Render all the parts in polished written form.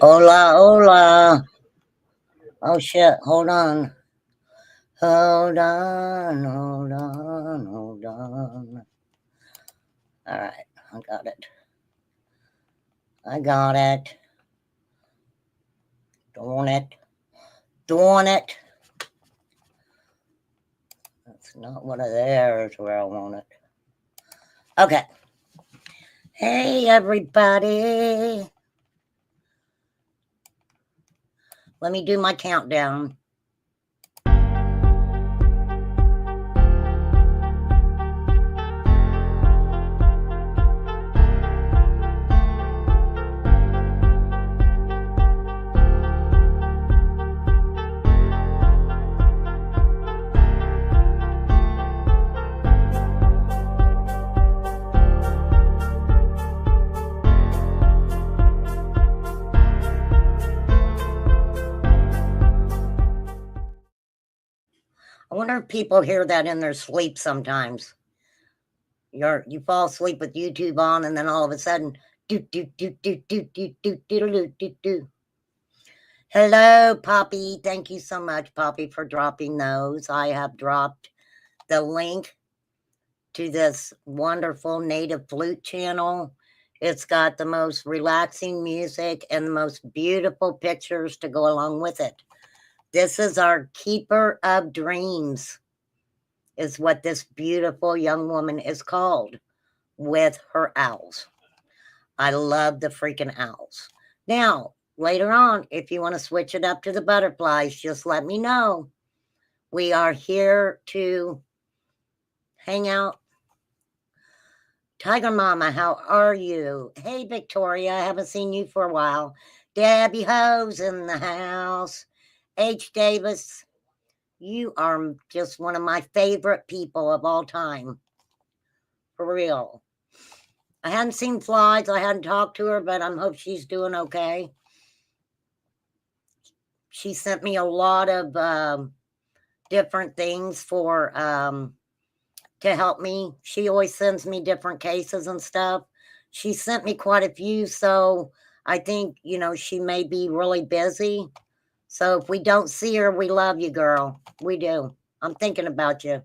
Hola, hola. Oh shit, hold on. Hold on, hold on, hold on. All right, I got it. I got it. Doing it. Doing it. That's not what there's where I want it. Okay. Hey, everybody. Let me do my countdown. I wonder if people hear that in their sleep sometimes. You fall asleep with YouTube on, and then all of a sudden, do do do do do do do do do do do. Hello, Poppy. Thank you so much, Poppy, for dropping those. I have dropped the link to this wonderful native flute channel. It's got the most relaxing music and the most beautiful pictures to go along with it. This is our Keeper of Dreams, is what this beautiful young woman is called, with her owls. I love the freaking owls. Now, later on, if you want to switch it up to the butterflies, just let me know. We are here to hang out. Tiger Mama, how are you? Hey, Victoria, I haven't seen you for a while. Debbie Ho's in the house. H. Davis, you are just one of my favorite people of all time. For real. I hadn't seen Flies. I hadn't talked to her, but I hope she's doing okay. She sent me a lot of different things for to help me. She always sends me different cases and stuff. She sent me quite a few, so I think, she may be really busy. So if we don't see her, we love you, girl. We do. I'm thinking about you.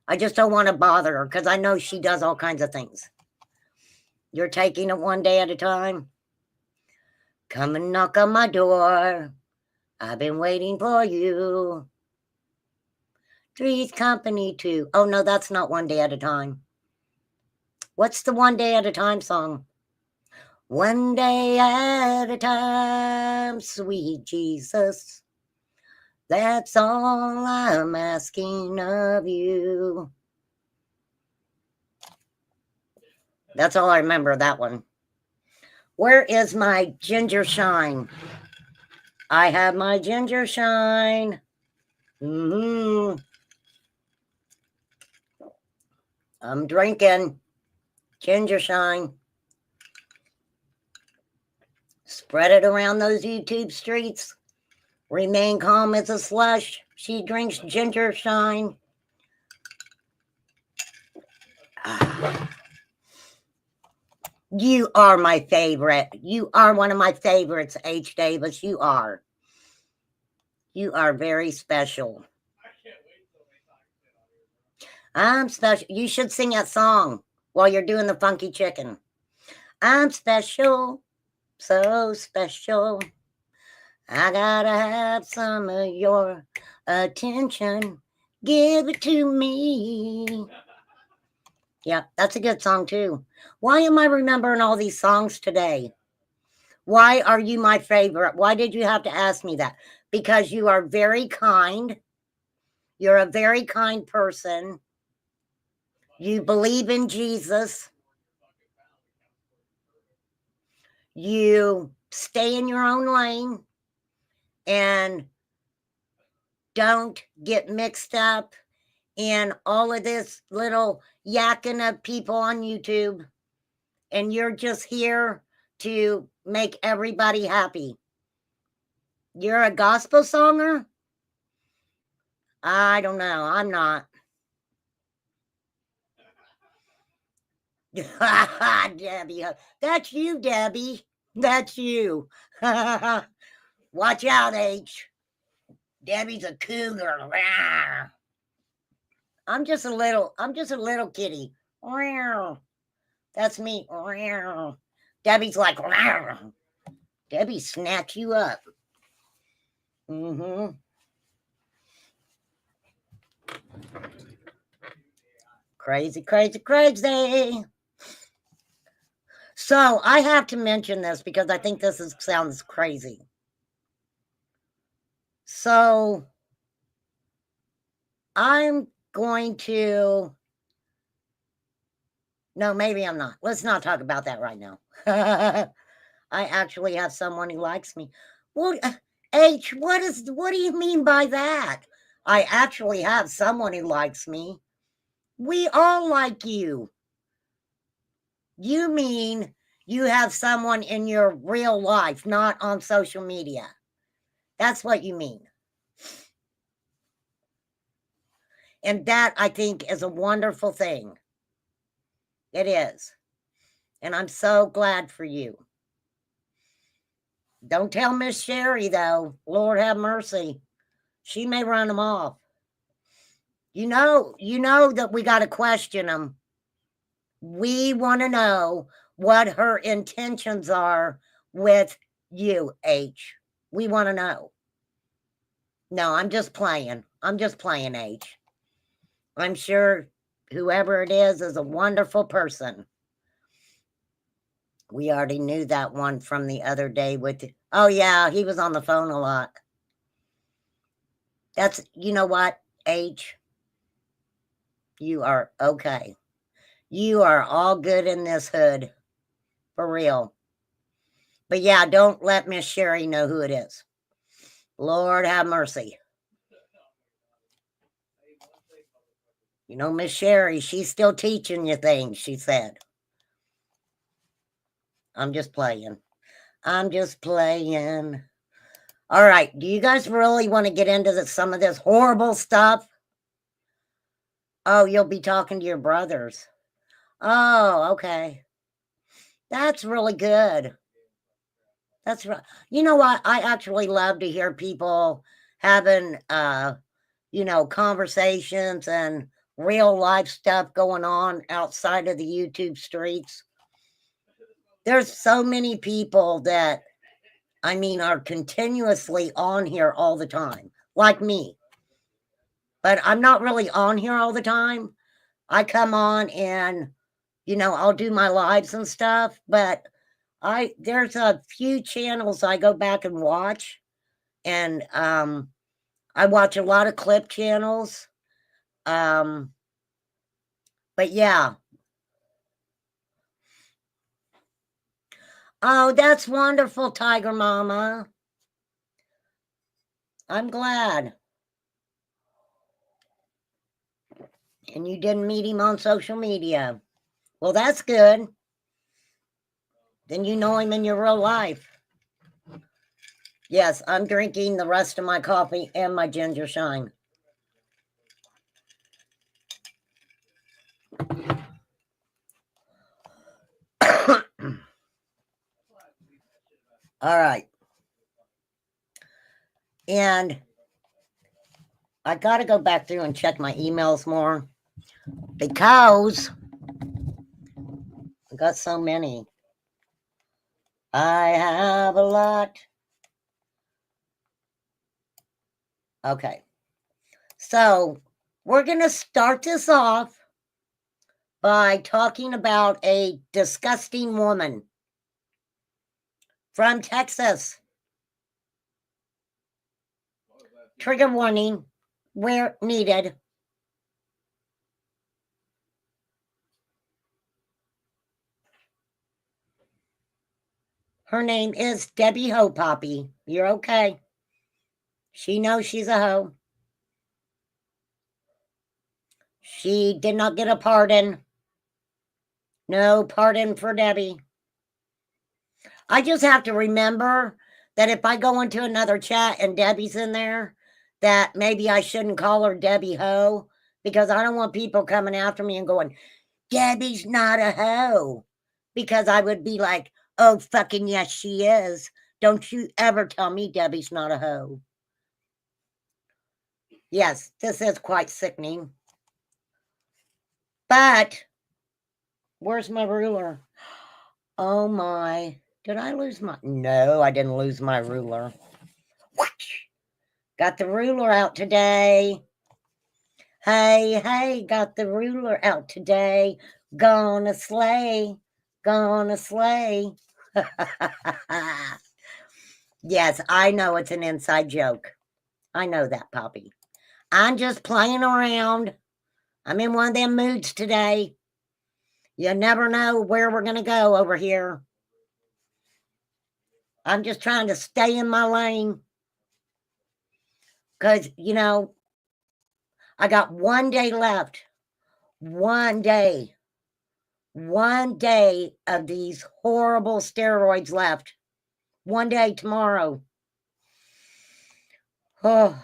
I just don't want to bother her because I know she does all kinds of things. You're taking it one day at a time. Come and knock on my door. I've been waiting for you. Three's Company too. Oh, no, that's not One Day at a Time. What's the One Day at a Time song? One day at a time, sweet Jesus. That's all I'm asking of you. That's all I remember of that one. Where is my ginger shine? I have my ginger shine. I'm drinking ginger shine. Spread it around those YouTube streets. Remain calm as a slush. She drinks ginger shine. You are my favorite. You are one of my favorites, H. Davis. You are. You are very special. I'm special. You should sing that song while you're doing the funky chicken. I'm special, so special. I gotta have some of your attention. Give it to me. Yeah, that's a good song too. Why am I remembering all these songs today? Why are you my favorite? Why did you have to ask me that? Because you are very kind. You're a very kind person. You believe in Jesus. You stay in your own lane and don't get mixed up in all of this little yakking of people on YouTube. And you're just here to make everybody happy. You're a gospel songer? I don't know. I'm not. Debbie, that's you, Debbie. That's you. Watch out, H. Debbie's a cougar. Rawr. I'm just a little kitty. Rawr. That's me. Rawr. Debbie's like, rawr. Debbie snatch you up. Mm-hmm. Crazy, crazy, crazy. So I have to mention this because I think this sounds crazy. So I'm going to, no, maybe I'm not. Let's not talk about that right now. I actually have someone who likes me. What, H, what do you mean by that? I actually have someone who likes me. We all like you. You mean you have someone in your real life, not on social media. That's what you mean. And that, I think, is a wonderful thing. It is. And I'm so glad for you. Don't tell Miss Sherry, though. Lord have mercy. She may run them off. You know that we got to question them. We want to know what her intentions are with you, H. We want to know. No, I'm just playing. I'm just playing, H. I'm sure whoever it is a wonderful person. We already knew that one from the other day with, oh yeah, he was on the phone a lot. That's, you know what, H? You are okay. You are all good in this hood. For real. But yeah, don't let Miss Sherry know who it is. Lord have mercy. You know, Miss Sherry, she's still teaching you things, she said. I'm just playing. I'm just playing. All right. Do you guys really want to get into some of this horrible stuff? Oh, you'll be talking to your brothers. Oh, okay. That's really good. That's right. You know what? I actually love to hear people having, conversations and real life stuff going on outside of the YouTube streets. There's so many people that, are continuously on here all the time, like me. But I'm not really on here all the time. I come on and, I'll do my lives and stuff, but there's a few channels I go back and watch, and I watch a lot of clip channels. But yeah. Oh, that's wonderful, Tiger Mama. I'm glad. And you didn't meet him on social media. Well, that's good. Then you know him in your real life. Yes, I'm drinking the rest of my coffee and my ginger shine. All right. And I got to go back through and check my emails more because I got so many. I have a lot. Okay. So we're going to start this off by talking about a disgusting woman from Texas. Trigger warning where needed. Her name is Debbie Ho Poppy. You're okay. She knows she's a hoe. She did not get a pardon. No pardon for Debbie. I just have to remember that if I go into another chat and Debbie's in there, that maybe I shouldn't call her Debbie Ho, because I don't want people coming after me and going, Debbie's not a hoe. Because I would be like, Oh, fucking yes, she is. Don't you ever tell me Debbie's not a hoe. Yes, this is quite sickening. But where's my ruler? Oh my. Did I lose my... No, I didn't lose my ruler. Got the ruler out today. Hey, hey, got the ruler out today. Gonna slay. Gonna slay. Yes, I know it's an inside joke. I know that, Poppy. I'm just playing around. I'm in one of them moods today. You never know where we're going to go over here. I'm just trying to stay in my lane. Because, you know, I got 1 day left. 1 day. 1 day of these horrible steroids left. 1 day tomorrow. Oh,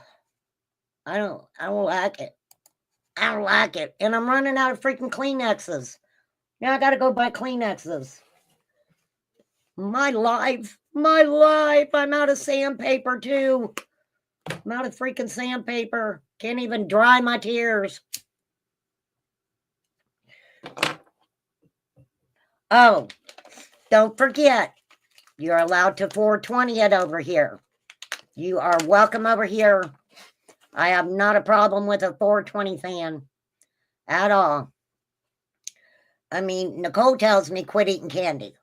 I don't like it. I don't like it. And I'm running out of freaking Kleenexes. Now I got to go buy Kleenexes. My life. I'm out of sandpaper too. I'm out of freaking sandpaper. Can't even dry my tears. Oh, don't forget, you're allowed to 420 it over here. You are welcome over here. I have not a problem with a 420 fan at all. I mean, Nicole tells me quit eating candy.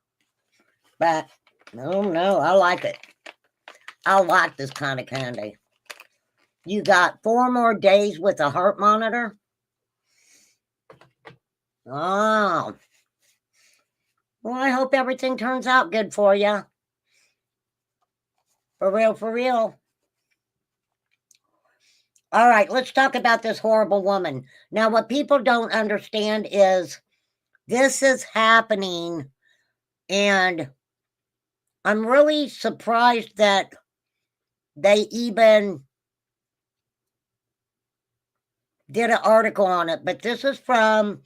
But, no, I like it. I like this kind of candy. You got 4 more days with a heart monitor? Oh. Well, I hope everything turns out good for you. For real, for real. All right, let's talk about this horrible woman. Now, what people don't understand is this is happening, and I'm really surprised that they even did an article on it. But this is from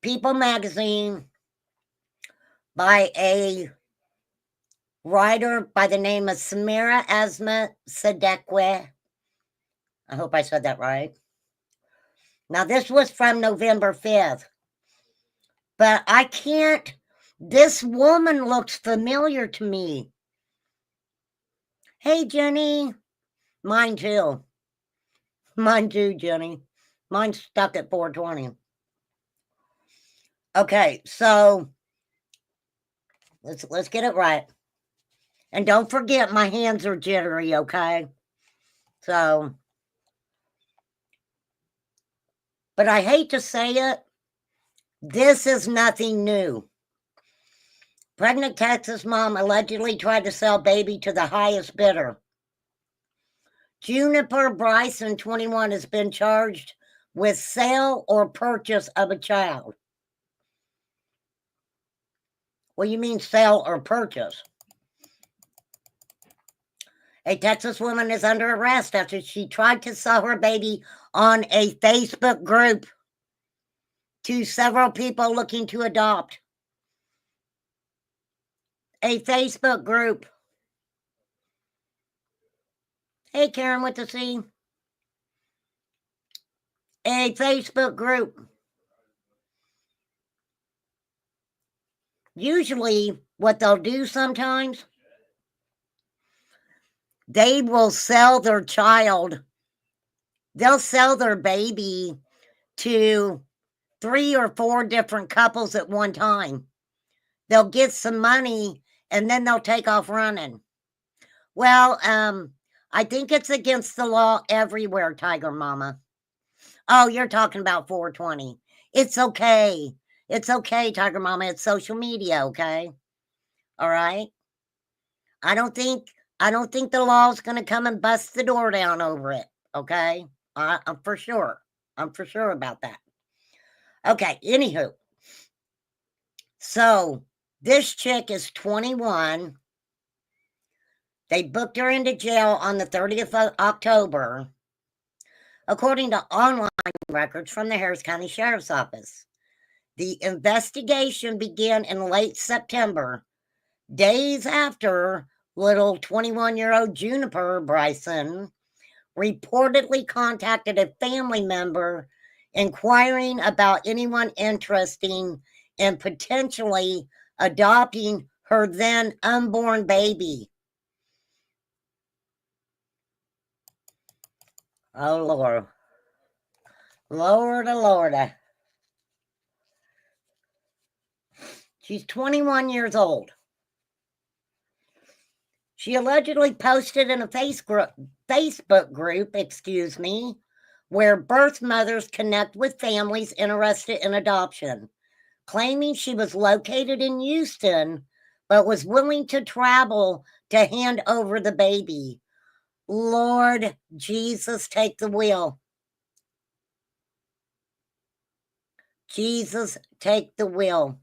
People Magazine by a writer by the name of Samira Asma Sadekwe. I hope I said that right. Now, this was from November 5th. But I can't... This woman looks familiar to me. Hey, Jenny. Mine too. Mine too, Jenny. Mine's stuck at 420. Okay, so let's get it right. And don't forget, my hands are jittery, okay? So, but I hate to say it, this is nothing new. Pregnant Texas mom allegedly tried to sell baby to the highest bidder. Juniper Bryson, 21, has been charged with sale or purchase of a child. What do you mean sale or purchase? A Texas woman is under arrest after she tried to sell her baby on a Facebook group to several people looking to adopt. A Facebook group. Hey, Karen with the C. A Facebook group. Usually, what they'll do sometimes, they will sell their child. They'll sell their baby to 3 or 4 different couples at one time. They'll get some money and then they'll take off running. Well, I think it's against the law everywhere, Tiger Mama. Oh, you're talking about 420. It's okay. It's okay, Tiger Mama. It's social media, okay? All right? I don't think the law's going to come and bust the door down over it, okay? I'm for sure. I'm for sure about that. Okay, anywho. So, this chick is 21. They booked her into jail on the 30th of October, according to online records from the Harris County Sheriff's Office. The investigation began in late September. days after little 21-year-old Juniper Bryson reportedly contacted a family member inquiring about anyone interested in potentially adopting her then unborn baby. Oh, Lord. Lorda. She's 21 years old. She allegedly posted in a Facebook group, where birth mothers connect with families interested in adoption, claiming she was located in Houston, but was willing to travel to hand over the baby. Lord Jesus, take the wheel. Jesus, take the wheel.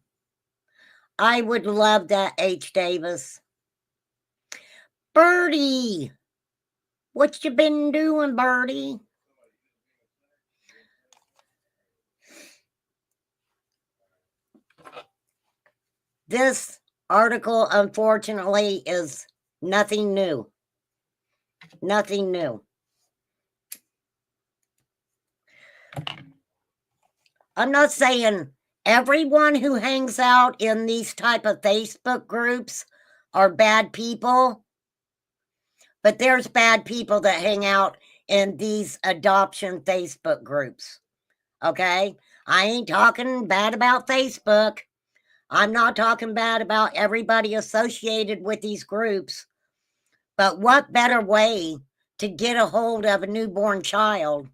I would love that, H. Davis. Birdie, what you been doing, Birdie? This article, unfortunately, is nothing new. Nothing new. I'm not saying everyone who hangs out in these type of Facebook groups are bad people, but there's bad people that hang out in these adoption Facebook groups. Okay? I ain't talking bad about Facebook. I'm not talking bad about everybody associated with these groups. But what better way to get a hold of a newborn child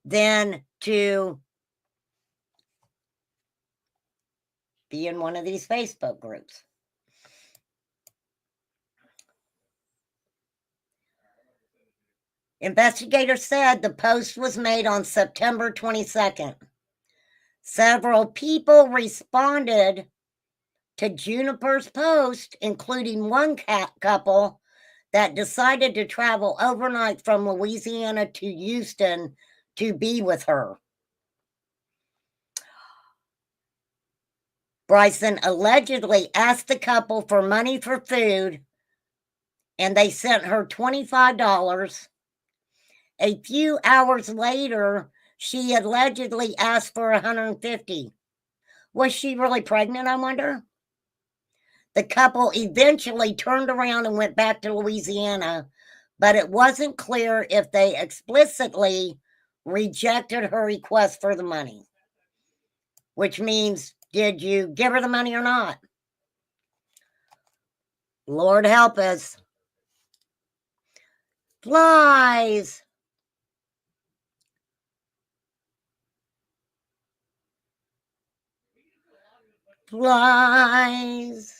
than to be in one of these Facebook groups? Investigators said the post was made on September 22nd. Several people responded to Juniper's post, including one couple that decided to travel overnight from Louisiana to Houston to be with her. Bryson allegedly asked the couple for money for food, and they sent her $25. A few hours later, she allegedly asked for $150. Was she really pregnant, I wonder? The couple eventually turned around and went back to Louisiana, but it wasn't clear if they explicitly rejected her request for the money. Which means, did you give her the money or not? Lord help us. Flies. Flies.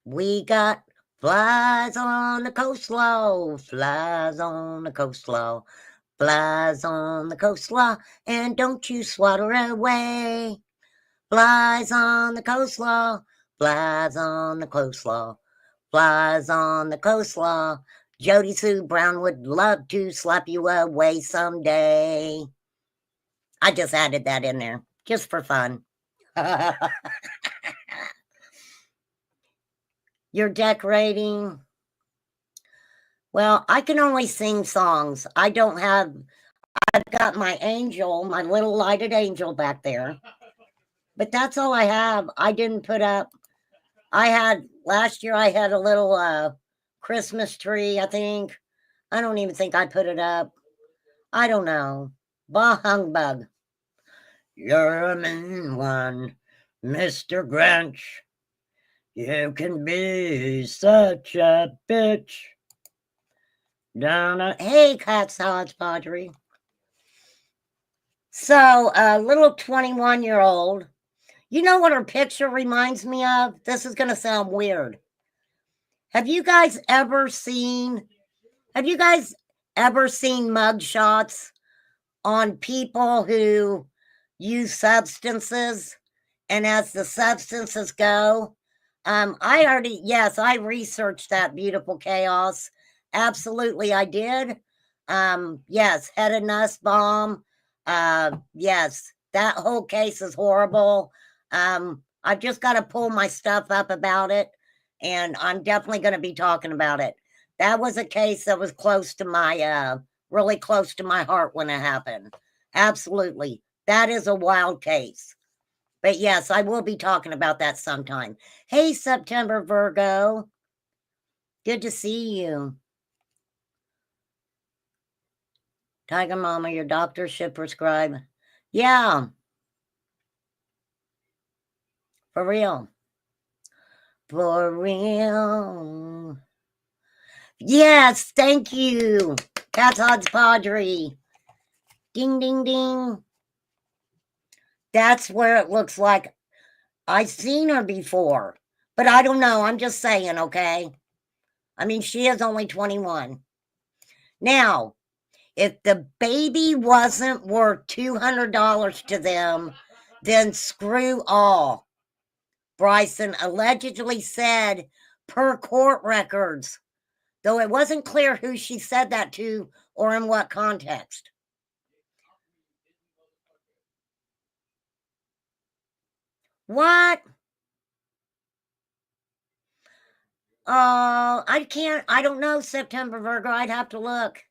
We got flies on the coastlaw, flies on the coastlaw, flies on the coastlaw, and don't you swatter away. Flies on the coastlaw, flies on the coastlaw, flies on the coastlaw. Jody Sue Brown would love to slap you away someday. I just added that in there, just for fun. You're decorating. Well, I can only sing songs. I've got my angel, my little lighted angel back there. But that's all I have. I didn't put up. Last year I had a little Christmas tree, I think. I don't even think I put it up. I don't know. Bah humbug. You're a mean one, Mr. Grinch. You can be such a bitch. Hey, Cat Salads, Padre. So, a little 21-year-old. You know what her picture reminds me of? This is going to sound weird. Have you guys ever seen mugshots on people who use substances? And as the substances go, I researched that, beautiful chaos. Absolutely, I did. Yes, head and Nussbaum. Yes, that whole case is horrible. I've just got to pull my stuff up about it, and I'm definitely going to be talking about it. That was a case that was close to my, really close to my heart when it happened. Absolutely. That is a wild case. But yes, I will be talking about that sometime. Hey, September Virgo. Good to see you. Tiger Mama, your doctor should prescribe. Yeah. For real. For real. Yes, thank you. Cat's Odds Padre. Ding, ding, ding. That's where it looks like I've seen her before. But I don't know. I'm just saying, okay? I mean, she is only 21. Now, if the baby wasn't worth $200 to them, then screw all. Bryson allegedly said per court records, though it wasn't clear who she said that to or in what context. What? I don't know, September Virgo. I'd have to look.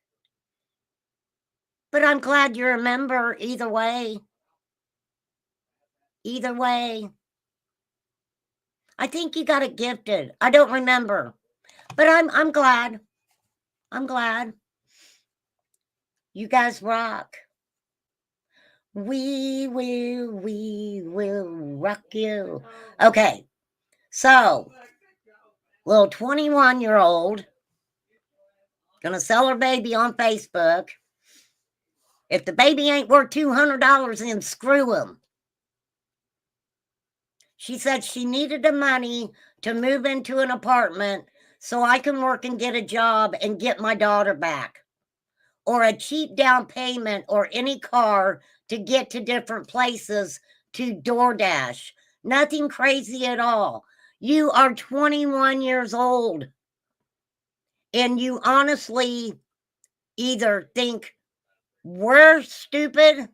But I'm glad you remember either way. Either way. I think you got it gifted. I don't remember. But I'm glad. I'm glad. You guys rock. We will rock you. Okay. So, little 21-year-old gonna sell her baby on Facebook. If the baby ain't worth $200, then screw him. She said she needed the money to move into an apartment so I can work and get a job and get my daughter back, or a cheap down payment or any car to get to different places to DoorDash. Nothing crazy at all. You are 21 years old, and you honestly either think we're stupid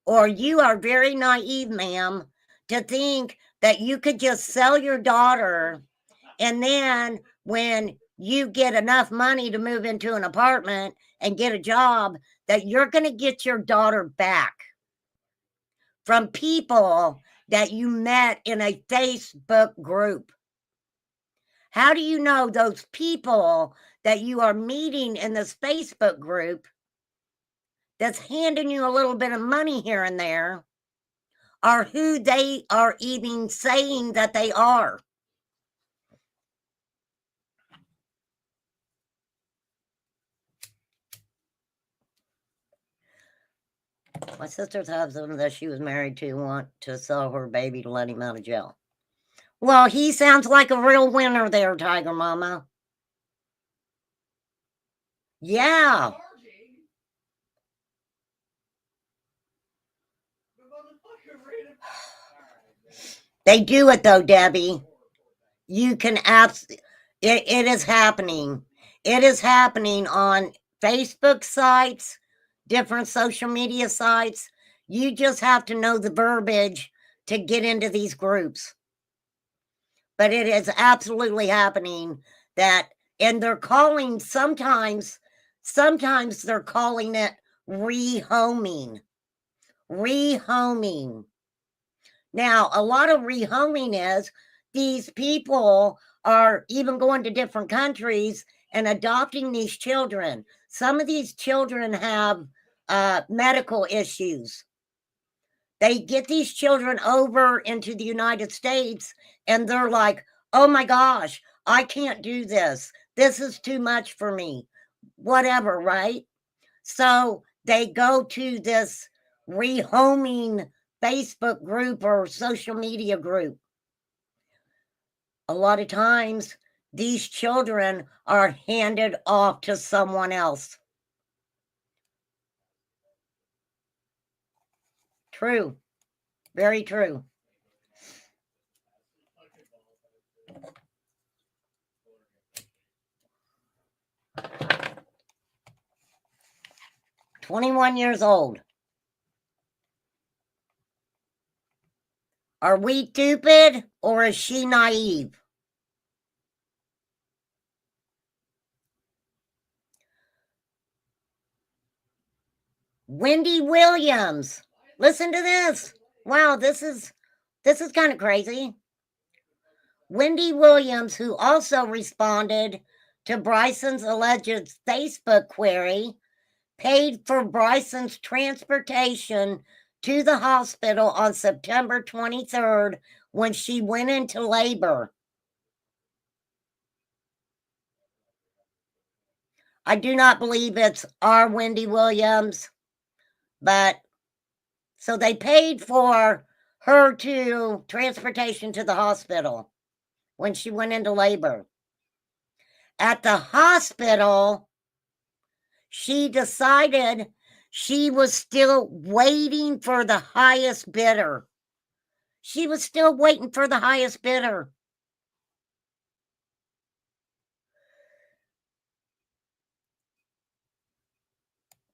or you are very naive, ma'am, to think that you could just sell your daughter, and then when you get enough money to move into an apartment and get a job, that you're going to get your daughter back from people that you met in a Facebook group. How do you know those people that you are meeting in this Facebook group that's handing you a little bit of money here and there are who they are even saying that they are? My sister's husband that she was married to want to sell her baby to let him out of jail. Well, he sounds like a real winner there, Tiger Mama. Yeah. They do it though, Debbie. You can it is happening. It is happening on Facebook sites, different social media sites. You just have to know the verbiage to get into these groups. But it is absolutely happening that, and they're calling sometimes they're calling it rehoming. Rehoming. Now, a lot of rehoming is these people are even going to different countries and adopting these children. Some of these children have medical issues. They get these children over into the United States and they're like, oh my gosh, I can't do this. This is too much for me. Whatever, right? So they go to this rehoming Facebook group or social media group. A lot of times, these children are handed off to someone else. True. Very true. "21 years old. Are we stupid or is she naive? Wendy Williams. Listen to this. Wow, this is kind of crazy. Wendy Williams, who also responded to Bryson's alleged Facebook query, paid for Bryson's transportation to the hospital on September 23rd when she went into labor. I do not believe it's our Wendy Williams, but so they paid for her to transportation to the hospital when she went into labor. At the hospital, she decided she was still waiting for the highest bidder. She was still waiting for the highest bidder.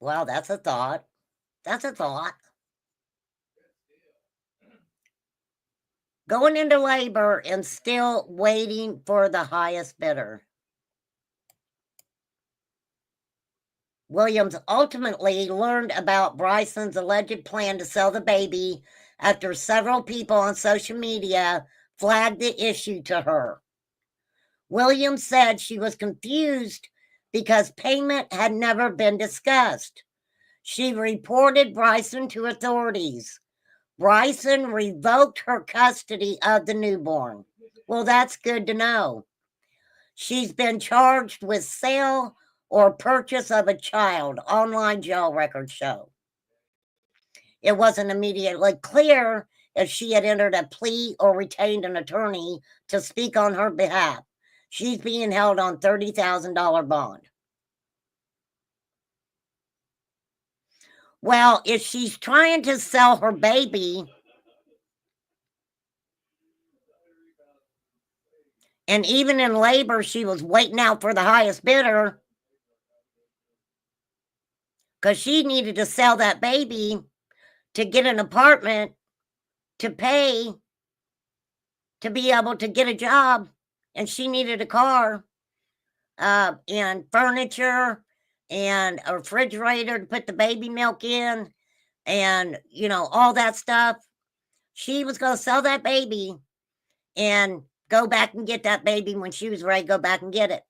Well, that's a thought. That's a thought. Going into labor and still waiting for the highest bidder. Williams ultimately learned about Bryson's alleged plan to sell the baby after several people on social media flagged the issue to her. Williams said she was confused because payment had never been discussed. She reported Bryson to authorities. Bryson revoked her custody of the newborn. Well, that's good to know. She's been charged with sale or purchase of a child, online jail records show. It wasn't immediately clear if she had entered a plea or retained an attorney to speak on her behalf. She's being held on $30,000 bond. Well, if she's trying to sell her baby, and even in labor, she was waiting out for the highest bidder because she needed to sell that baby to get an apartment, to pay, to be able to get a job, and she needed a car and furniture and a refrigerator to put the baby milk in and, all that stuff. She was going to sell that baby and go back and get that baby when she was ready to go back and get it.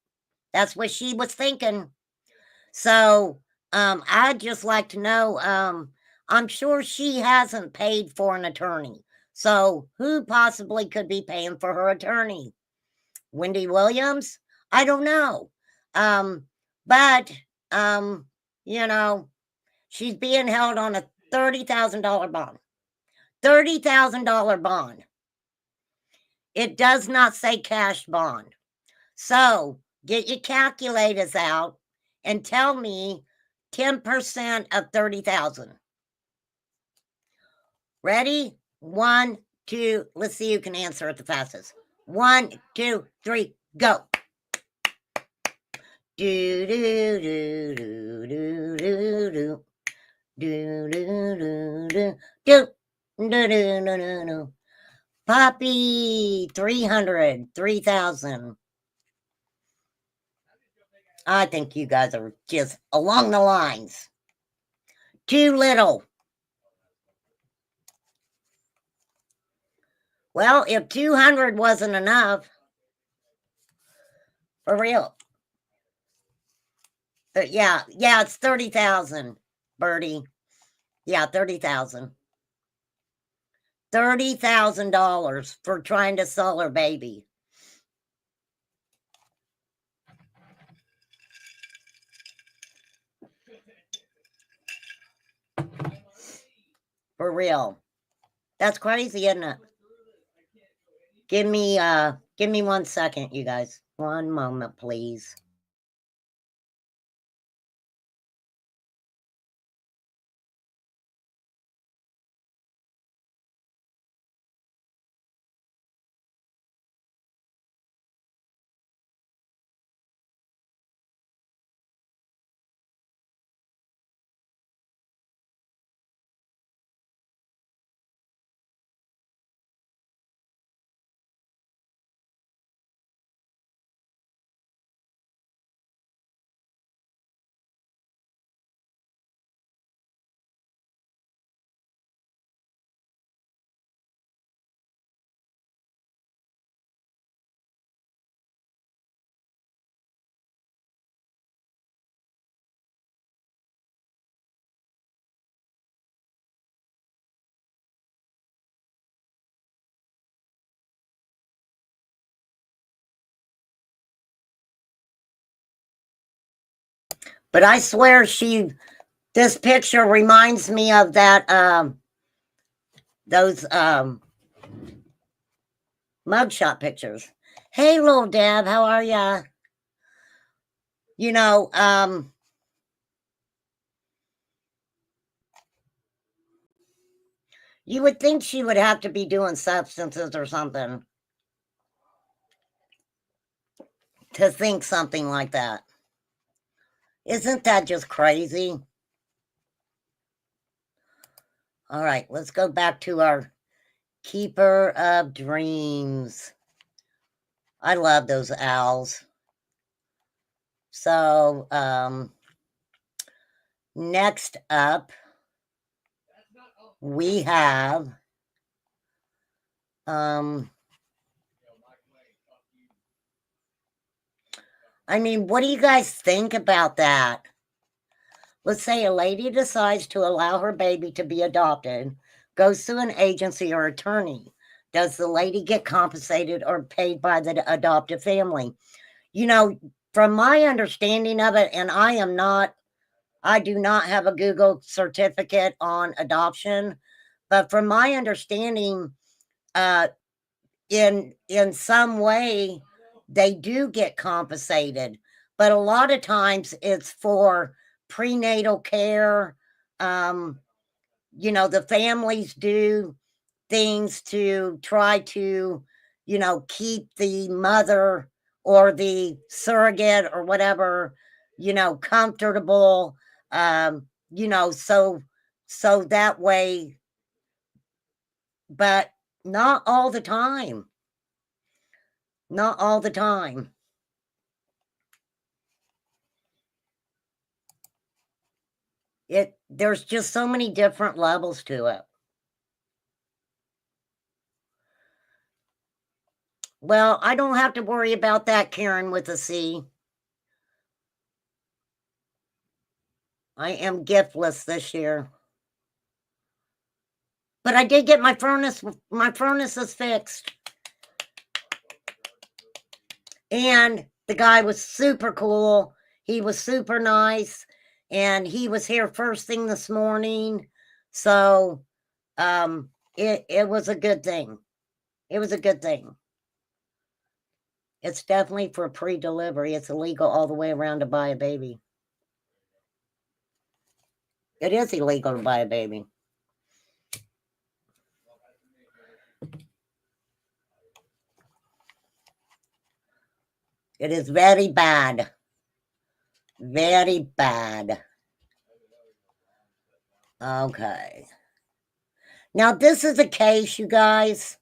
That's what she was thinking. So I'd just like to know, I'm sure she hasn't paid for an attorney. So who possibly could be paying for her attorney? Wendy Williams? I don't know. But she's being held on a $30,000 bond. $30,000 bond. It does not say cash bond. So get your calculators out and tell me 10% of 30,000. Ready? 1, 2, let's see who can answer it the fastest. 1, 2, 3, go. Do do do do do do do do do do do do do do. Poppy 300, 3,000. I think you guys are just along the lines. Too little. Well, if 200 wasn't enough, for real. Yeah, it's 30,000, Birdie. Yeah, 30,000. $30,000 for trying to sell her baby. For real. That's crazy, isn't it? Give me 1 second, you guys. 1 moment, please. But I swear this picture reminds me of that, those mugshot pictures. Hey, little Deb, how are ya? You know, you would think she would have to be doing substances or something to think something like that. Isn't that just crazy? All right, let's go back to our Keeper of Dreams. I love those owls. So, next up, we have, I mean, what do you guys think about that? Let's say a lady decides to allow her baby to be adopted, goes to an agency or attorney. Does the lady get compensated or paid by the adoptive family? You know, from my understanding of it, and I do not have a Google certificate on adoption, but from my understanding, in some way, they do get compensated, but a lot of times it's for prenatal care. You know, the families do things to try to, you know, keep the mother or the surrogate or whatever, you know, comfortable. You know, so that way, but not all the time. Not all the time. There's just so many different levels to it. Well, I don't have to worry about that, Karen with a C. I am giftless this year. But I did get my furnace. My furnace is fixed. And the guy was super cool. He was super nice. And he was here first thing this morning. So it was a good thing. It was a good thing. It's definitely for pre-delivery. It's illegal all the way around to buy a baby. It is illegal to buy a baby. It is very bad. Very bad. Okay. Now, this is a case, you guys,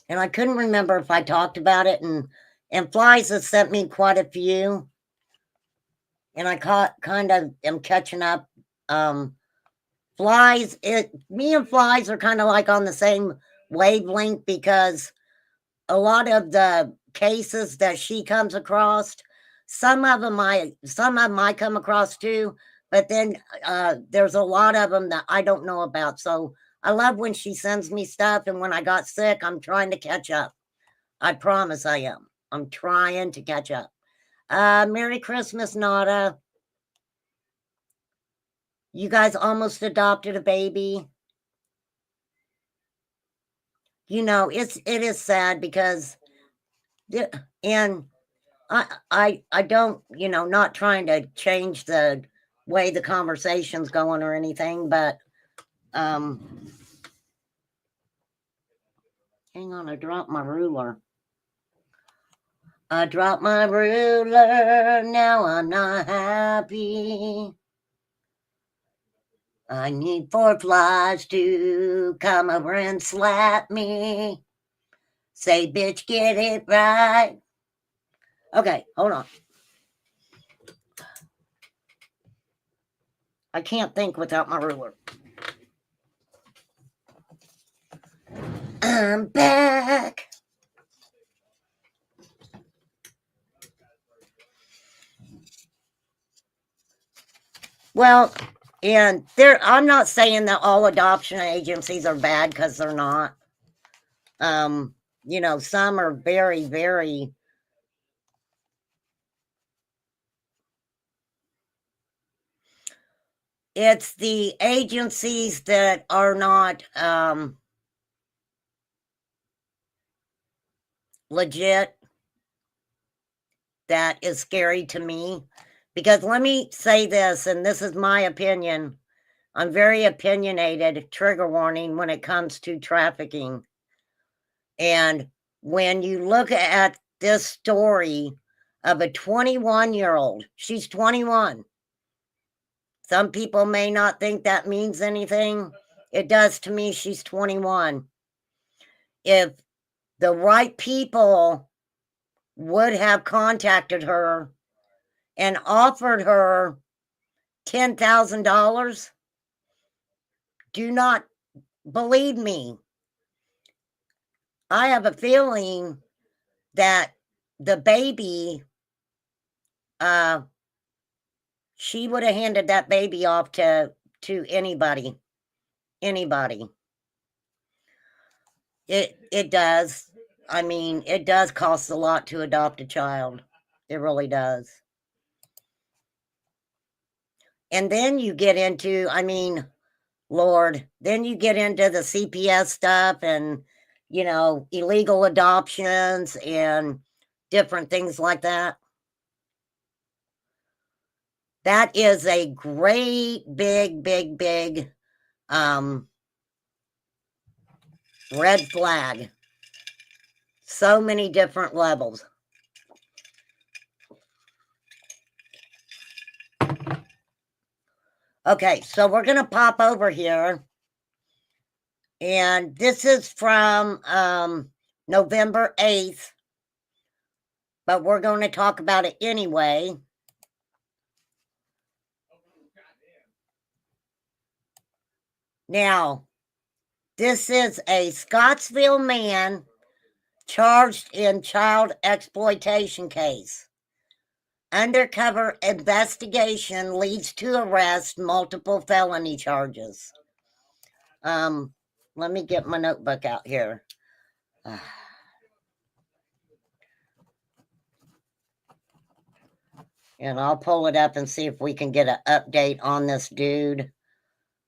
and I couldn't remember if I talked about it, and Flies has sent me quite a few, and I kind of am catching up. Flies, me and Flies are kind of like on the same wavelength because a lot of the cases that she comes across, some of them I come across too, but then there's a lot of them that I don't know about. So I love when she sends me stuff, and when I got sick, I'm trying to catch up. I promise I am. I'm trying to catch up. Merry Christmas, Nada. You guys almost adopted a baby. You know, it is sad because, and I don't, you know, not trying to change the way the conversation's going or anything, but hang on, I dropped my ruler. I dropped my ruler, now I'm not happy. I need 4 flies to come over and slap me. Say, bitch, get it right. Okay, hold on. I can't think without my ruler. I'm back. Well, and I'm not saying that all adoption agencies are bad, because they're not. You know, some are very, very It's the agencies that are not legit that is scary to me. Because let me say this, and this is my opinion. I'm very opinionated, trigger warning, when it comes to trafficking. And when you look at this story of a 21-year-old, she's 21. Some people may not think that means anything. It does to me. She's 21. If the right people would have contacted her and offered her $10,000, do not believe me. I have a feeling that the baby, she would have handed that baby off to anybody. Anybody. It does. I mean, it does cost a lot to adopt a child. It really does. And then you get into, I mean, Lord, then you get into the CPS stuff and, you know, illegal adoptions and different things like that. That is a great, big red flag. So many different levels. Okay, so we're going to pop over here. And this is from November 8th. But we're going to talk about it anyway. Now, this is a Scottsville man charged in child exploitation case. Undercover investigation leads to arrest, multiple felony charges. Let me get my notebook out here. And I'll pull it up and see if we can get an update on this dude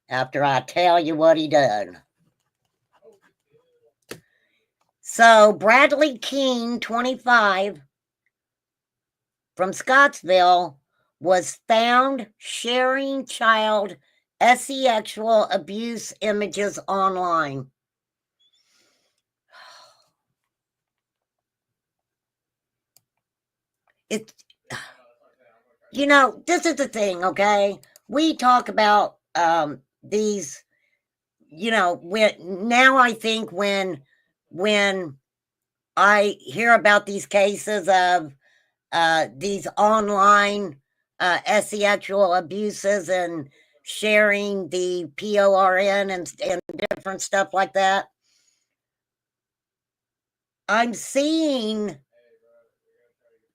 after I tell you what he did. So Bradley Keene, 25, from Scottsville, was found sharing child sexual abuse images online. It's, you know, this is the thing, okay? We talk about these, you know, now I think when I hear about these cases of these online sexual abuses and sharing the PORN and different stuff like that, I'm seeing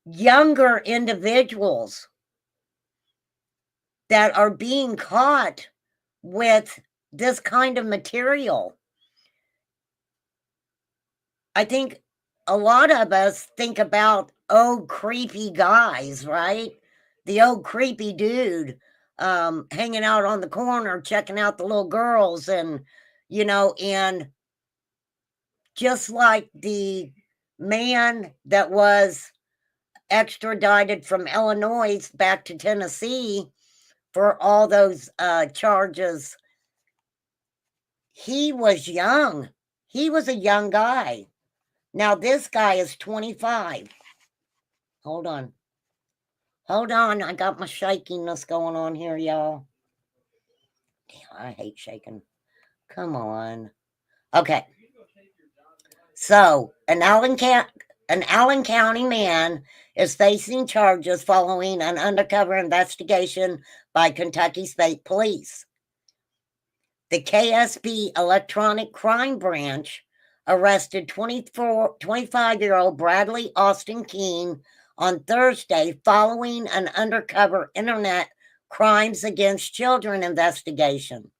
younger individuals that are being caught with this kind of material. I think a lot of us think about old creepy guys, right? The old creepy dude hanging out on the corner, checking out the little girls, and, you know, and just like the man that was extradited from Illinois back to Tennessee for all those charges, he was young. He was a young guy. Now this guy is 25. Hold on. Hold on. I got my shakiness going on here, y'all. Damn, I hate shaking. Come on. Okay. So, an Allen County man is facing charges following an undercover investigation by Kentucky State Police. The KSP Electronic Crime Branch arrested 25-year-old Bradley Austin Keene on Thursday following an undercover internet crimes against children investigation.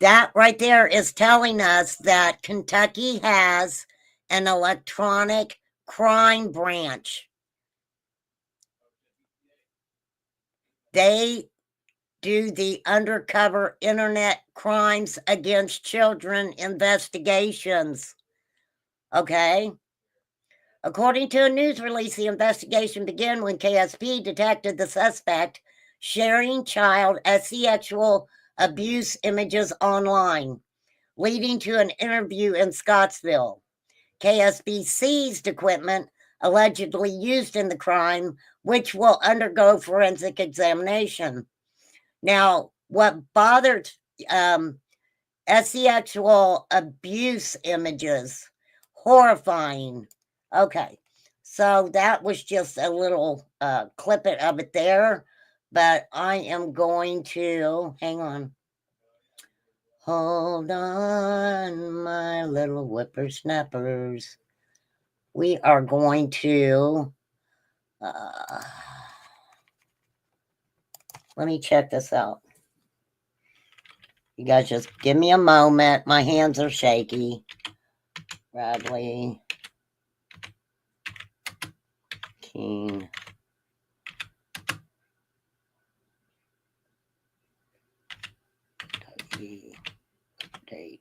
That right there is telling us that Kentucky has an electronic crime branch. They do the undercover internet crimes against children investigations. Okay? According to a news release, the investigation began when KSP detected the suspect sharing child sexual abuse images online, leading to an interview in Scottsville. KSP seized equipment allegedly used in the crime, which will undergo forensic examination. Now, what bothered sexual abuse images, horrifying. Okay, so that was just a little clip of it there, but I am going to hang on. Hold on, my little whippersnappers. We are going to let me check this out. You guys just give me a moment. My hands are shaky. Bradley Keene. Update.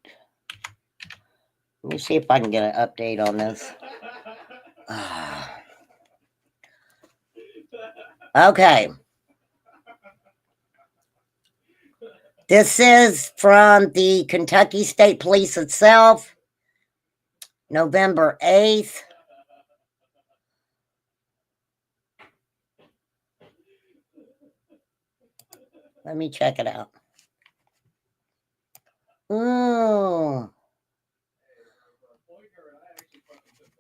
Let me see if I can get an update on this. Okay. This is from the Kentucky State Police itself, November 8th. Let me check it out. Ooh.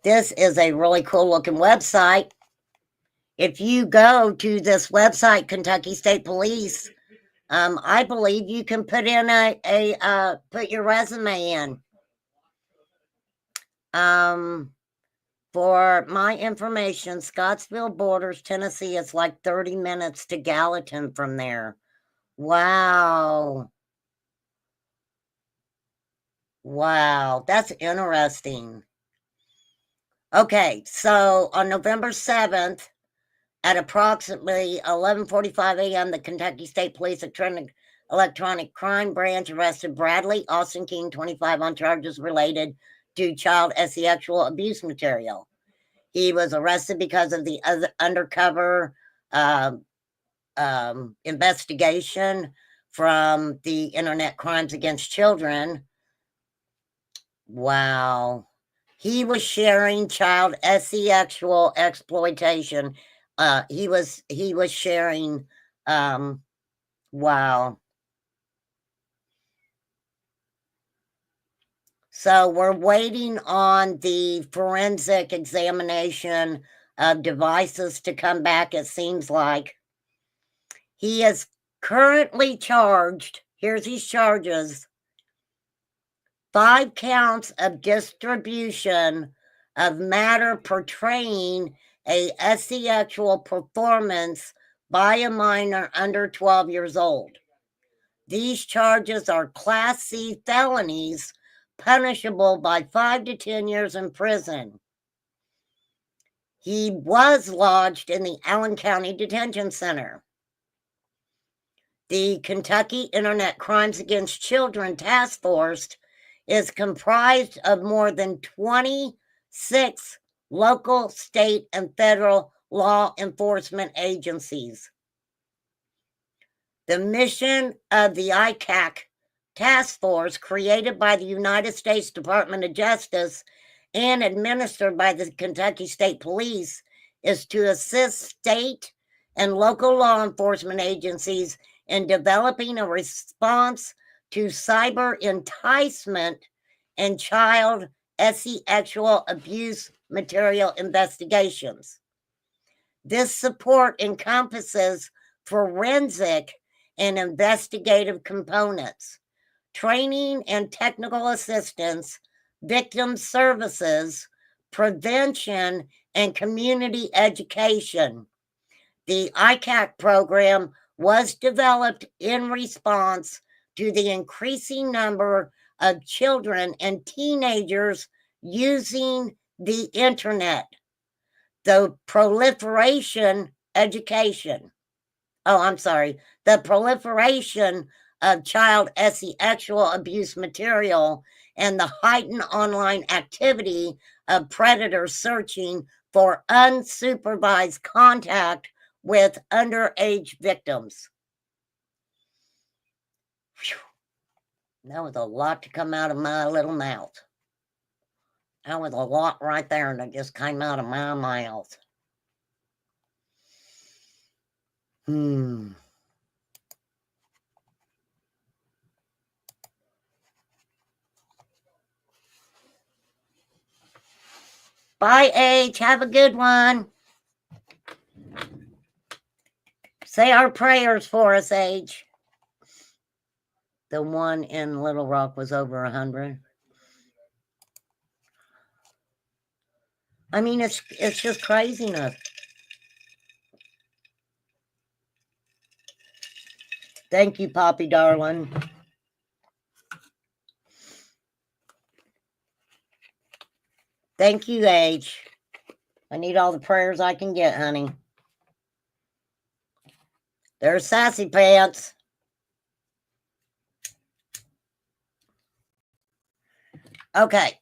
This is a really cool looking website. If you go to this website, Kentucky State Police, I believe you can put in put your resume in. For my information, Scottsville borders Tennessee. It's like 30 minutes to Gallatin from there. Wow. Wow, that's interesting. Okay, so on November 7th, at approximately 11:45 a.m., the Kentucky State Police Electronic Crime Branch arrested Bradley Austin King, 25, on charges related to child sexual abuse material. He was arrested because of the undercover investigation from the Internet Crimes Against Children. Wow. He was sharing child sexual exploitation. He was sharing wow. So we're waiting on the forensic examination of devices to come back, it seems like. He is currently charged. Here's his charges. 5 counts of distribution of matter portraying a sexual performance by a minor under 12 years old. These charges are Class C felonies punishable by 5 to 10 years in prison. He was lodged in the Allen County Detention Center. The Kentucky Internet Crimes Against Children Task Force is comprised of more than 26 local, state, and federal law enforcement agencies. The mission of the ICAC task force, created by the United States Department of Justice and administered by the Kentucky State Police, is to assist state and local law enforcement agencies in developing a response to cyber enticement and child sexual abuse material investigations. This support encompasses forensic and investigative components, training and technical assistance, victim services, prevention, and community education. The ICAC program was developed in response to the increasing number of children and teenagers using the internet, the proliferation education. Oh, I'm sorry. The proliferation of child sexual abuse material and the heightened online activity of predators searching for unsupervised contact with underage victims. Whew. That was a lot to come out of my little mouth. That was a lot right there that just came out of my mouth. Bye, H. Have a good one. Say our prayers for us, H. The one in Little Rock was over 100. I mean, it's just craziness. Thank you, Poppy darling. Thank you, H. I need all the prayers I can get, honey. There's Sassy Pants. Okay.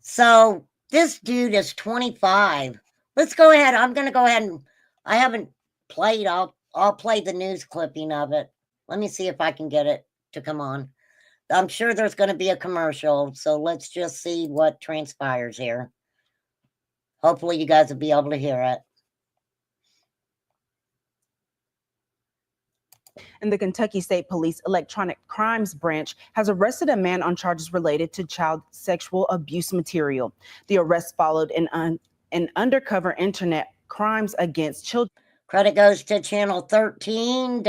So this dude is 25. Let's go ahead. I'm going to go ahead and I haven't played. I'll play the news clipping of it. Let me see if I can get it to come on. I'm sure there's going to be a commercial. So let's just see what transpires here. Hopefully you guys will be able to hear it. And the Kentucky State Police Electronic Crimes Branch has arrested a man on charges related to child sexual abuse material. The arrest followed an undercover internet crimes against children. Credit goes to Channel 13,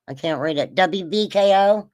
I can't read it, WBKO.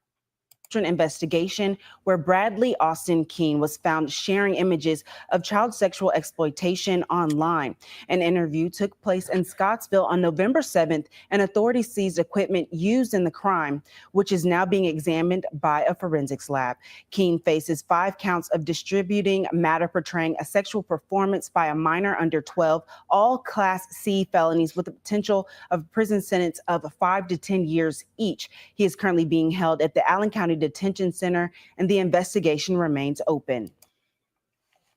Investigation where Bradley Austin Keene was found sharing images of child sexual exploitation online. An interview took place in Scottsville on November 7th, and authorities seized equipment used in the crime, which is now being examined by a forensics lab. Keene faces 5 counts of distributing matter portraying a sexual performance by a minor under 12, all Class C felonies with the potential of a prison sentence of 5 to 10 years each. He is currently being held at the Allen County Detention Center, and the investigation remains open.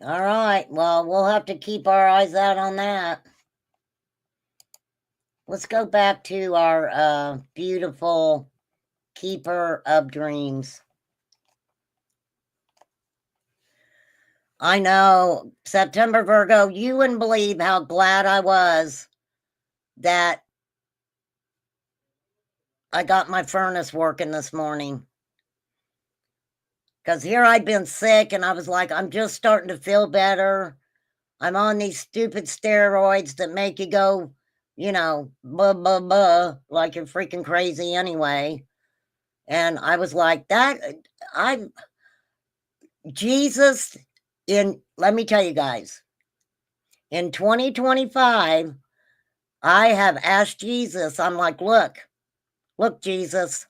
All right. Well, we'll have to keep our eyes out on that. Let's go back to our beautiful keeper of dreams. I know, September Virgo, you wouldn't believe how glad I was that I got my furnace working this morning. Because here I'd been sick and I was like, I'm just starting to feel better. I'm on these stupid steroids that make you go, you know, blah, blah, blah, like you're freaking crazy anyway. And I was like, Jesus, let me tell you guys, in 2025, I have asked Jesus, I'm like, look, Jesus,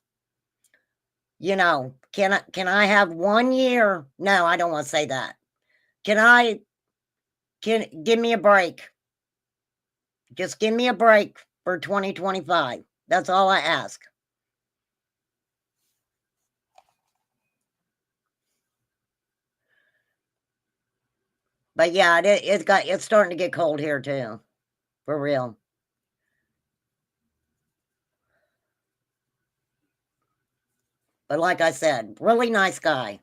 you know, can I have 1 year? No, I don't want to say that. Can give me a break? Just give me a break for 2025. That's all I ask. But yeah, it's starting to get cold here too, for real. But like I said, really nice guy.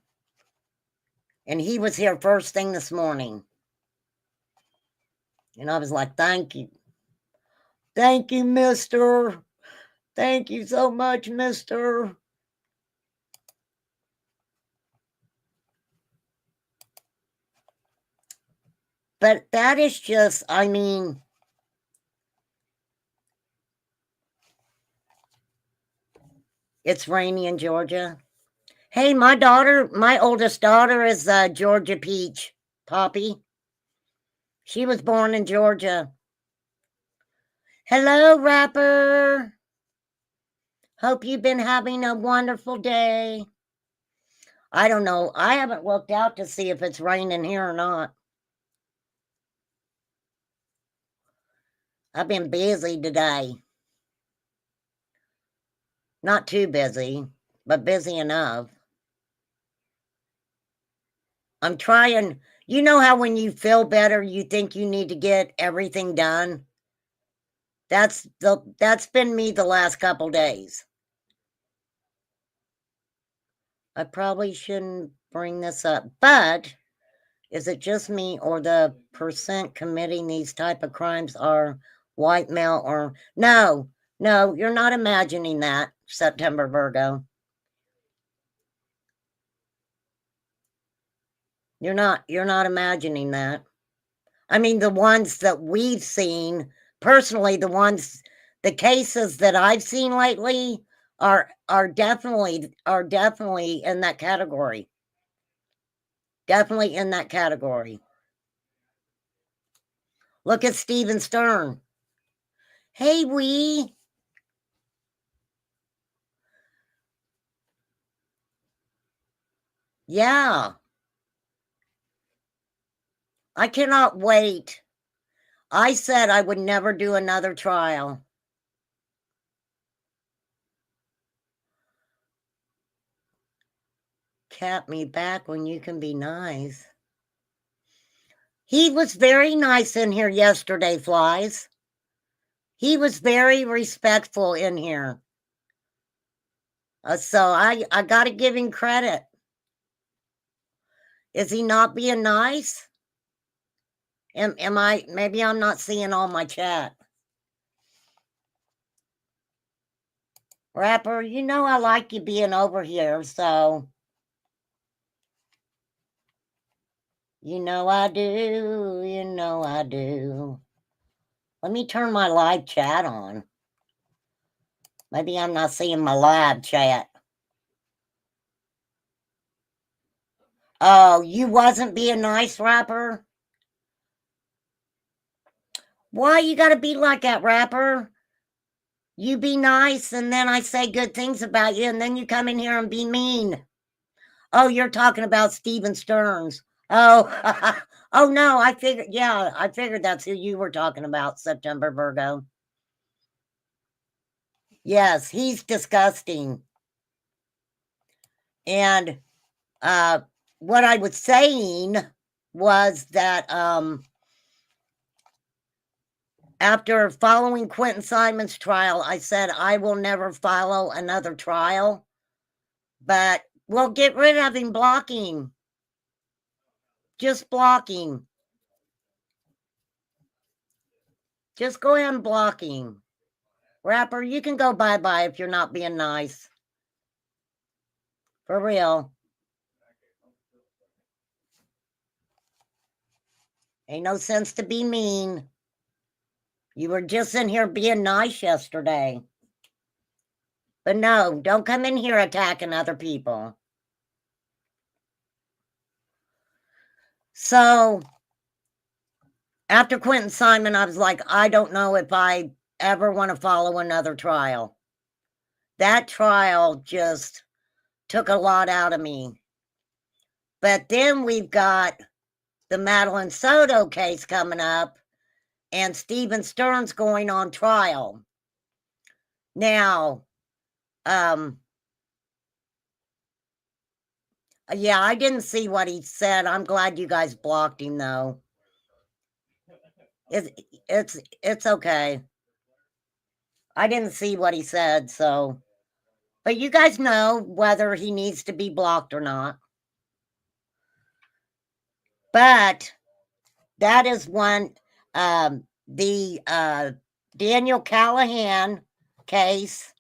And he was here first thing this morning. And I was like, thank you. Thank you, mister. Thank you so much, mister. But that is just, I mean, it's rainy in Georgia. Hey, my oldest daughter is Georgia Peach, Poppy. She was born in Georgia. Hello, Rapper. Hope you've been having a wonderful day. I don't know. I haven't looked out to see if it's raining here or not. I've been busy today. Not too busy, but busy enough. I'm trying. You know how when you feel better, you think you need to get everything done? That's been me the last couple days. I probably shouldn't bring this up, but is it just me or the percent committing these type of crimes are white male or no, you're not imagining that, September Virgo. You're not imagining that. I mean, the ones that we've seen, personally, the cases that I've seen lately are definitely in that category. Definitely in that category. Look at Steven Stern. Hey, we. Yeah. I cannot wait. I said I would never do another trial. Cap me back when you can be nice. He was very nice in here yesterday, Flies. He was very respectful in here. So I got to give him credit. Is he not being nice? Am I? Maybe I'm not seeing all my chat. Rapper, you know I like you being over here, so. You know I do, you know I do. Let me turn my live chat on. Maybe I'm not seeing my live chat. Oh, you wasn't being nice, Rapper? Why you gotta be like that, Rapper? You be nice, and then I say good things about you, and then you come in here and be mean. Oh, you're talking about Steven Stearns. Oh, oh no, I figured that's who you were talking about, September Virgo. Yes, he's disgusting. And what I was saying was that after following Quentin Simon's trial, I said I will never follow another trial, but we'll get rid of him blocking. Just blocking. Just go ahead and block him. Rapper, you can go bye-bye if you're not being nice. For real. Ain't no sense to be mean. You were just in here being nice yesterday. But no, don't come in here attacking other people. So, after Quentin Simon, I was like, I don't know if I ever want to follow another trial. That trial just took a lot out of me. But then we've got the Madeline Soto case coming up, and Steven Stearns going on trial. Now, yeah, I didn't see what he said. I'm glad you guys blocked him, though. It's okay. I didn't see what he said, so. But you guys know whether he needs to be blocked or not. But that is one, the Daniel Callahan case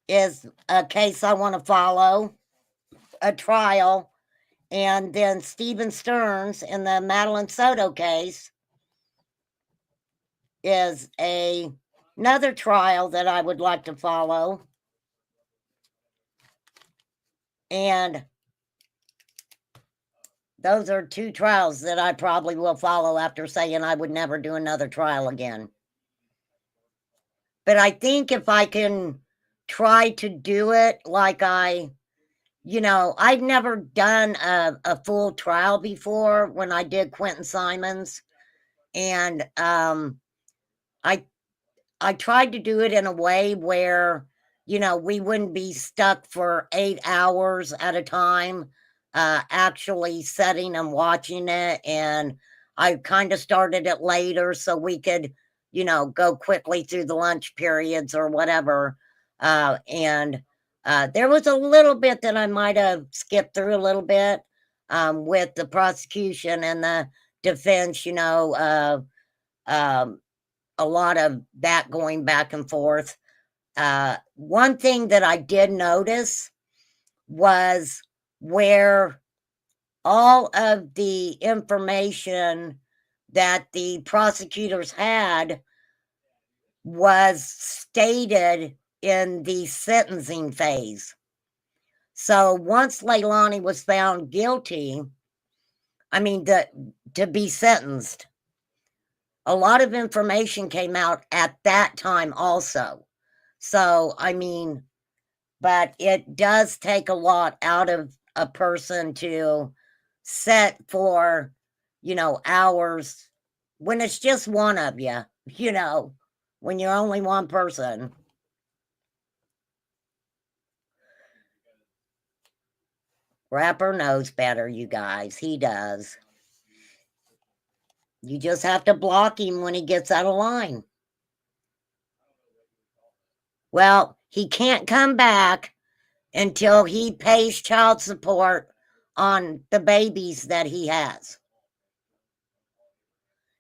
is a case I want to follow, a trial. And then Steven Stearns in the Madeline Soto case is another trial that I would like to follow. And those are two trials that I probably will follow after saying I would never do another trial again. But I think if I can try to do it like I I'd never done a full trial before when I did Quentin Simons. And I tried to do it in a way where, we wouldn't be stuck for 8 hours at a time, actually sitting and watching it. And I kind of started it later so we could, go quickly through the lunch periods or whatever. And there was a little bit that I might have skipped through a little bit, with the prosecution and the defense, a lot of that going back and forth. One thing that I did notice was where all of the information that the prosecutors had was stated in the sentencing phase. So once Leilani was found guilty, to be sentenced, a lot of information came out at that time also. So, but it does take a lot out of a person to sit for, hours when it's just one of you, when you're only one person. Rapper knows better, you guys. He does. You just have to block him when he gets out of line. Well, he can't come back until he pays child support on the babies that he has.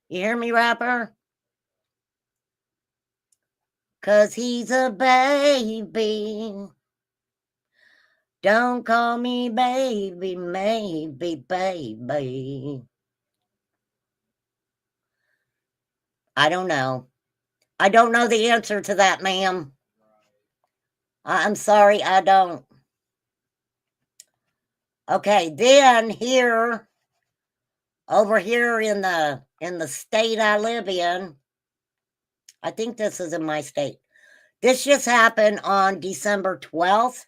You hear me, Rapper? 'Cause he's a baby. Don't call me baby, maybe, baby. I don't know. I don't know the answer to that, ma'am. I'm sorry, I don't. Okay, then here, over here in the state I live in, I think this is in my state. This just happened on December 12th.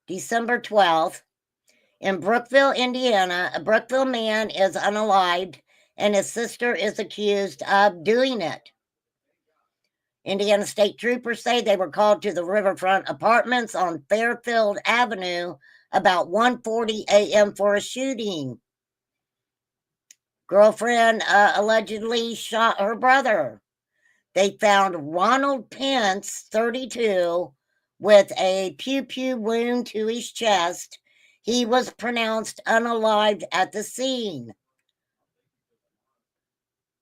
December 12th. In Brookville, Indiana, a Brookville man is unalived and his sister is accused of doing it. Indiana State Troopers say they were called to the Riverfront Apartments on Fairfield Avenue about 1:40 a.m. for a shooting. Girlfriend allegedly shot her brother. They found Ronald Pence, 32, with a pew-pew wound to his chest. He was pronounced unalived at the scene.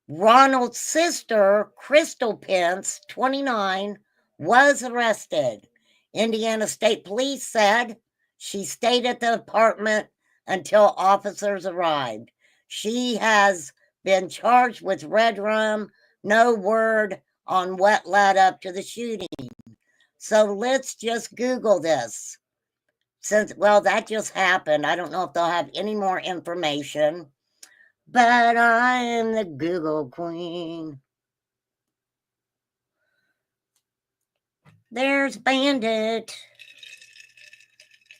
Ronald's sister, Crystal Pence, 29, was arrested. Indiana State Police said she stayed at the apartment until officers arrived. She has been charged with red rum. No word on what led up to the shooting. So let's just Google this. That just happened. I don't know if they'll have any more information. But I am the Google queen. There's Bandit.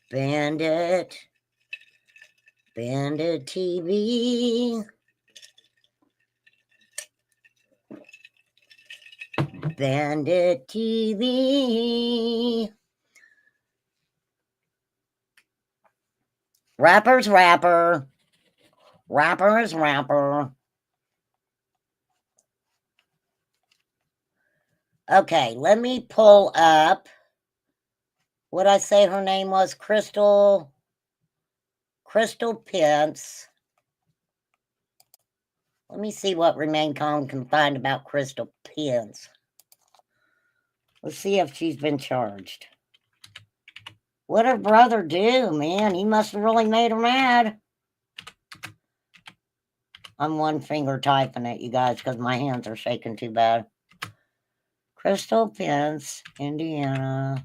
Bandit. Bandit TV. Bandit TV. Rapper's rapper. Rapper is rapper. Okay, let me pull up what I say her name was. Crystal Pence. Let me see what Remain Calm can find about Crystal Pence. Let's see if she's been charged. What'd her brother do, man? He must have really made her mad. I'm one finger typing it, you guys, because my hands are shaking too bad. Crystal Pence, Indiana.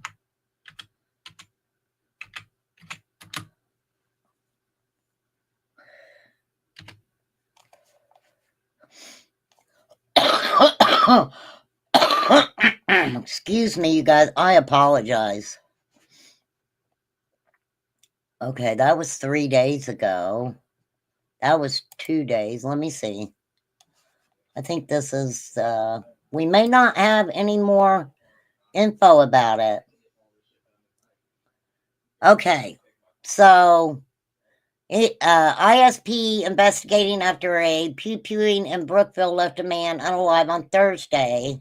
Excuse me, you guys. I apologize. Okay, that was 3 days ago. That was 2 days. Let me see. I think this is, we may not have any more info about it. Okay, so ISP investigating after a pew-pewing in Brookville left a man unalive on Thursday.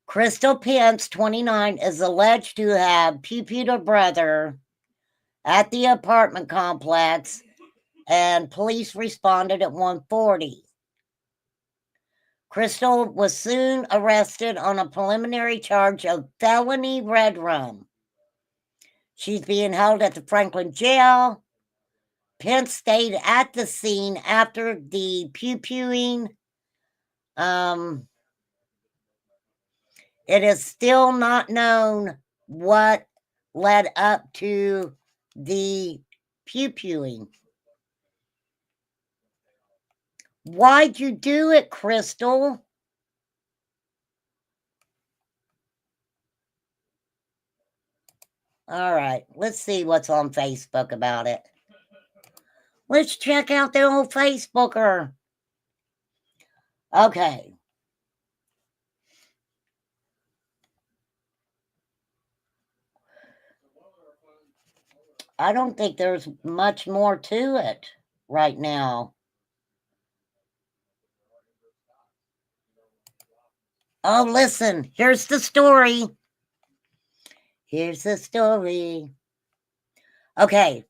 Crystal Pence, 29, is alleged to have pew-pewed her brother at the apartment complex, and police responded at 1:40. Crystal was soon arrested on a preliminary charge of felony red rum. She's being held at the Franklin jail. Pence stayed at the scene after the pew-pewing. It is still not known what led up to the pew-pewing. Why'd you do it, Crystal? All right, let's see what's on Facebook about it. Let's check out the old Facebooker. Okay. I don't think there's much more to it right now. Oh, listen, here's the story. Here's the story. Okay.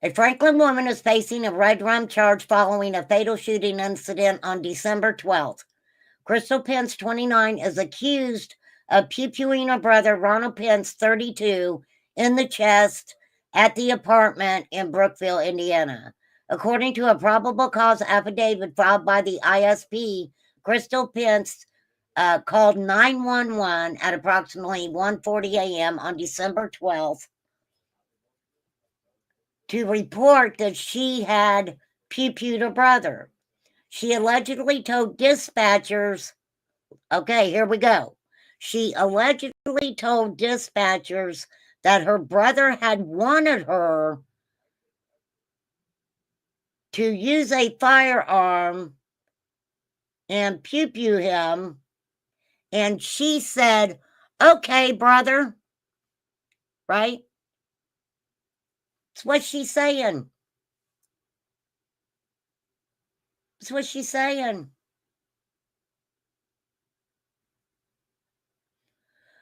A Franklin woman is facing a red rum charge following a fatal shooting incident on December 12th. Crystal Pence, 29, is accused of pew-pewing her brother, Ronald Pence, 32, in the chest at the apartment in Brookville, Indiana. According to a probable cause affidavit filed by the ISP, Crystal Pence called 911 at approximately 1:40 a.m. on December 12th to report that she had pew-pewed her brother. She allegedly told dispatchers, okay, here we go. She allegedly told dispatchers that her brother had wanted her to use a firearm and pew-pew him, and she said, okay, brother, right? That's what she's saying. That's what she's saying.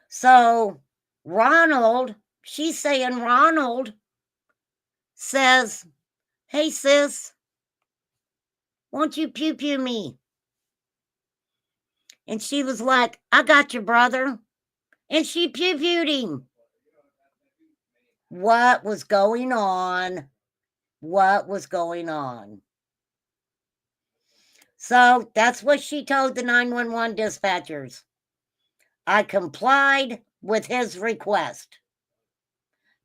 So Ronald, she's saying Ronald says, hey, sis, won't you pew-pew me? And she was like, I got your brother. And she pew-pewed him. What was going on? What was going on? So that's what she told the 911 dispatchers. I complied with his request.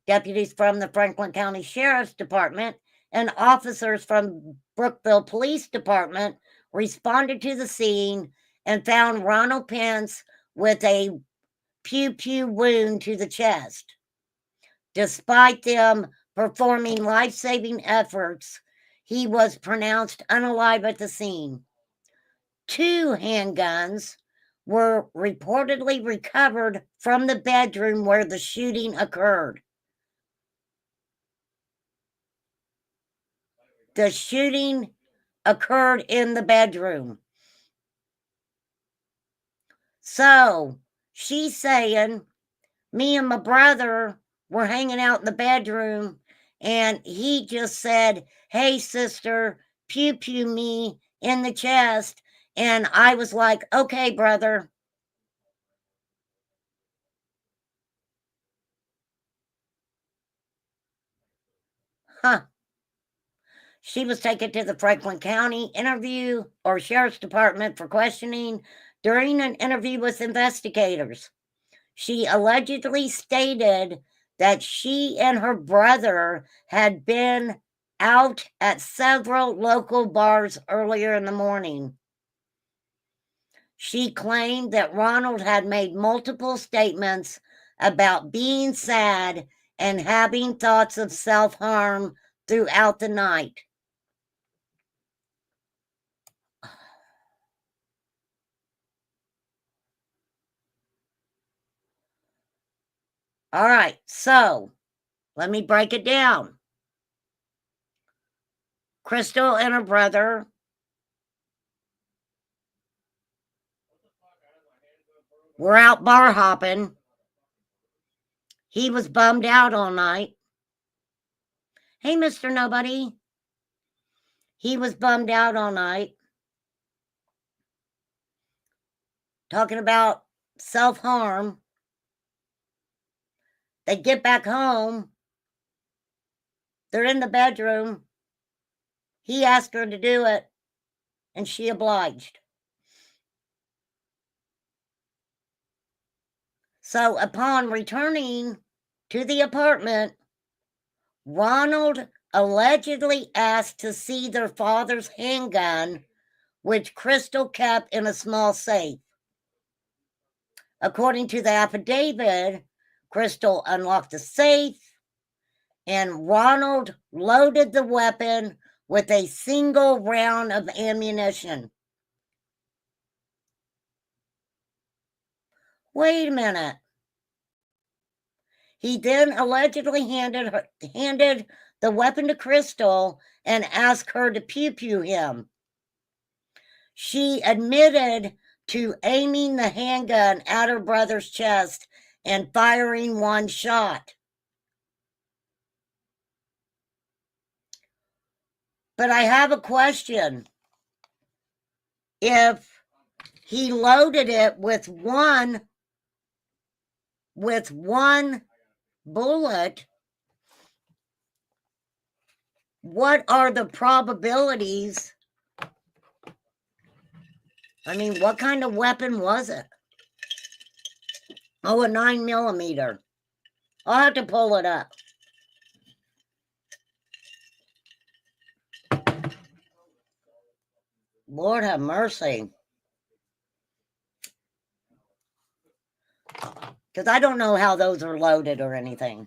Deputies from the Franklin County Sheriff's Department and officers from Brookville Police Department responded to the scene and found Ronald Pence with a pew-pew wound to the chest. Despite them performing life-saving efforts, he was pronounced unalive at the scene. 2 handguns were reportedly recovered from the bedroom where the shooting occurred. The shooting occurred in the bedroom. So she's saying, me and my brother were hanging out in the bedroom, and he just said, hey, sister, pew-pew me in the chest. And I was like, okay, brother. Huh. She was taken to the Franklin County Sheriff's Department for questioning during an interview with investigators. She allegedly stated that she and her brother had been out at several local bars earlier in the morning. She claimed that Ronald had made multiple statements about being sad and having thoughts of self-harm throughout the night. All right, so let me break it down. Crystal and her brother were out bar hopping. He was bummed out all night. Hey, Mr. Nobody. He was bummed out all night. Talking about self-harm. They get back home. They're in the bedroom. He asked her to do it, and she obliged. So upon returning to the apartment, Ronald allegedly asked to see their father's handgun, which Crystal kept in a small safe. According to the affidavit, Crystal unlocked the safe, and Ronald loaded the weapon with a single round of ammunition. Wait a minute. He then allegedly handed the weapon to Crystal and asked her to pew-pew him. She admitted to aiming the handgun at her brother's chest and firing one shot. But I have a question. If he loaded it with one bullet, what are the probabilities? I mean, what kind of weapon was it? Oh, a 9mm. I'll have to pull it up. Lord have mercy. Because I don't know how those are loaded or anything.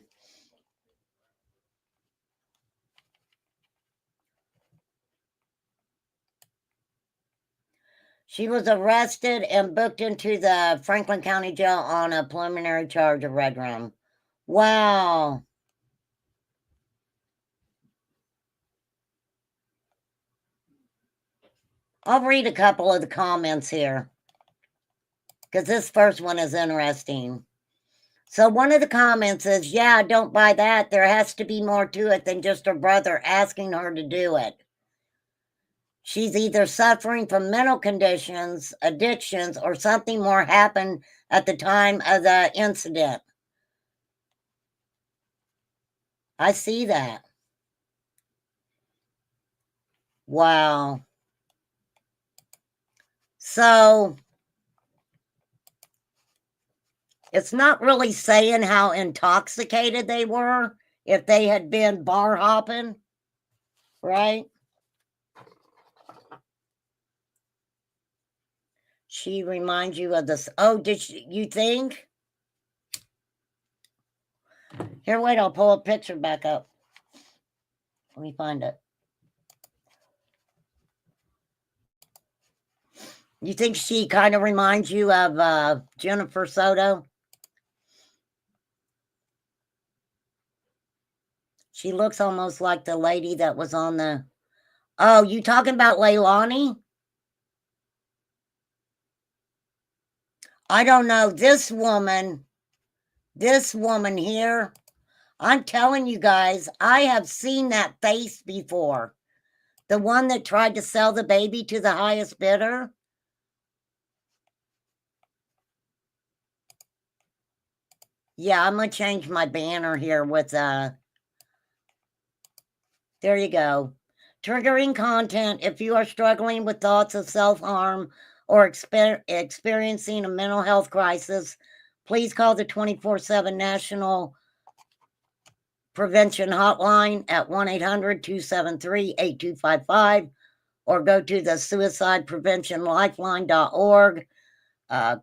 She was arrested and booked into the Franklin County Jail on a preliminary charge of red rum. Wow. I'll read a couple of the comments here, because this first one is interesting. So one of the comments is, yeah, don't buy that. There has to be more to it than just her brother asking her to do it. She's either suffering from mental conditions, addictions, or something more happened at the time of the incident. I see that. Wow. So it's not really saying how intoxicated they were if they had been bar hopping, right? She reminds you of this. Oh, did you think? Here, wait, I'll pull a picture back up. Let me find it. You think she kind of reminds you of Jennifer Soto? She looks almost like the lady that was on the... Oh, you talking about Leilani? I don't know. This woman here, I'm telling you guys, I have seen that face before. The one that tried to sell the baby to the highest bidder. Yeah, I'm going to change my banner here with, there you go. Triggering content. If you are struggling with thoughts of self-harm or experiencing a mental health crisis, please call the 24/7 National Prevention Hotline at 1-800-273-8255 or go to the suicidepreventionlifeline.org.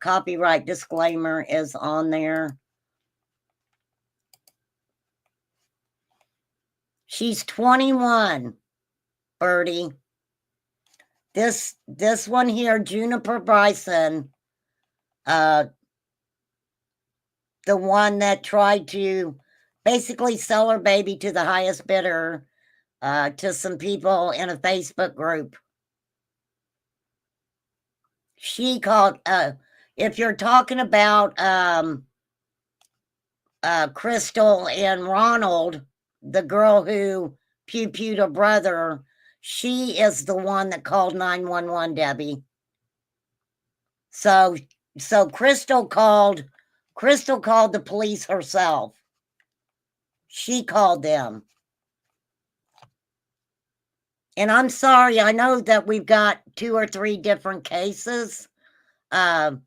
Copyright disclaimer is on there. She's 21, Birdie. This one here, Juniper Bryson, the one that tried to basically sell her baby to the highest bidder to some people in a Facebook group. She called, if you're talking about Crystal and Ronald, the girl who pew-pewed her brother, she is the one that called 911, Debbie. So Crystal called the police herself. She called them. And I'm sorry, I know that we've got 2 or 3 different cases. So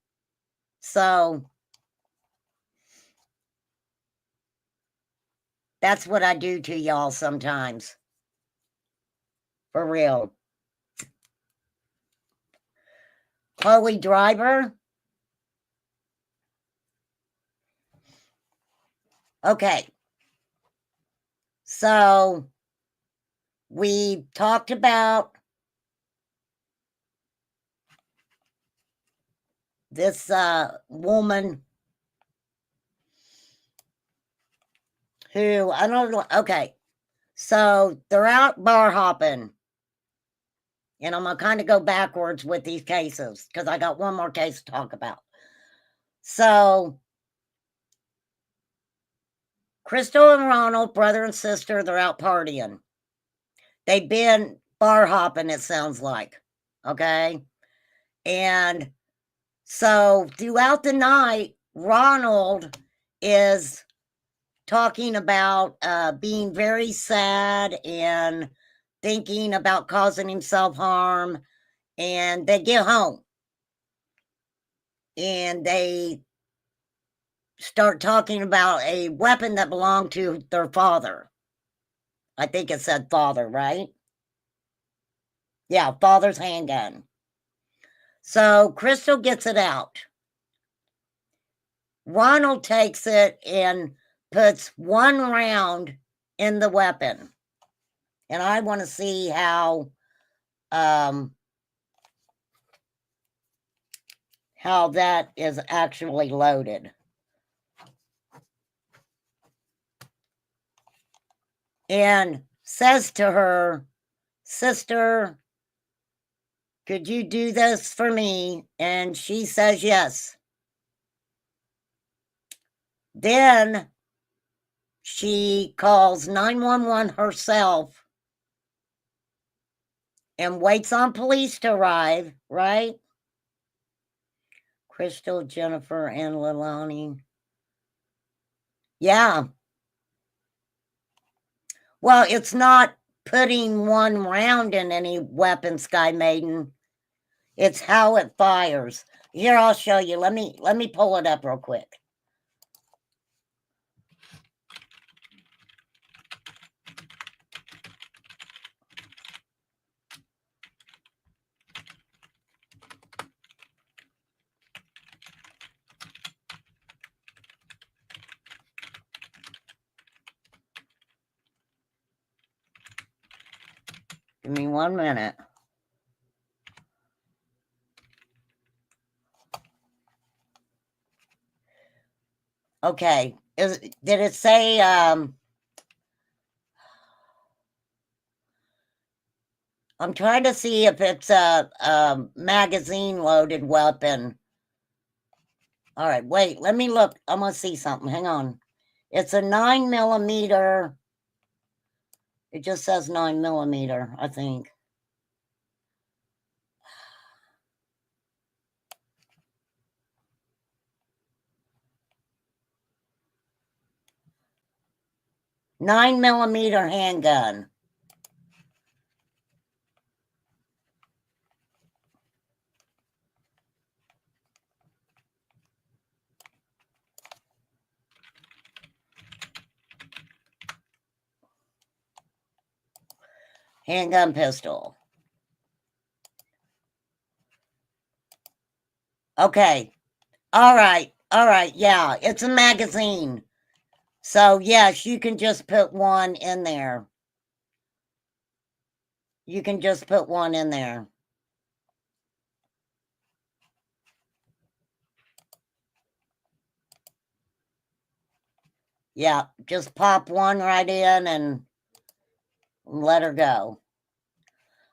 that's what I do to y'all sometimes. For real. Chloe Driver. Okay. So we talked about this woman who, I don't know, okay. So they're out bar hopping. And I'm going to kind of go backwards with these cases because I got one more case to talk about. So Crystal and Ronald, brother and sister, they're out partying. They've been bar hopping, it sounds like. Okay. And so throughout the night, Ronald is talking about being very sad and thinking about causing himself harm. And they get home and they start talking about a weapon that belonged to their father. I think it said father, right? Yeah, father's handgun. So Crystal gets it out. Ronald takes it and puts 1 round in the weapon. And I want to see how that is actually loaded. And says to her, sister, could you do this for me? And she says yes. Then she calls 911 herself and waits on police to arrive, right? Crystal, Jennifer, and Leilani. Yeah. Well, it's not putting 1 round in any weapon, Sky Maiden. It's how it fires. Here, I'll show you. Let me pull it up real quick. Give me 1 minute. Okay. Did it say I'm trying to see if it's a magazine loaded weapon. All right, wait, let me look. I'm gonna see something. Hang on. It's a 9mm. It just says 9mm, I think. $9mm handgun. Handgun pistol. Okay. All right. Yeah, it's a magazine. So, yes, you can just put 1 in there. You can just put one in there. Yeah, just pop one right in and let her go.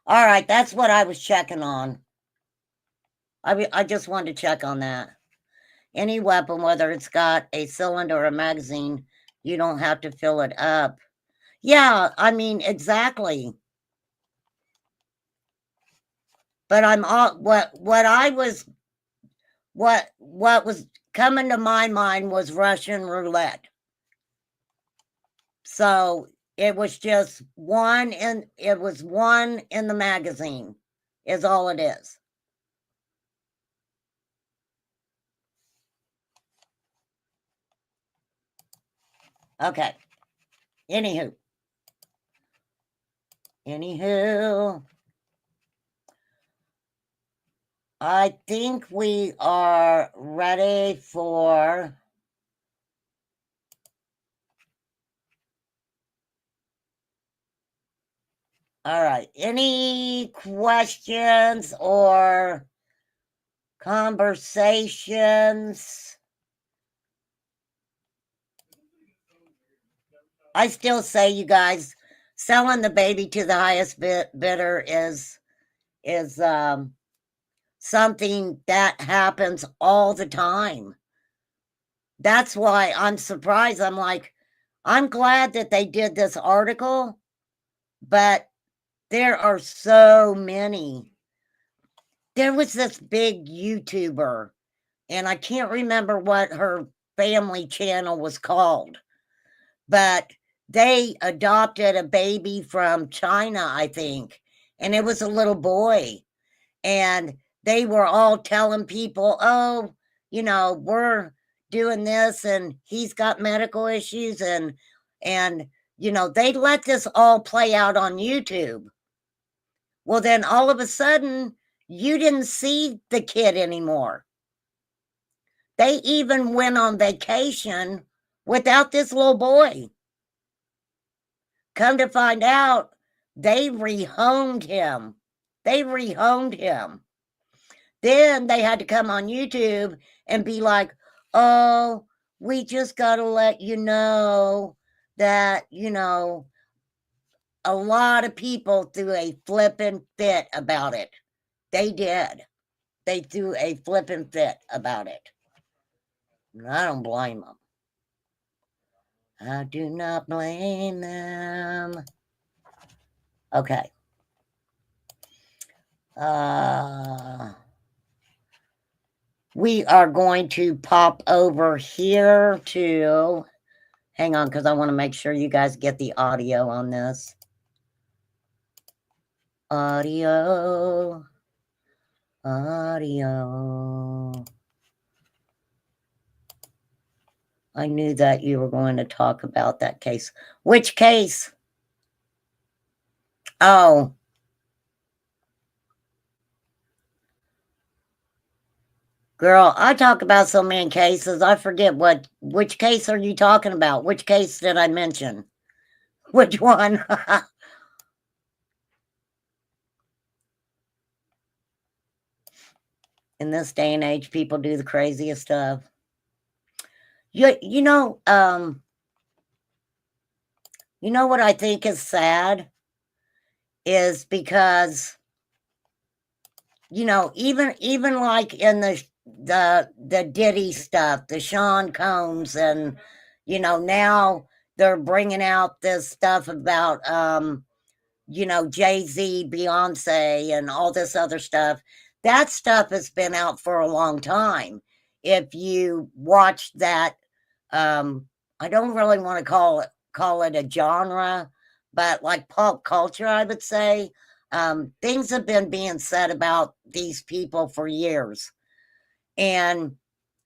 All right, that's what I was checking on. I just wanted to check on that. Any weapon, whether it's got a cylinder or a magazine, you don't have to fill it up. Yeah, I mean, exactly. But I'm all what was coming to my mind was Russian roulette. So it was just one in the magazine is all it is. Okay. Anywho. I think we are ready for all right. Any questions or conversations? I still say, you guys, selling the baby to the highest bidder is something that happens all the time. That's why I'm surprised. I'm like, I'm glad that they did this article, but there are so many. There was this big YouTuber, and I can't remember what her family channel was called, but they adopted a baby from China, I think, and it was a little boy. And they were all telling people, oh, we're doing this and he's got medical issues and they let this all play out on YouTube. Well, then all of a sudden, you didn't see the kid anymore. They even went on vacation without this little boy. Come to find out, they rehomed him. Then they had to come on YouTube and be like, oh, we just got to let you know that, a lot of people threw a flippin' fit about it. They did. They threw a flippin' fit about it. And I don't blame them. I do not blame them. Okay. We are going to pop over here to, hang on, because I want to make sure you guys get the audio on this. Audio. I knew that you were going to talk about that case. Which case? Oh. Girl, I talk about so many cases, I forget which case are you talking about? Which case did I mention? Which one? In this day and age, people do the craziest stuff. You know what I think is sad is because even like in the Diddy stuff, the Sean Combs, and now they're bringing out this stuff about Jay-Z, Beyonce, and all this other stuff. That stuff has been out for a long time. If you watch that, I don't really want to call it a genre, but like pop culture, I would say. Things have been being said about these people for years. And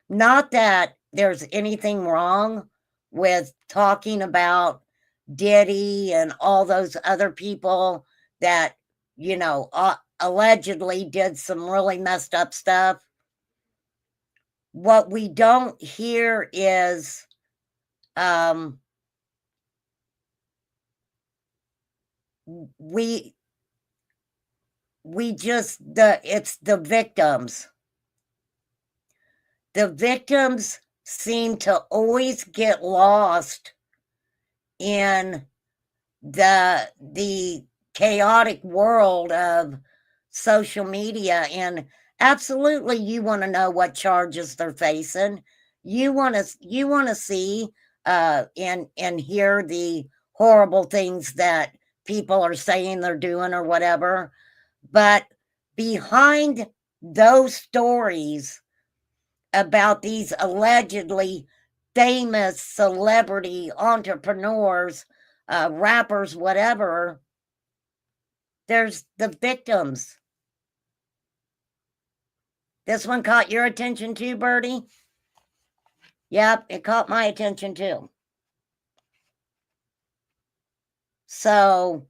not that there's anything wrong with talking about Diddy and all those other people that, allegedly did some really messed up stuff. What we don't hear is we it's the victims. The victims seem to always get lost in the chaotic world of social media. And absolutely, you want to know what charges they're facing. You want to see and hear the horrible things that people are saying they're doing or whatever. But behind those stories about these allegedly famous celebrity entrepreneurs, rappers, whatever, there's the victims. This one caught your attention too, Bertie? Yep, it caught my attention too. So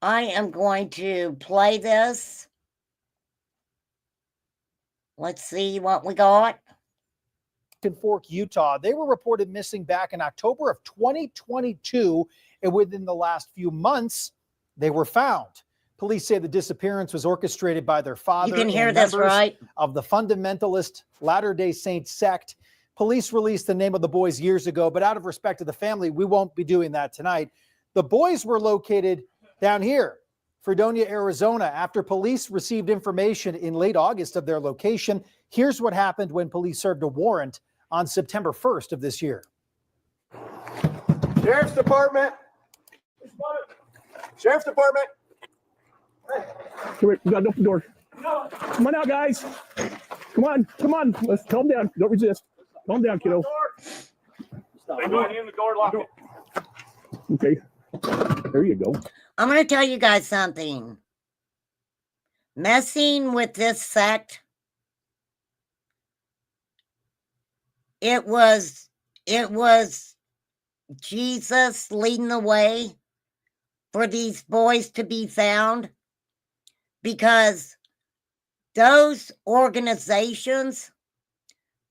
I am going to play this. Let's see what we got. Fork, Utah. They were reported missing back in October of 2022, and within the last few months, they were found. Police say the disappearance was orchestrated by their father. You can hear this, right? Of the fundamentalist Latter-day Saint sect. Police released the name of the boys years ago, but out of respect to the family, we won't be doing that tonight. The boys were located down here, Fredonia, Arizona, after police received information in late August of their location. Here's what happened when police served a warrant on September 1st of this year. Sheriff's Department. Sheriff's Department. Come here, we gotta open the door. Come on out, guys. Come on. Let's calm down. Don't resist. Calm down, kiddo. They going in the door, lock it. Okay. There you go. I'm going to tell you guys something. Messing with this sect, it was Jesus leading the way for these boys to be found, because those organizations,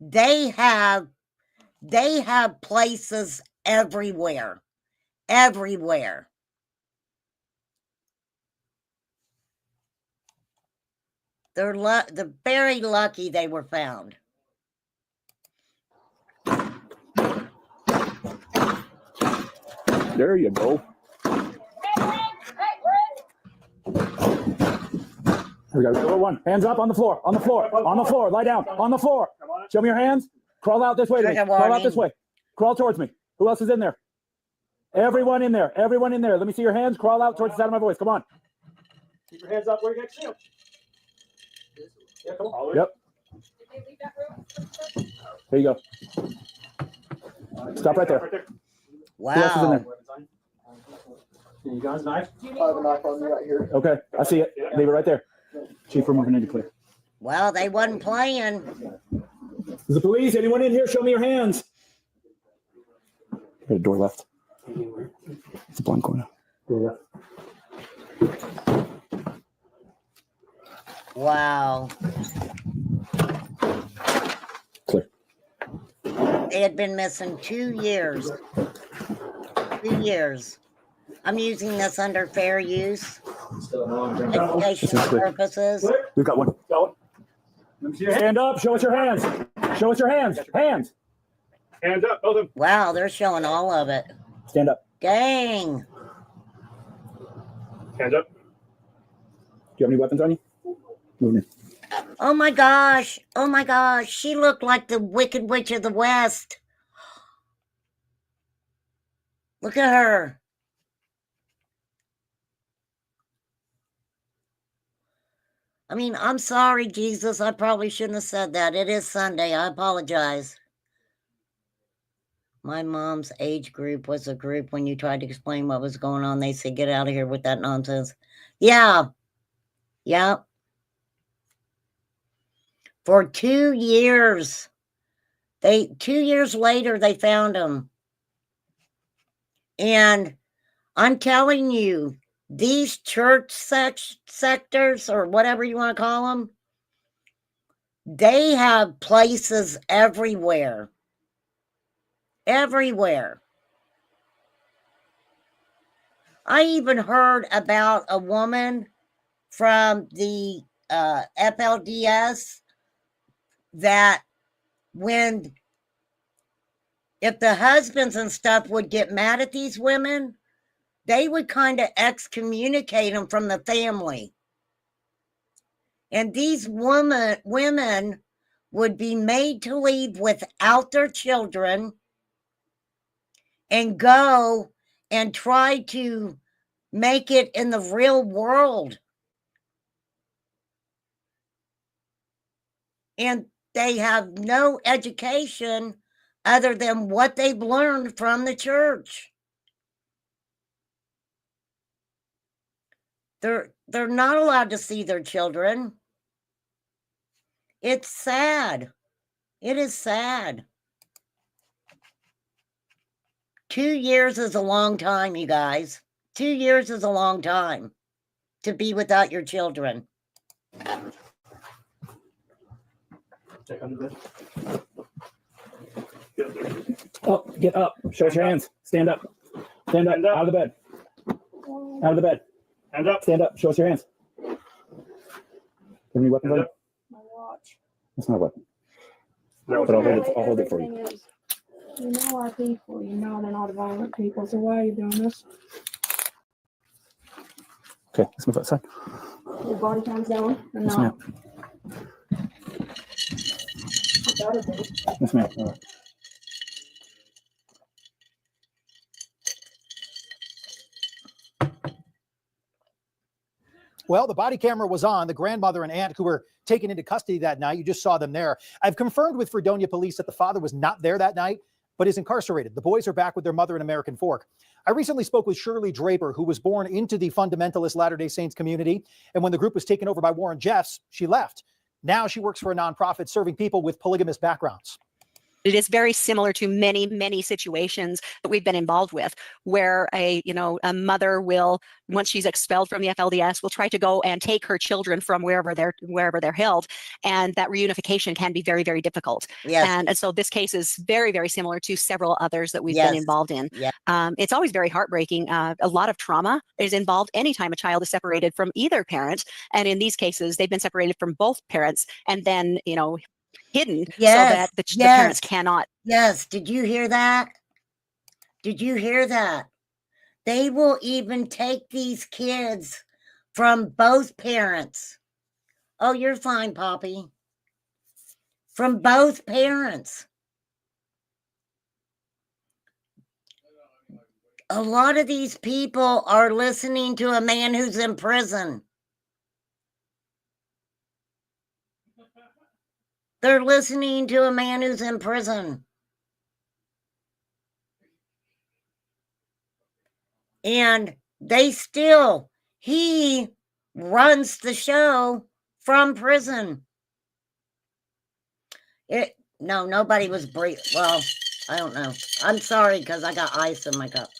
they have places everywhere. They're very lucky they were found. There you go. Here we go. Number one. Hands up on the floor. On the floor. On the floor. Lie down. On the floor. Show me your hands. Crawl out this way to me. Crawl out this way. Crawl towards me. Who else is in there? Everyone in there. Everyone in there. Let me see your hands. Crawl out towards the sound of my voice. Come on. Keep your hands up where you get you. Yeah, come on. Yep. There you go. Stop right there. Who else is in Wow. there? You got his knife? I have a knife on me right here. Okay. I see it. Leave it right there. Chief, we're moving into clear. Well, they wasn't playing. Is the police? Anyone in here? Show me your hands. Got a door left. It's a blind corner. Door left. Wow. Clear. They had been missing 2 years. 2 years. I'm using this under fair use, educational purposes. We've got one. Stand up. Show us your hands. Show us your hands. Hands. Hands up, both of them. Wow, they're showing all of it. Stand up. Dang. Hands up. Do you have any weapons on you? Moving in. Oh my gosh. Oh my gosh. She looked like the Wicked Witch of the West. Look at her. I mean, I'm sorry, Jesus. I probably shouldn't have said that. It is Sunday. I apologize. My mom's age group was a group when you tried to explain what was going on. They said, get out of here with that nonsense. Yeah. Yeah. For 2 years. 2 years later, they found him. And I'm telling you, these church sectors, or whatever you want to call them, they have places everywhere. Everywhere. I even heard about a woman from the FLDS that if the husbands and stuff would get mad at these women, they would kind of excommunicate them from the family. And these women would be made to leave without their children and go and try to make it in the real world. And they have no education other than what they've learned from the church. They're not allowed to see their children. It's sad. It is sad. 2 years is a long time, you guys. 2 years is a long time to be without your children. Check on the bed. Up, get up. Show us your hands. Stand up. Stand up. Stand up. Out of the bed. Out of the bed. Hands up. Stand up. Show us your hands. Have any weapons on Hands you? up. My watch. That's not a weapon. No, But I'll it's hold it. I'll hold it for you. Everything is, you know our people, you know they're not violent people, so why are you doing this? Okay, let's move outside. Your body counts down or Yes, not? ma'am. You gotta do. Yes, ma'am. All right. Well, the body camera was on. The grandmother and aunt who were taken into custody that night, you just saw them there. I've confirmed with Fredonia police that the father was not there that night, but is incarcerated. The boys are back with their mother in American Fork. I recently spoke with Shirley Draper, who was born into the fundamentalist Latter-day Saints community. And when the group was taken over by Warren Jeffs, she left. Now she works for a nonprofit serving people with polygamous backgrounds. It is very similar to many, many situations that we've been involved with, where a mother will, once she's expelled from the FLDS, will try to go and take her children from wherever they're held, and that reunification can be very, very difficult. Yes. And so this case is very, very similar to several others that we've Yes. been involved in. Yeah. It's always very heartbreaking. A lot of trauma is involved anytime a child is separated from either parent, and in these cases, they've been separated from both parents, and then hidden so that the parents cannot. Yes. Did you hear that? Did you hear that? They will even take these kids from both parents. Oh, you're fine, Poppy. From both parents. A lot of these people are listening to a man who's in prison. They're listening to a man who's in prison. And he runs the show from prison. No, nobody was well, I don't know. I'm sorry because I got ice in my cup.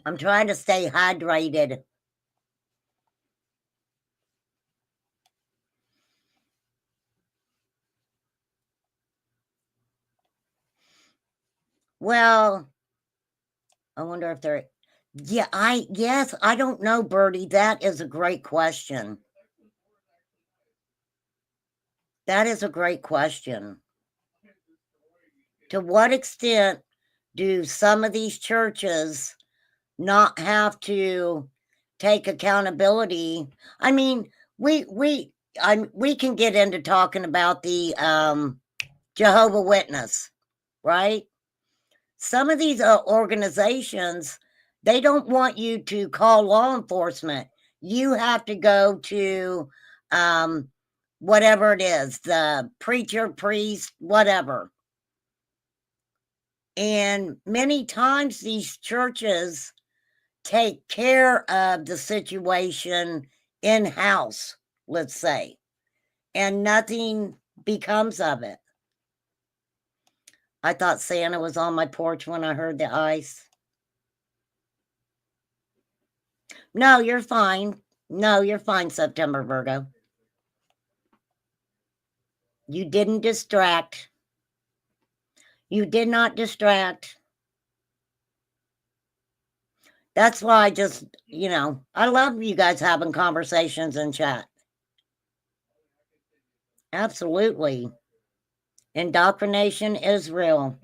I'm trying to stay hydrated. Well, I wonder if they're, I don't know, Bertie. That is a great question. That is a great question. To what extent do some of these churches not have to take accountability? I mean, we can get into talking about the Jehovah's Witness, right? Some of these organizations, they don't want you to call law enforcement. You have to go to whatever it is, the preacher, priest, whatever. And many times these churches take care of the situation in-house, let's say, and nothing becomes of it. I thought Santa was on my porch when I heard the ice. No, you're fine. No, you're fine, September Virgo. You didn't distract. You did not distract. That's why I just, I love you guys having conversations in chat. Absolutely. Indoctrination is real.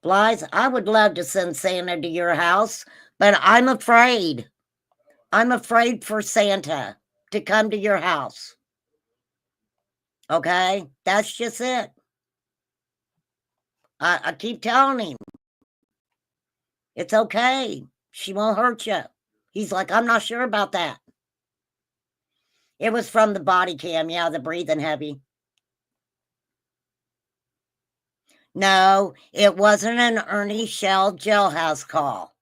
Blythe, I would love to send Santa to your house, but I'm afraid. I'm afraid for Santa to come to your house. Okay? That's just it. I keep telling him, it's okay. She won't hurt you. He's like, I'm not sure about that. It was from the body cam. Yeah, the breathing heavy. No, it wasn't an Ernie Shell jailhouse call.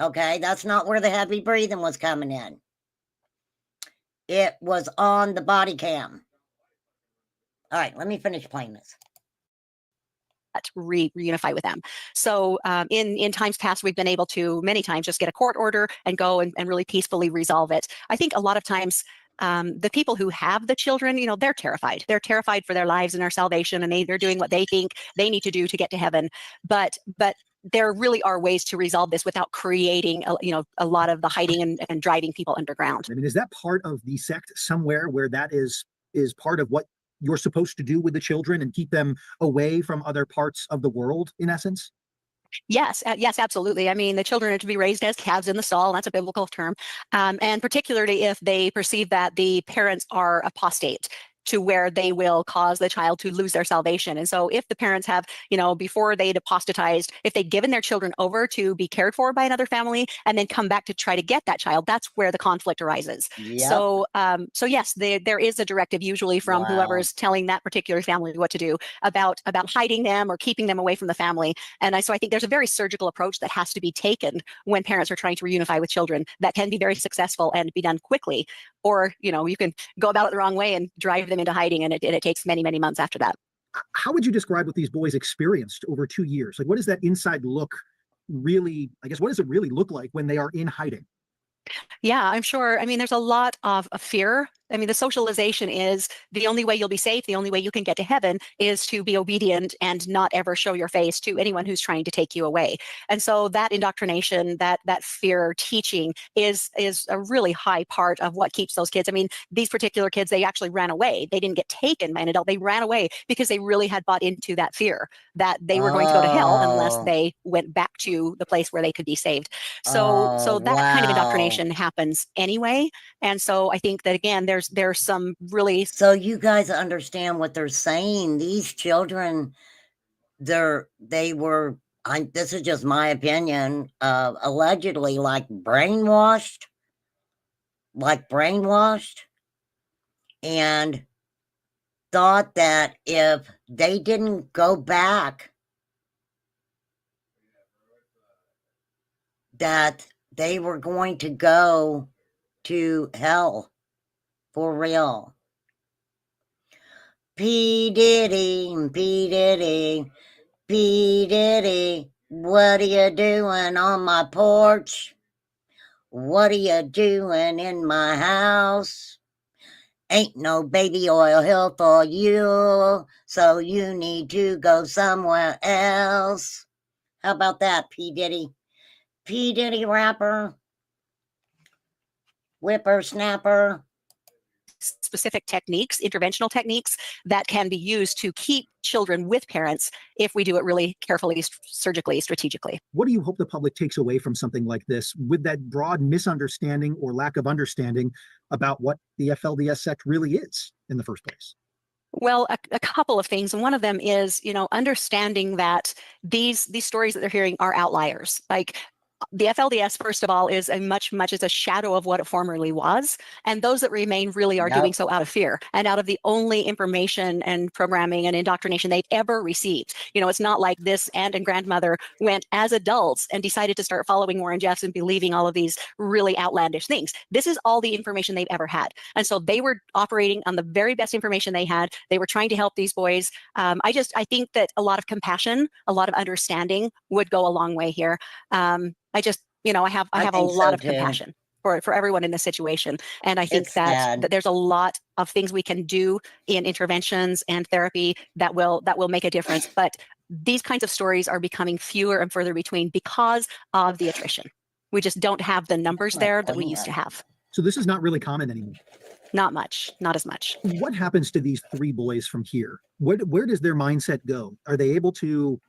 Okay, that's not where the heavy breathing was coming in. It was on the body cam. All right, let me finish playing this. Reunify with them. So in times past, we've been able to many times just get a court order and go and really peacefully resolve it. I think a lot of times the people who have the children, they're terrified. They're terrified for their lives and their salvation, and they're doing what they think they need to do to get to heaven. But there really are ways to resolve this without creating a lot of the hiding and driving people underground. I mean, is that part of the sect somewhere where that is part of what you're supposed to do with the children and keep them away from other parts of the world, in essence? Yes, yes, absolutely. I mean, the children are to be raised as calves in the stall. That's a biblical term. And particularly if they perceive that the parents are apostate, to where they will cause the child to lose their salvation. And so if the parents have, before they'd apostatized, if they'd given their children over to be cared for by another family and then come back to try to get that child, that's where the conflict arises. Yep. So yes, there is a directive usually from whoever's telling that particular family what to do about hiding them or keeping them away from the family. And so I think there's a very surgical approach that has to be taken when parents are trying to reunify with children that can be very successful and be done quickly. Or, you can go about it the wrong way and drive them into hiding, and it takes many, many months after that. How would you describe what these boys experienced over 2 years? Like, what does that inside look really, I guess, what does it really look like when they are in hiding? Yeah, I'm sure. I mean, there's a lot of fear. I mean, the socialization is the only way you'll be safe. The only way you can get to heaven is to be obedient and not ever show your face to anyone who's trying to take you away. And so that indoctrination, that fear teaching is a really high part of what keeps those kids. I mean, these particular kids, they actually ran away. They didn't get taken by an adult. They ran away because they really had bought into that fear that they were going to go to hell unless they went back to the place where they could be saved. So that kind of indoctrination happens anyway. And so I think that, again, there's some really... So you guys understand what they're saying. These children, they were, this is just my opinion, allegedly brainwashed, and thought that if they didn't go back, that they were going to go to hell. For real. P. Diddy, P. Diddy, P. Diddy, what are you doing on my porch? What are you doing in my house? Ain't no baby oil here for you, so you need to go somewhere else. How about that, P. Diddy? P. Diddy rapper, whippersnapper. Specific techniques, interventional techniques that can be used to keep children with parents if we do it really carefully, surgically, strategically. What do you hope the public takes away from something like this with that broad misunderstanding or lack of understanding about what the FLDS sect really is in the first place? Well, a couple of things. And one of them is, understanding that these stories that they're hearing are outliers. Like, the FLDS, first of all, is much as a shadow of what it formerly was. And those that remain really are doing so out of fear and out of the only information and programming and indoctrination they've ever received. It's not like this aunt and grandmother went as adults and decided to start following Warren Jeffs and believing all of these really outlandish things. This is all the information they've ever had. And so they were operating on the very best information they had. They were trying to help these boys. I think that a lot of compassion, a lot of understanding would go a long way here. I have a lot of compassion for everyone in this situation. And I think It's that, sad. that there's a lot of things we can do in interventions and therapy that will make a difference. But these kinds of stories are becoming fewer and further between because of the attrition. We just don't have the numbers there that we used to have. So this is not really common anymore. Not much, not as much. What happens to these 3 boys from here? Where does their mindset go? Are they able to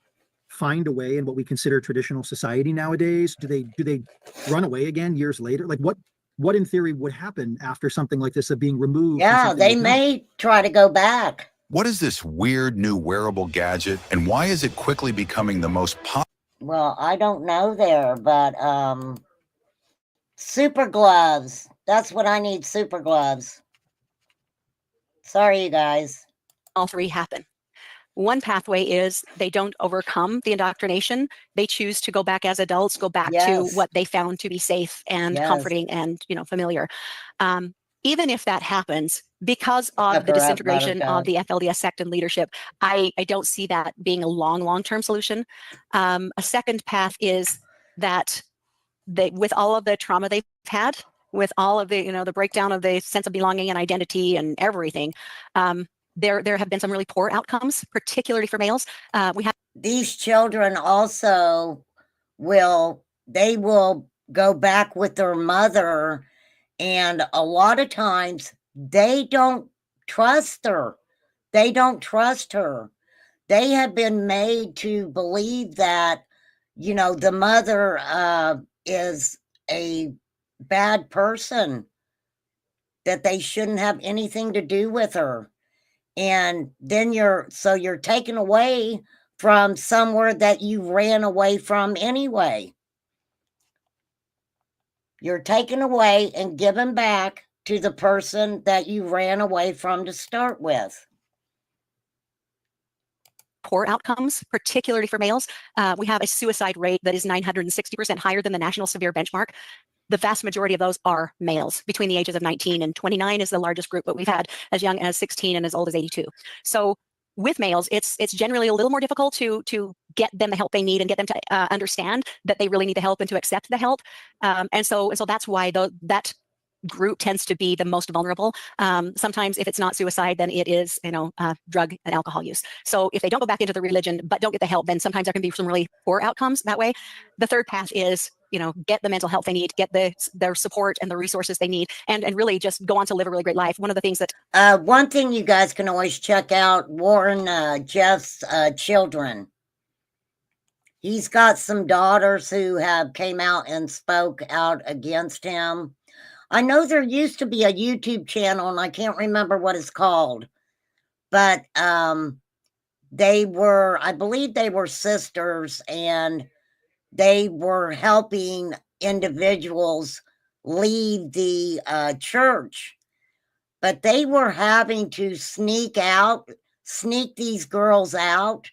find a way in what we consider traditional society nowadays? Do they run away again years later? Like what in theory would happen after something like this of being removed? from Yeah, something they with may try to go back. What is this weird new wearable gadget, and why is it quickly becoming the most popular? Well, I don't know there, but super gloves. That's what I need, super gloves. Sorry, you guys. All 3 happen. One pathway is they don't overcome the indoctrination. They choose to go back as adults, go back to Yes. what they found to be safe and Yes. comforting and, familiar. Even if that happens, because of Suck the her up, disintegration of Buttercup. the FLDS sect and leadership, I don't see that being a long-term solution. A second path is that with all of the trauma they've had, with all of the, the breakdown of the sense of belonging and identity and everything, there have been some really poor outcomes, particularly for males. We have These children also will go back with their mother, and a lot of times they don't trust her. They don't trust her. They have been made to believe that, the mother is a bad person, that they shouldn't have anything to do with her. And then you're taken away from somewhere that you ran away from anyway. You're taken away and given back to the person that you ran away from to start with. poor outcomes, particularly for males. We have a suicide rate that is 960% higher than the national severe benchmark. The vast majority of those are males between the ages of 19 and 29 is the largest group, but we've had as young as 16 and as old as 82. So with males, it's generally a little more difficult to get them the help they need and get them to understand that they really need the help and to accept the help. And so that's why that group tends to be the most vulnerable. Sometimes if it's not suicide, then it is, drug and alcohol use. So if they don't go back into the religion, but don't get the help, then sometimes there can be some really poor outcomes that way. The third path is, get the mental health they need, get their support and the resources they need, and really just go on to live a really great life. One of the things that one thing you guys can always check out, Warren Jeff's children. He's got some daughters who have came out and spoke out against him. I know there used to be a YouTube channel, and I can't remember what it's called, but I believe they were sisters, and they were helping individuals leave the church, but they were having to sneak these girls out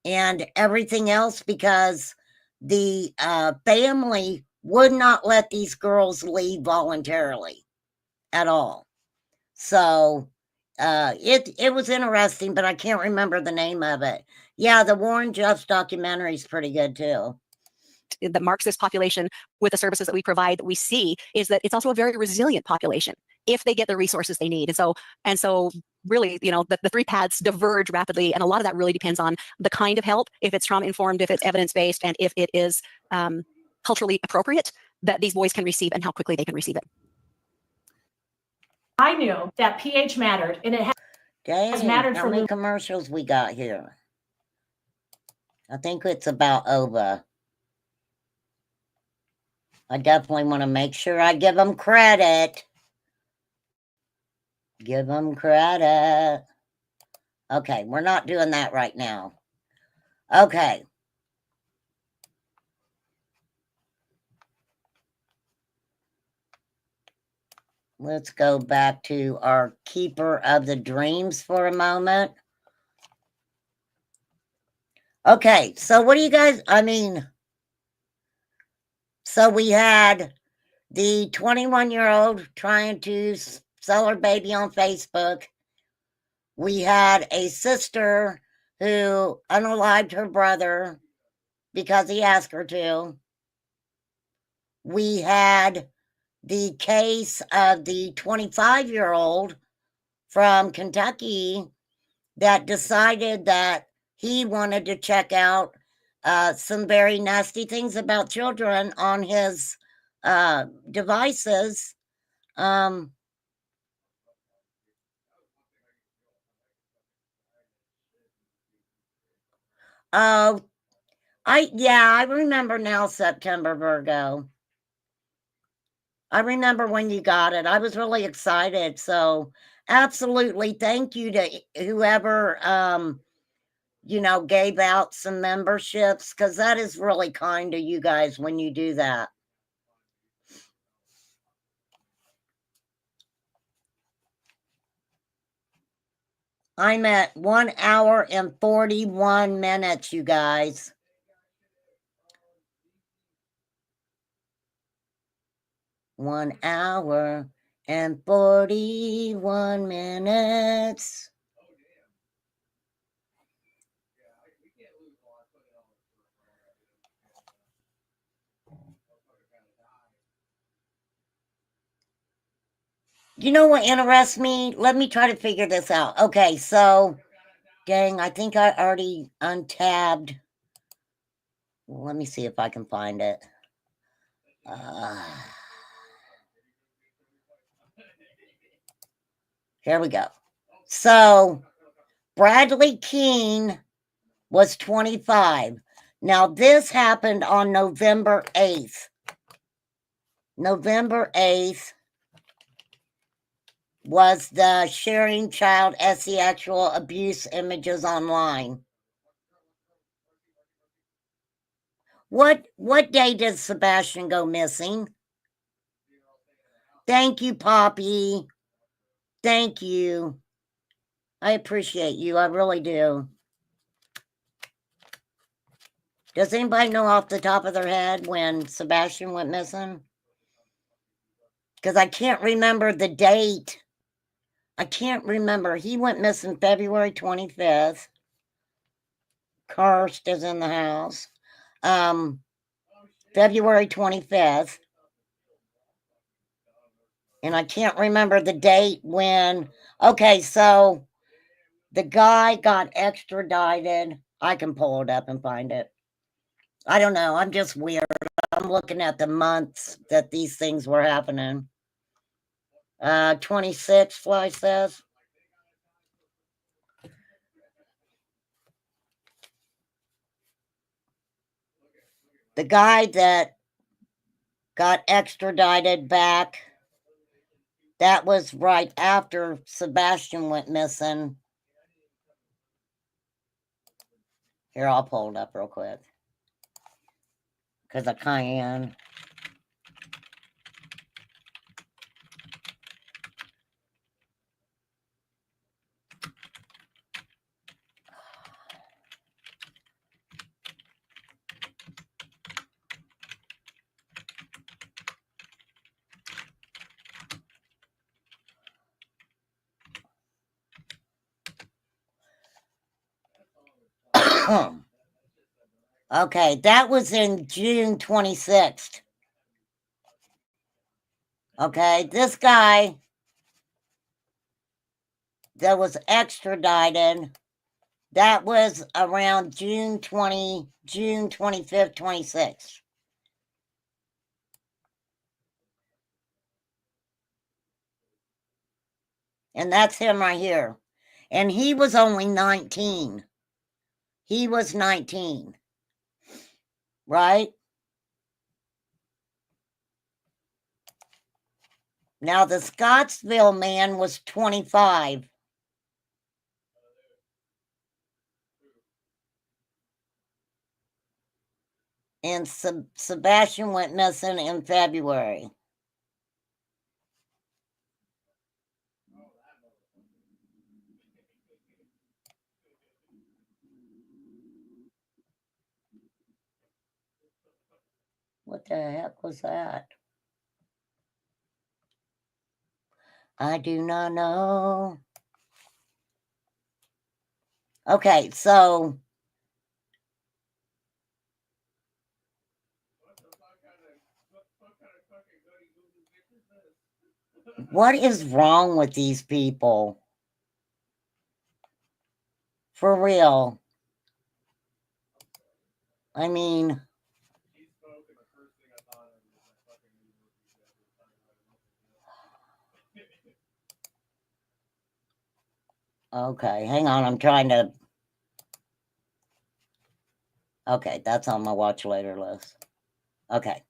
and everything else because the family would not let these girls leave voluntarily at all. So it was interesting, but I can't remember the name of it. Yeah, the Warren Jeffs documentary is pretty good too. The Marxist population, with the services that we provide, that we see is that it's also a very resilient population if they get the resources they need. And so really, the three paths diverge rapidly, and a lot of that really depends on the kind of help, if it's trauma informed, if it's evidence based, and if it is culturally appropriate that these boys can receive and how quickly they can receive it. I knew that pH mattered, and it has mattered how for many me. commercials we got here? I think it's about over. I definitely want to make sure I give them credit. Give them credit. Okay, we're not doing that right now. Okay. Let's go back to our Keeper of the Dreams for a moment. Okay, so what do you guys, so we had the 21-year-old trying to sell her baby on Facebook. We had a sister who unalived her brother because he asked her to. We had the case of the 25-year-old from Kentucky that decided that he wanted to check out some very nasty things about children on his devices. Oh, I remember now, September, Virgo. I remember when you got it. I was really excited. So absolutely thank you to whoever gave out some memberships, because that is really kind of you guys when you do that. I'm at 1 hour and 41 minutes, you guys. One hour and 41 minutes. You know what interests me? Let me try to figure this out. Okay, so, dang, I think I already untabbed. Let me see if I can find it. Here we go. So, Bradley Keene was 25. Now, this happened on November 8th. November 8th was the sharing child sexual abuse images online. What day did Sebastian go missing? Thank you, Poppy. Thank you. I appreciate you. I really do. Does anybody know off the top of their head when Sebastian went missing? Because I can't remember the date. I can't remember. He went missing February 25th. Karst is in the house. February 25th. And I can't remember the date when. Okay, so the guy got extradited. I can pull it up and find it. I don't know. I'm just weird. I'm looking at the months that these things were happening. 26, Fly says. The guy that got extradited back, that was right after Sebastian went missing. Here, I'll pull it up real quick. Because I can. Okay, that was in June 26th. Okay, this guy that was extradited, that was around June 25th, 26th. And that's him right here. And he was only 19. He was 19. Right? Now, the Scottsville man was 25. And Sebastian went missing in February. What the heck was that? I do not know. Okay, so What is wrong with these people? For real. I mean, okay, hang on. I'm trying to. Okay, that's on my watch later list. Okay.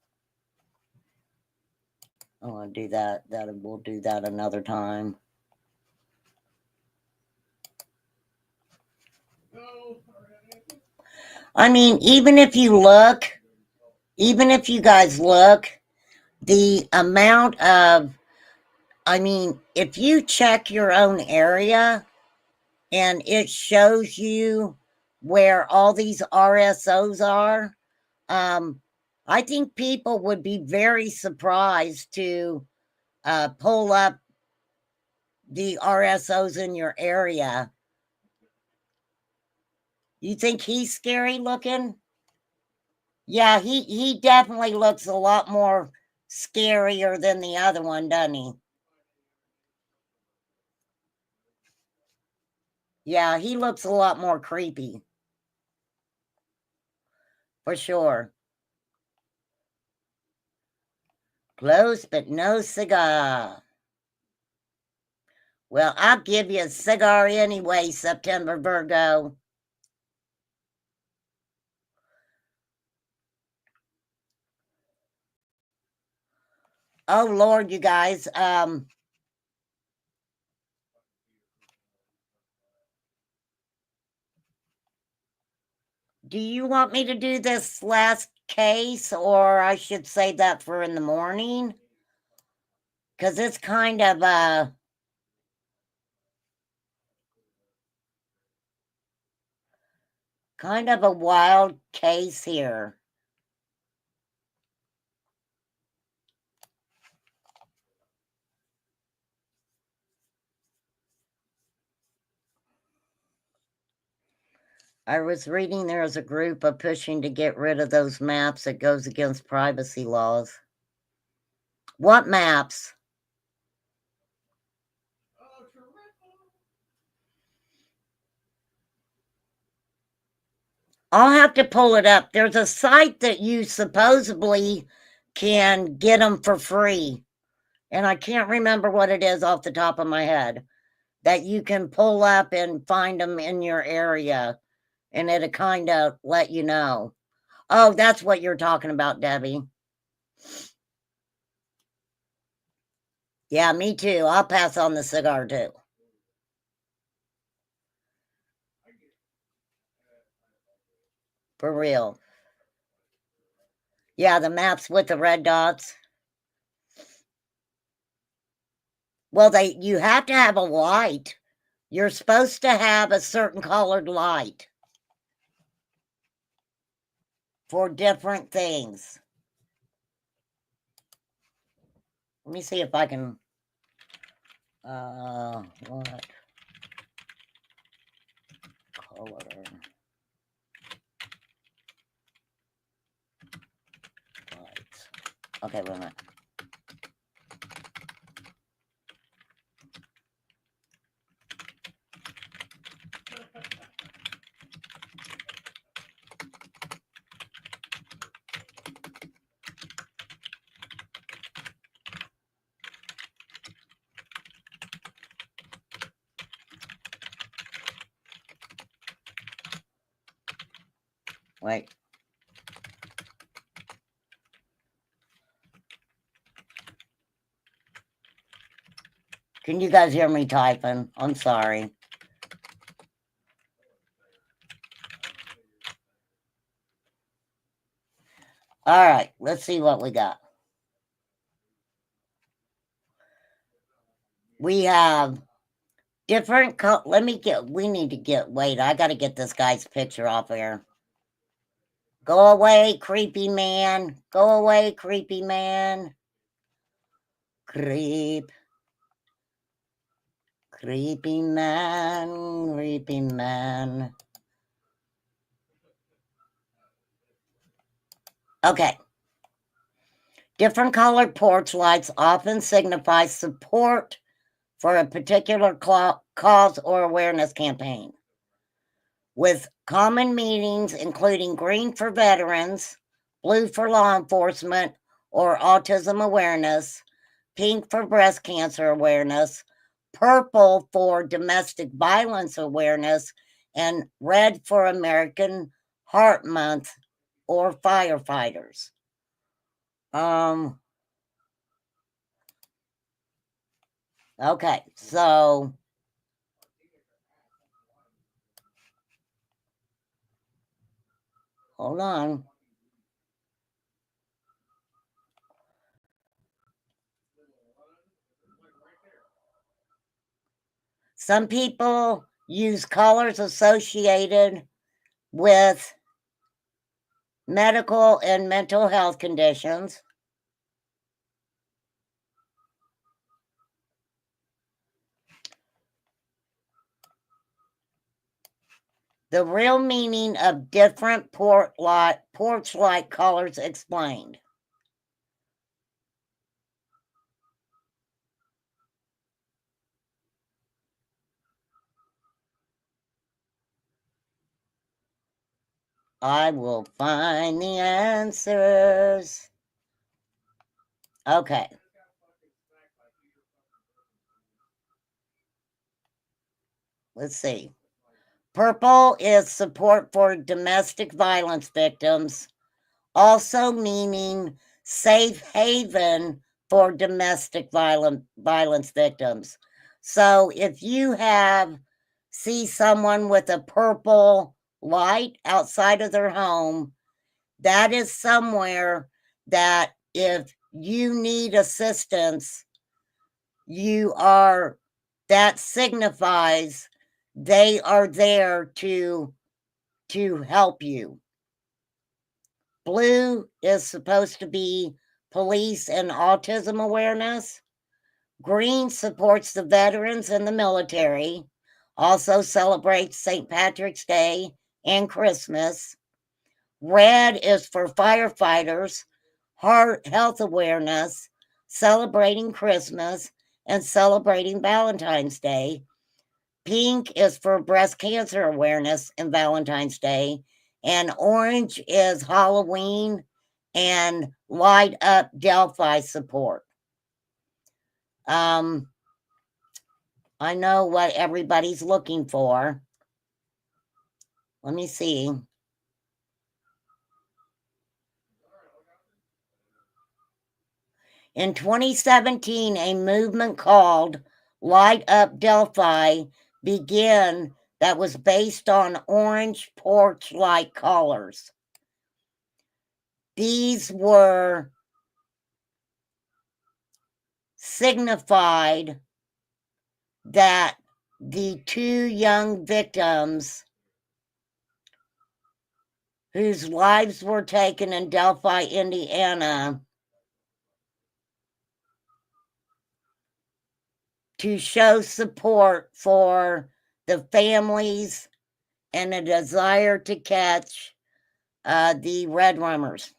I want to do that. We'll do that another time. I mean, even if you guys look, the amount of, I mean, if you check your own area and it shows you where all these RSOs are, I think people would be very surprised to pull up the RSOs in your area. You think he's scary looking? Yeah, he definitely looks a lot more scarier than the other one, doesn't he? Yeah, he looks a lot more creepy. For sure. Close, but no cigar. Well, I'll give you a cigar anyway, September Virgo. Oh, Lord, you guys. Do you want me to do this last case, or I should save that for in the morning? Because it's kind of a wild case here. I was reading there is a group of pushing to get rid of those maps that goes against privacy laws. What maps? I'll have to pull it up. There's a site that you supposedly can get them for free. And I can't remember what it is off the top of my head. That you can pull up and find them in your area. And it'll kind of let you know. Oh, that's what you're talking about, Debbie. Yeah, me too. I'll pass on the cigar too. For real. Yeah, the maps with the red dots. Well, you have to have a light. You're supposed to have a certain colored light for different things. Let me see if I can what color? Lights. Okay, wait a minute. Wait. Can you guys hear me typing? I'm sorry. All right, let's see what we got. We have different we need to get, wait, I got to get this guy's picture off here. Go away, creepy man. Go away, creepy man. Creep. Creepy man, creepy man. Okay. Different colored porch lights often signify support for a particular cause or awareness campaign, with common meanings including green for veterans, blue for law enforcement or autism awareness, pink for breast cancer awareness, purple for domestic violence awareness, and red for American Heart Month or firefighters. Okay, so hold on. Some people use colors associated with medical and mental health conditions. The real meaning of different porch light colors explained. I will find the answers. Okay. Let's see. Purple is support for domestic violence victims, also meaning safe haven for domestic violence victims. So if you see someone with a purple light outside of their home, that is somewhere that if you need assistance, that signifies they are there to help you. Blue is supposed to be police and autism awareness. Green supports the veterans and the military, also celebrates St. Patrick's Day and Christmas. Red is for firefighters, heart health awareness, celebrating Christmas, and celebrating Valentine's Day. Pink is for breast cancer awareness and Valentine's Day. And orange is Halloween and Light Up Delphi support. I know what everybody's looking for. Let me see. In 2017, a movement called Light Up Delphi began that was based on orange porch light colors. These were signified that the two young victims whose lives were taken in Delphi, Indiana, to show support for the families and a desire to catch the Red Rummers.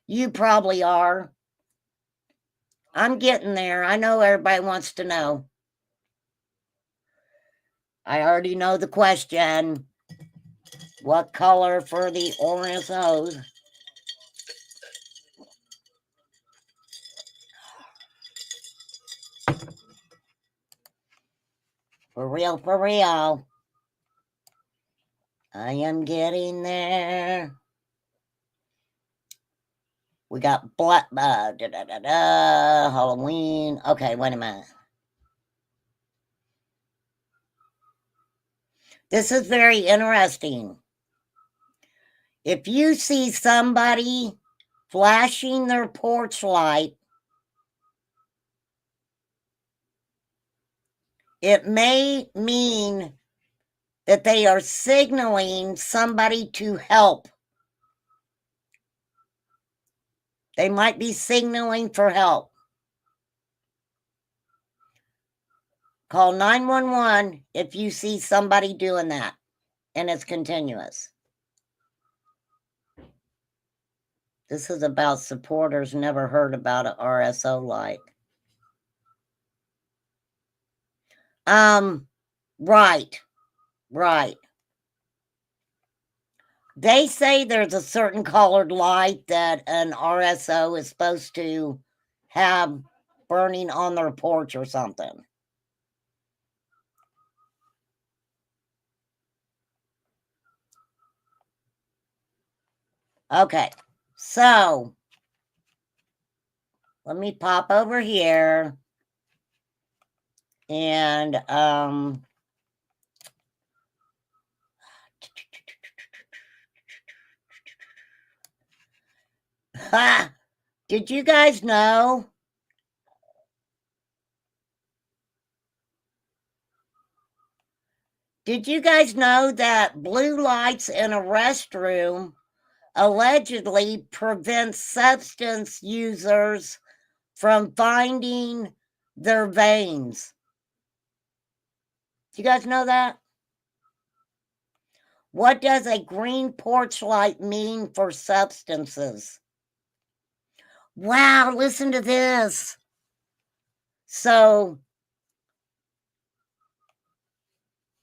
You probably are. I'm getting there. I know everybody wants to know. I already know the question. What color for the orange hose? For real, for real. I am getting there. We got black, Halloween. Okay, wait a minute. This is very interesting. If you see somebody flashing their porch light, it may mean that they are signaling somebody to help. They might be signaling for help. Call 911 if you see somebody doing that, and it's continuous. This is about supporters never heard about an RSO light. Right. They say there's a certain colored light that an RSO is supposed to have burning on their porch or something. Okay, so let me pop over here and did you guys know? Did you guys know that blue lights in a restroom allegedly prevent substance users from finding their veins? Do you guys know that? What does a green porch light mean for substances? Wow, listen to this. So,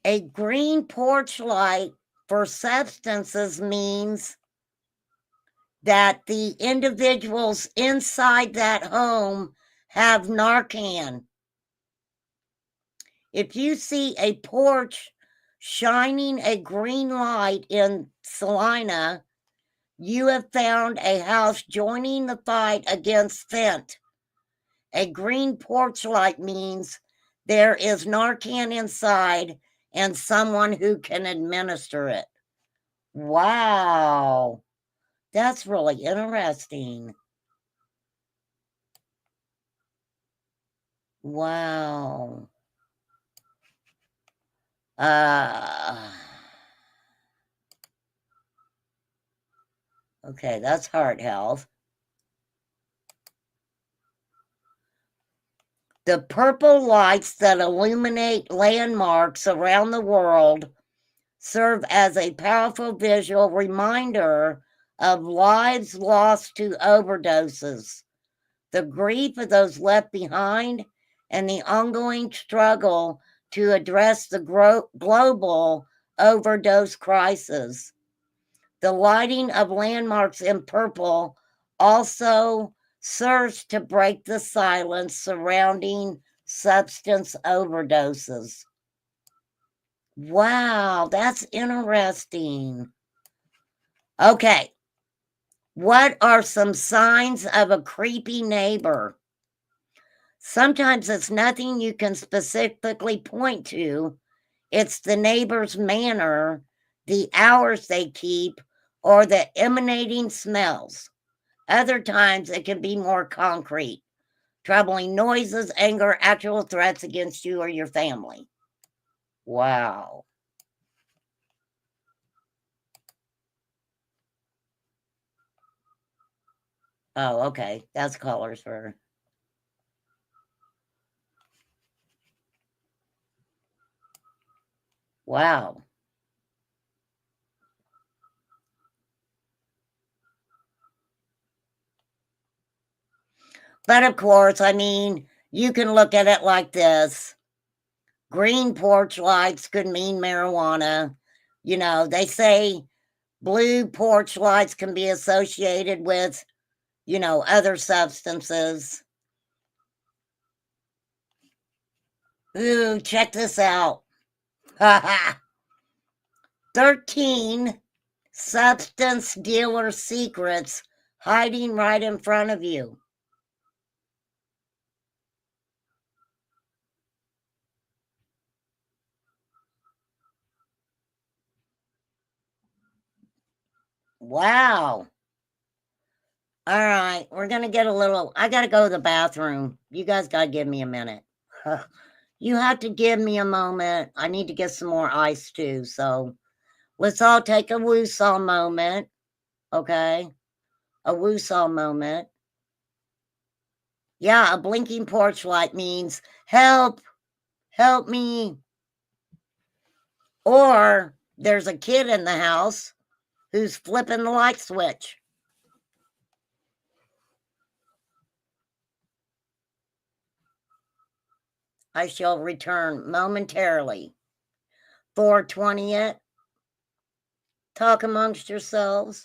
a green porch light for substances means that the individuals inside that home have Narcan. If you see a porch shining a green light in Salina, you have found a house joining the fight against Fent. A green porch light means there is Narcan inside and someone who can administer it. Wow. That's really interesting. Wow. Okay, that's heart health. The purple lights that illuminate landmarks around the world serve as a powerful visual reminder of lives lost to overdoses, the grief of those left behind, and the ongoing struggle to address the global overdose crisis. The lighting of landmarks in purple also serves to break the silence surrounding substance overdoses. Wow, that's interesting. Okay, what are some signs of a creepy neighbor? Sometimes it's nothing you can specifically point to. It's the neighbor's manner, the hours they keep, or the emanating smells. Other times it can be more concrete. Troubling noises, anger, actual threats against you or your family. Wow. Oh, okay. That's colors for... Wow. But of course, I mean, you can look at it like this. Green porch lights could mean marijuana. You know, they say blue porch lights can be associated with, you know, other substances. Ooh, check this out. 13 substance dealer secrets hiding right in front of you. Wow. All right, we're going to get a little... I got to go to the bathroom. You guys got to give me a minute. You have to give me a moment. I need to get some more ice too. So let's all take a woosah moment. Okay? A woosah moment. Yeah, a blinking porch light means help. Help me. Or there's a kid in the house who's flipping the light switch. I shall return momentarily. 420 it. Talk amongst yourselves.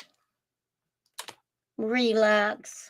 Relax.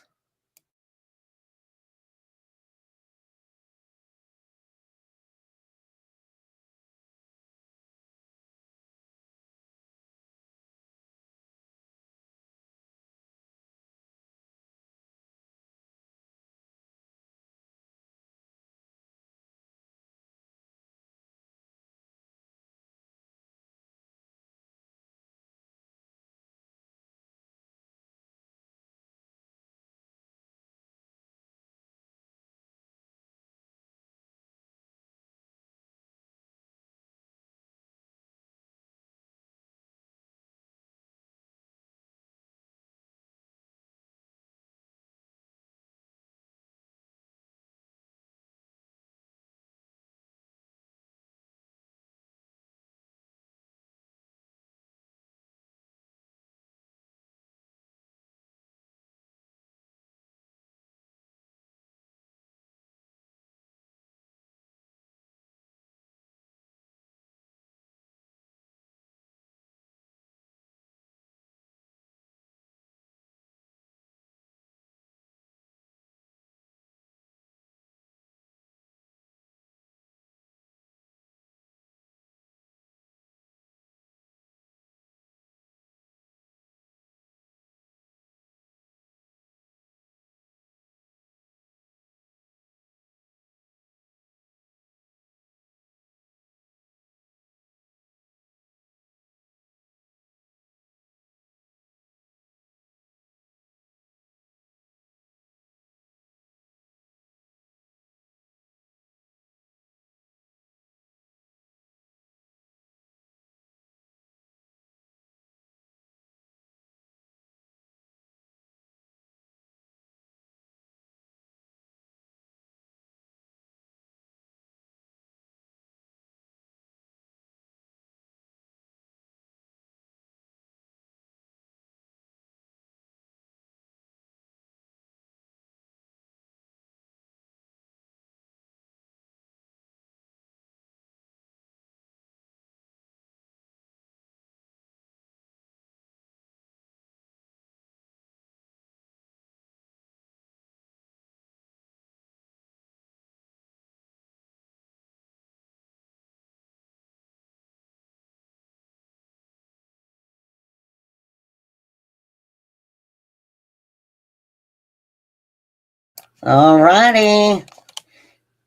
All righty.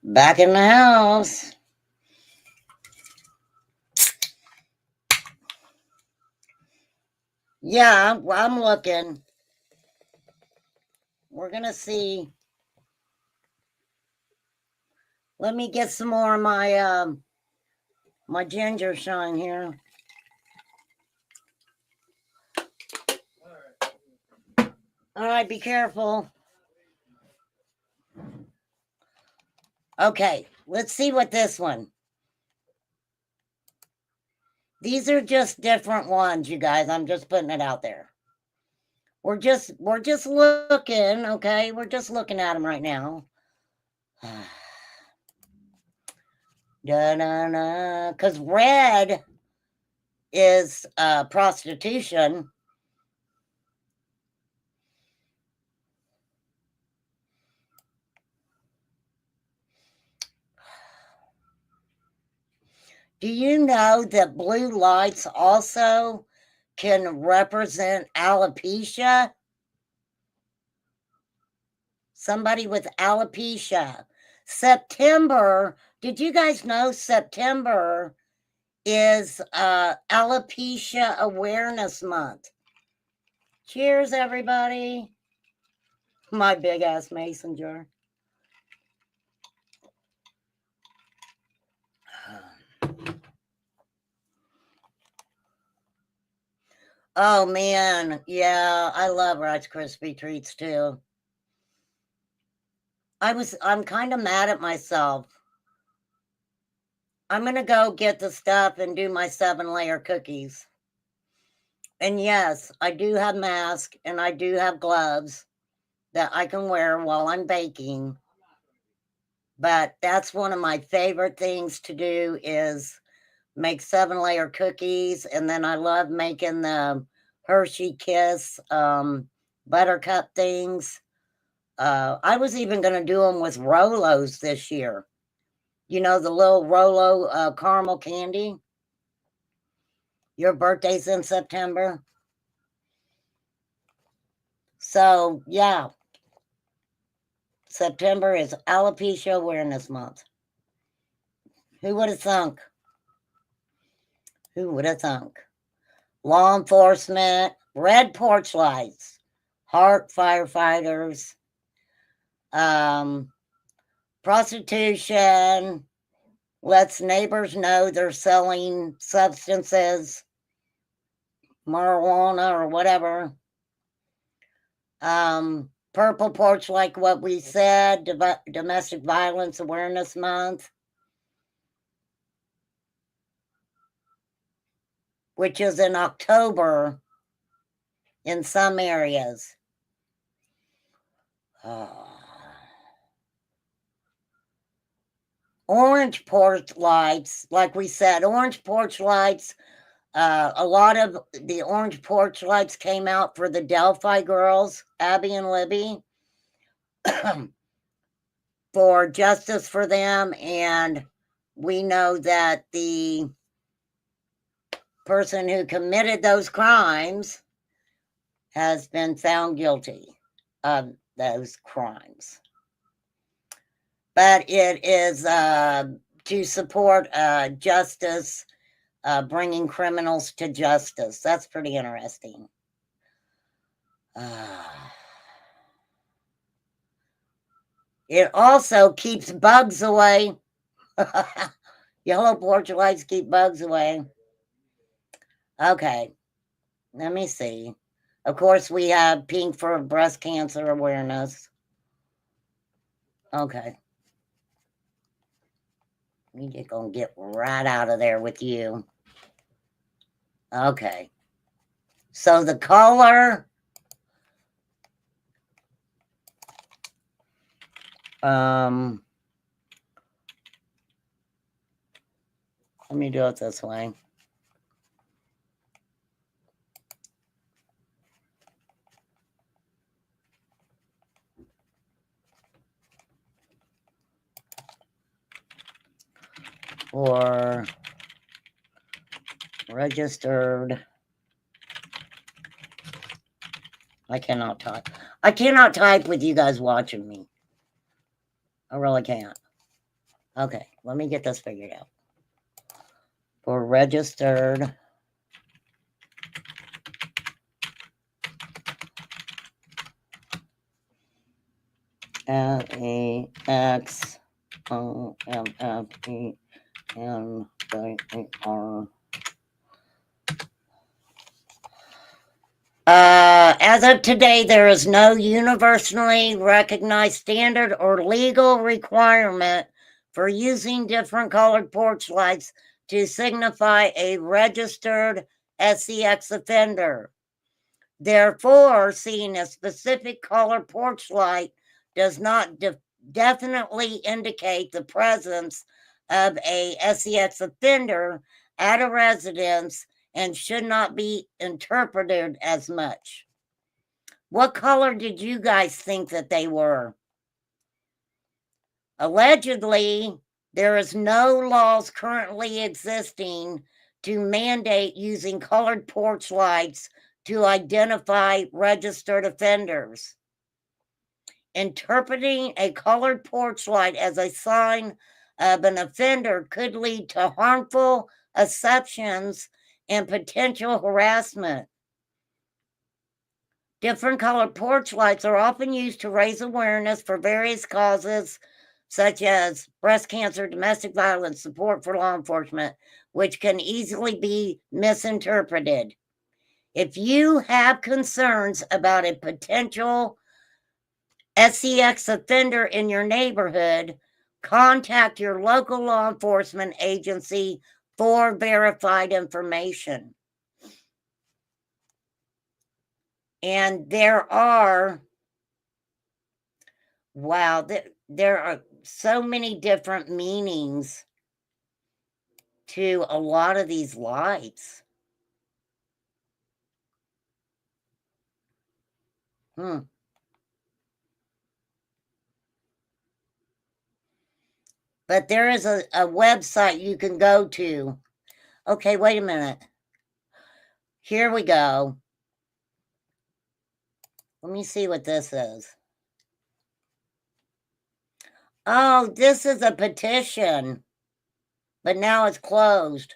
Back in the house. Yeah, I'm looking. We're going to see. Let me get some more of my my ginger shine here. All right, be careful. Okay, let's see what this one. These are just different ones, you guys. I'm just putting it out there. We're just looking, okay? We're just looking at them right now. Da-na-na. Because red is prostitution. Do you know that blue lights also can represent alopecia? Somebody with alopecia. September, did you guys know September is Alopecia Awareness Month? Cheers, everybody. My big ass mason jar. Oh man, yeah, I love Rice Krispie treats too. I'm kind of mad at myself. I'm gonna go get the stuff and do my 7-layer cookies. And yes, I do have masks and I do have gloves that I can wear while I'm baking. But that's one of my favorite things to do is make 7-layer cookies. And then I love making the Hershey Kiss buttercup things. I was even going to do them with Rolos this year. You know, the little Rolo caramel candy. Your birthday's in September. So, yeah. September is Alopecia Awareness Month. Who would have thunk? Who would have thunk? Law enforcement, red porch lights, heart firefighters, prostitution, lets neighbors know they're selling substances, marijuana or whatever. Purple porch, like what we said, Domestic Violence Awareness Month, which is in October in some areas. Orange porch lights, like we said, orange porch lights. A lot of the orange porch lights came out for the Delphi girls, Abby and Libby, for justice for them. And we know that the person who committed those crimes has been found guilty of those crimes. But it is to support justice, bringing criminals to justice. That's pretty interesting. It also keeps bugs away. Yellow porch lights keep bugs away. Okay, let me see. Of course, we have pink for breast cancer awareness. Okay. We just gonna get right out of there with you. Okay. So the color, let me do it this way. For registered, I cannot type. I cannot type with you guys watching me. I really can't. Okay, let me get this figured out. For registered LAXOMFENDAR. As of today, there is no universally recognized standard or legal requirement for using different colored porch lights to signify a registered SEX offender. Therefore, seeing a specific color porch light does not definitely indicate the presence of a SEX offender at a residence and should not be interpreted as much. What color did you guys think that they were? Allegedly, there is no laws currently existing to mandate using colored porch lights to identify registered offenders. Interpreting a colored porch light as a sign of an offender could lead to harmful assumptions and potential harassment. Different colored porch lights are often used to raise awareness for various causes, such as breast cancer, domestic violence, support for law enforcement, which can easily be misinterpreted. If you have concerns about a potential SEX offender in your neighborhood, contact your local law enforcement agency for verified information. And there are so many different meanings to a lot of these lights. But there is a website you can go to. Okay, wait a minute. Here we go. Let me see what this is. Oh, this is a petition, but now it's closed.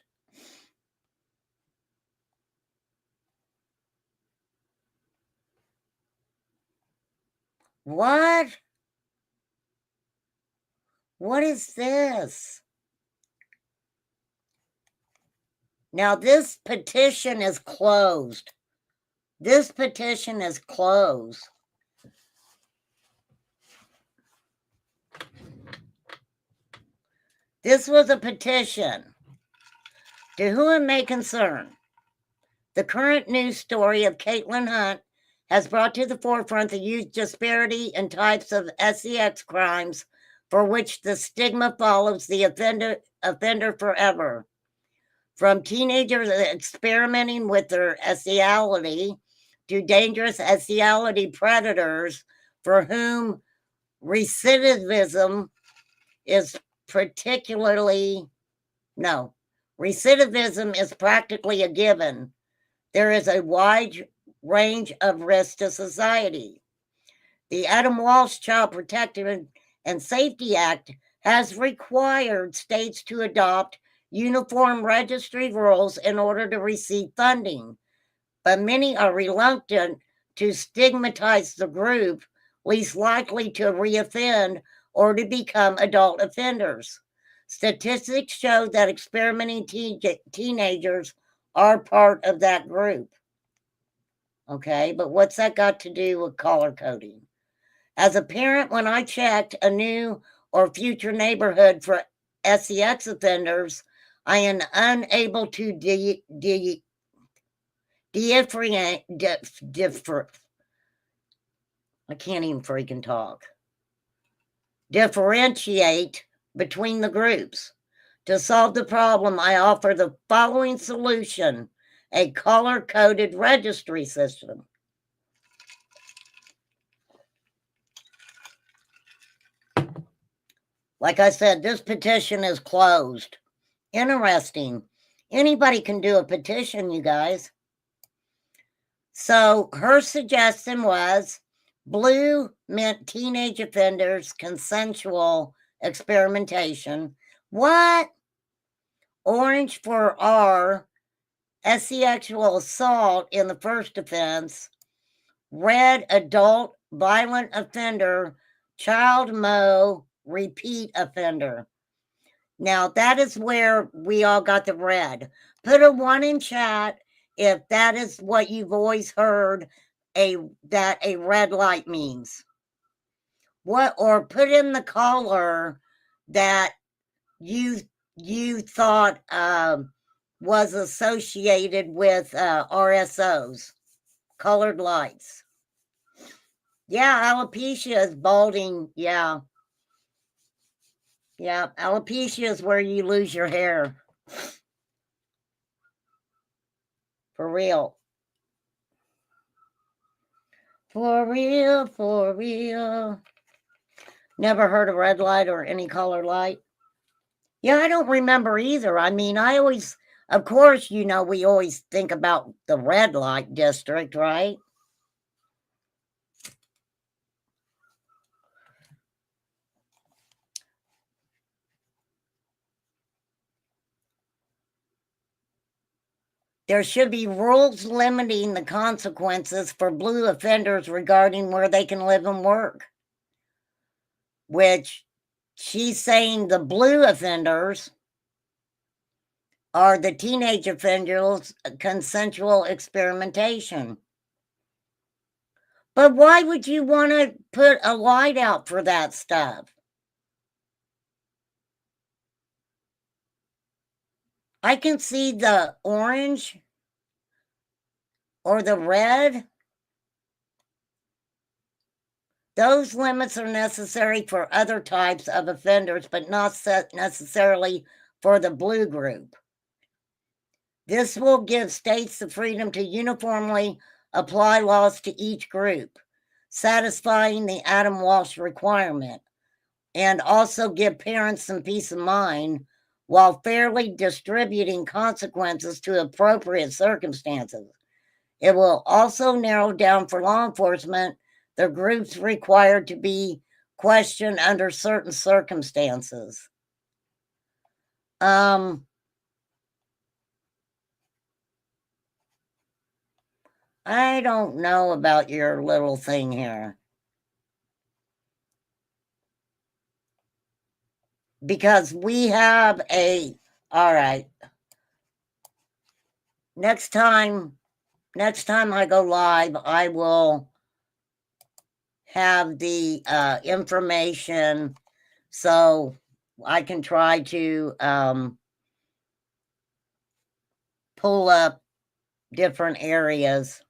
What? What is this? Now, this petition is closed. This petition is closed. This was a petition. To whom it may concern, the current news story of Caitlin Hunt has brought to the forefront the huge disparity in types of sex crimes for which the stigma follows the offender forever. From teenagers experimenting with their sexuality to dangerous sexuality predators for whom recidivism is practically a given. There is a wide range of risk to society. The Adam Walsh Child Protective and Safety Act has required states to adopt uniform registry rules in order to receive funding, but many are reluctant to stigmatize the group least likely to reoffend or to become adult offenders. Statistics show that experimenting teenagers are part of that group. Okay, but what's that got to do with color coding? As a parent, when I checked a new or future neighborhood for sex offenders, I am unable to differentiate between the groups. To solve the problem, I offer the following solution: a color-coded registry system. Like I said, this petition is closed. Interesting. Anybody can do a petition, you guys. So her suggestion was blue meant teenage offenders, consensual experimentation. What? Orange for R, sexual assault in the first offense. Red, adult, violent offender. Child mo, repeat offender. Now, that is where we all got the red. Put a 1 in chat if that is what you've always heard that a red light means. What, or put in the color that you thought was associated with RSOs, colored lights. Yeah, alopecia is balding. Yeah. Yeah, alopecia is where you lose your hair. For real. For real, for real. Never heard of red light or any color light? Yeah, I don't remember either. I mean, I always, of course, you know, we always think about the red light district, right? There should be rules limiting the consequences for blue offenders regarding where they can live and work. Which she's saying the blue offenders are the teenage offenders, consensual experimentation. But why would you want to put a light out for that stuff? I can see the orange or the red. Those limits are necessary for other types of offenders, but not necessarily for the blue group. This will give states the freedom to uniformly apply laws to each group, satisfying the Adam Walsh requirement, and also give parents some peace of mind while fairly distributing consequences to appropriate circumstances. It will also narrow down for law enforcement the groups required to be questioned under certain circumstances. I don't know about your little thing here. Because we have all right. Next time I go live, I will have the information so I can try to pull up different areas.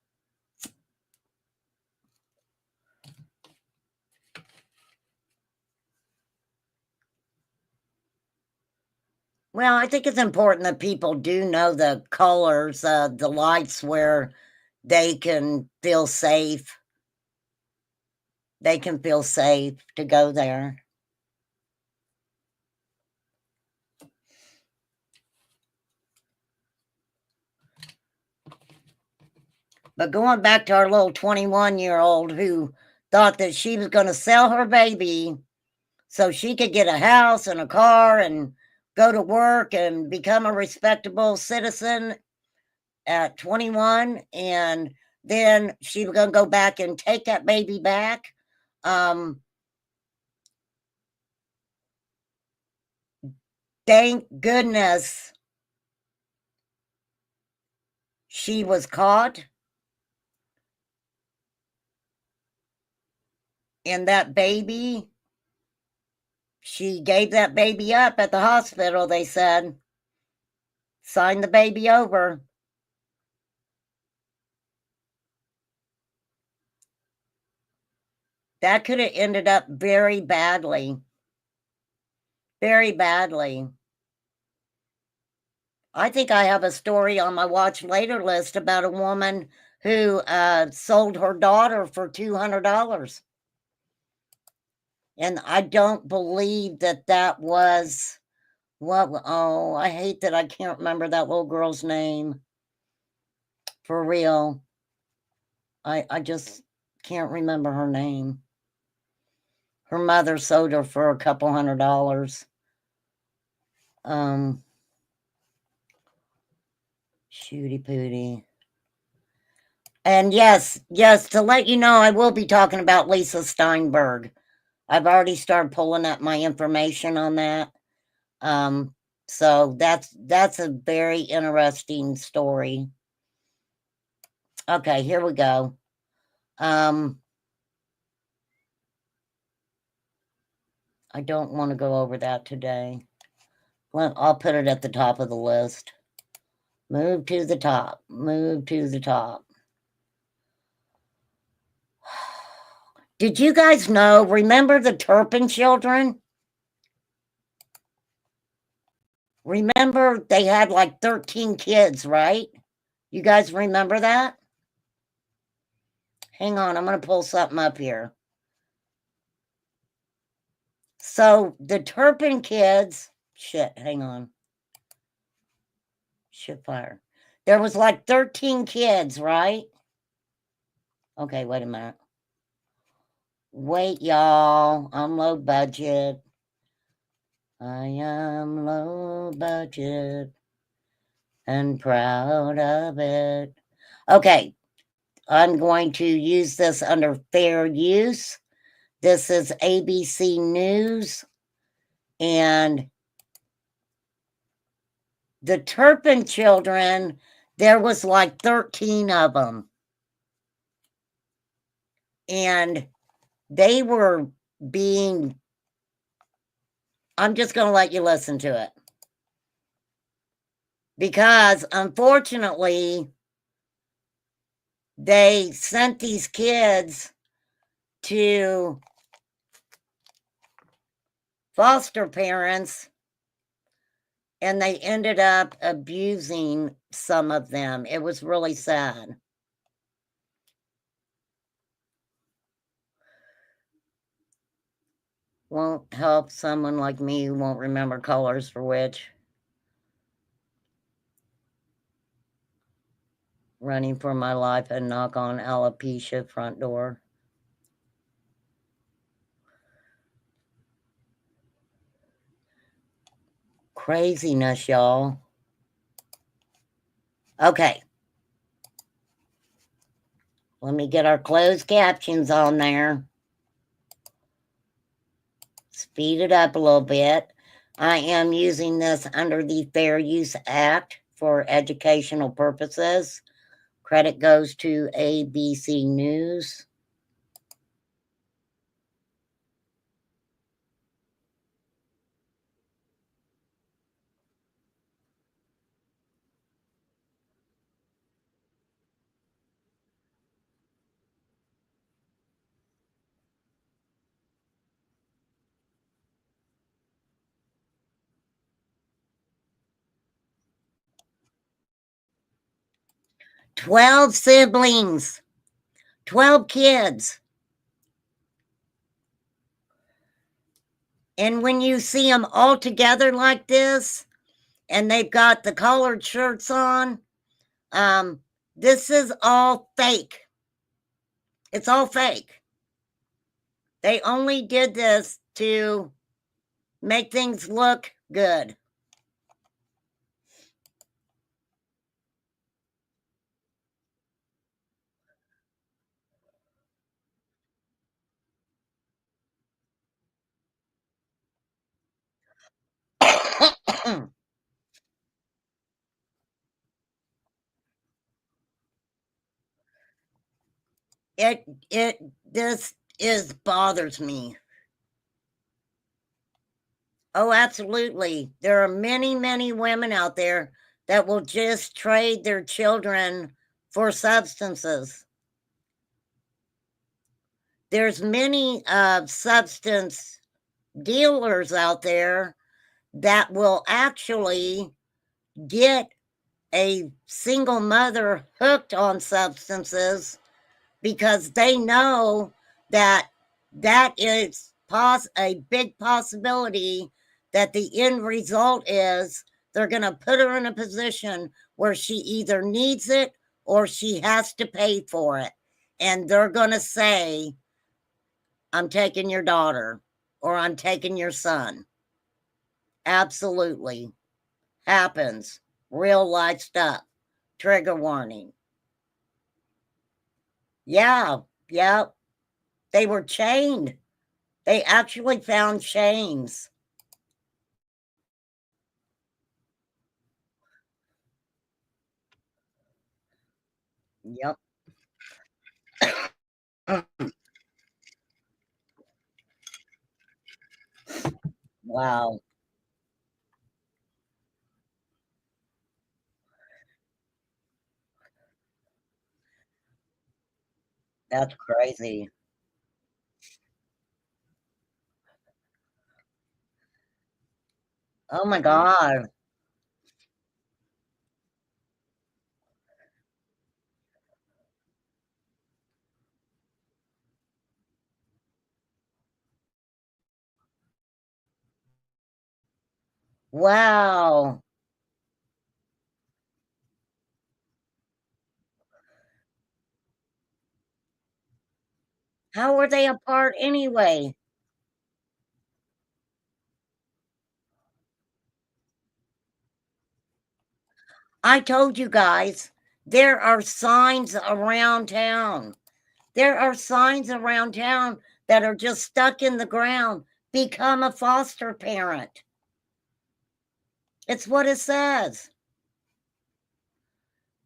Well, I think it's important that people do know the colors, the lights where they can feel safe. They can feel safe to go there. But going back to our little 21-year-old who thought that she was going to sell her baby so she could get a house and a car and go to work and become a respectable citizen at 21, and then she was going to go back and take that baby back. Thank goodness she was caught. And that baby, she gave that baby up at the hospital, they said. Signed the baby over. That could have ended up very badly. Very badly. I think I have a story on my watch later list about a woman who sold her daughter for $200. And I don't believe that was what. Oh, I hate that I can't remember that little girl's name. For real. I just can't remember her name. Her mother sold her for a couple $100. Shooty pooty. And yes, to let you know, I will be talking about Lisa Steinberg. I've already started pulling up my information on that. So that's a very interesting story. Okay, here we go. I don't want to go over that today. Well, I'll put it at the top of the list. Move to the top. Move to the top. Did you guys know, remember the Turpin children? Remember they had like 13 kids, right? You guys remember that? Hang on, I'm going to pull something up here. So the Turpin kids, shit, hang on. Shit fire. There was like 13 kids, right? Okay, wait a minute. Wait, y'all. I'm low budget. I am low budget and proud of it. Okay, I'm going to use this under fair use. This is ABC News. And the Turpin children, there was like 13 of them. And they were being, I'm just going to let you listen to it. Because unfortunately, they sent these kids to foster parents, and they ended up abusing some of them. It was really sad. Won't help someone like me who won't remember colors for which. Running for my life and knock on alopecia front door. Craziness, y'all. Okay. Let me get our closed captions on there. Speed it up a little bit. I am using this under the Fair Use Act for educational purposes. Credit goes to ABC News. "12 siblings, 12 kids." And when you see them all together like this, and they've got the collared shirts on, this is all fake. It's all fake. They only did this to make things look good. This bothers me. Oh, absolutely. There are many, many women out there that will just trade their children for substances. There's many substance dealers out there that will actually get a single mother hooked on substances because they know that that is a big possibility that the end result is they're going to put her in a position where she either needs it or she has to pay for it. And they're going to say, "I'm taking your daughter," or "I'm taking your son." Absolutely. Happens. Real life stuff. Trigger warning. Yeah. They were chained. They actually found chains. Yep. Wow. That's crazy. Oh my God. Wow. How were they apart anyway? I told you guys, there are signs around town. There are signs around town that are just stuck in the ground. Become a foster parent. It's what it says.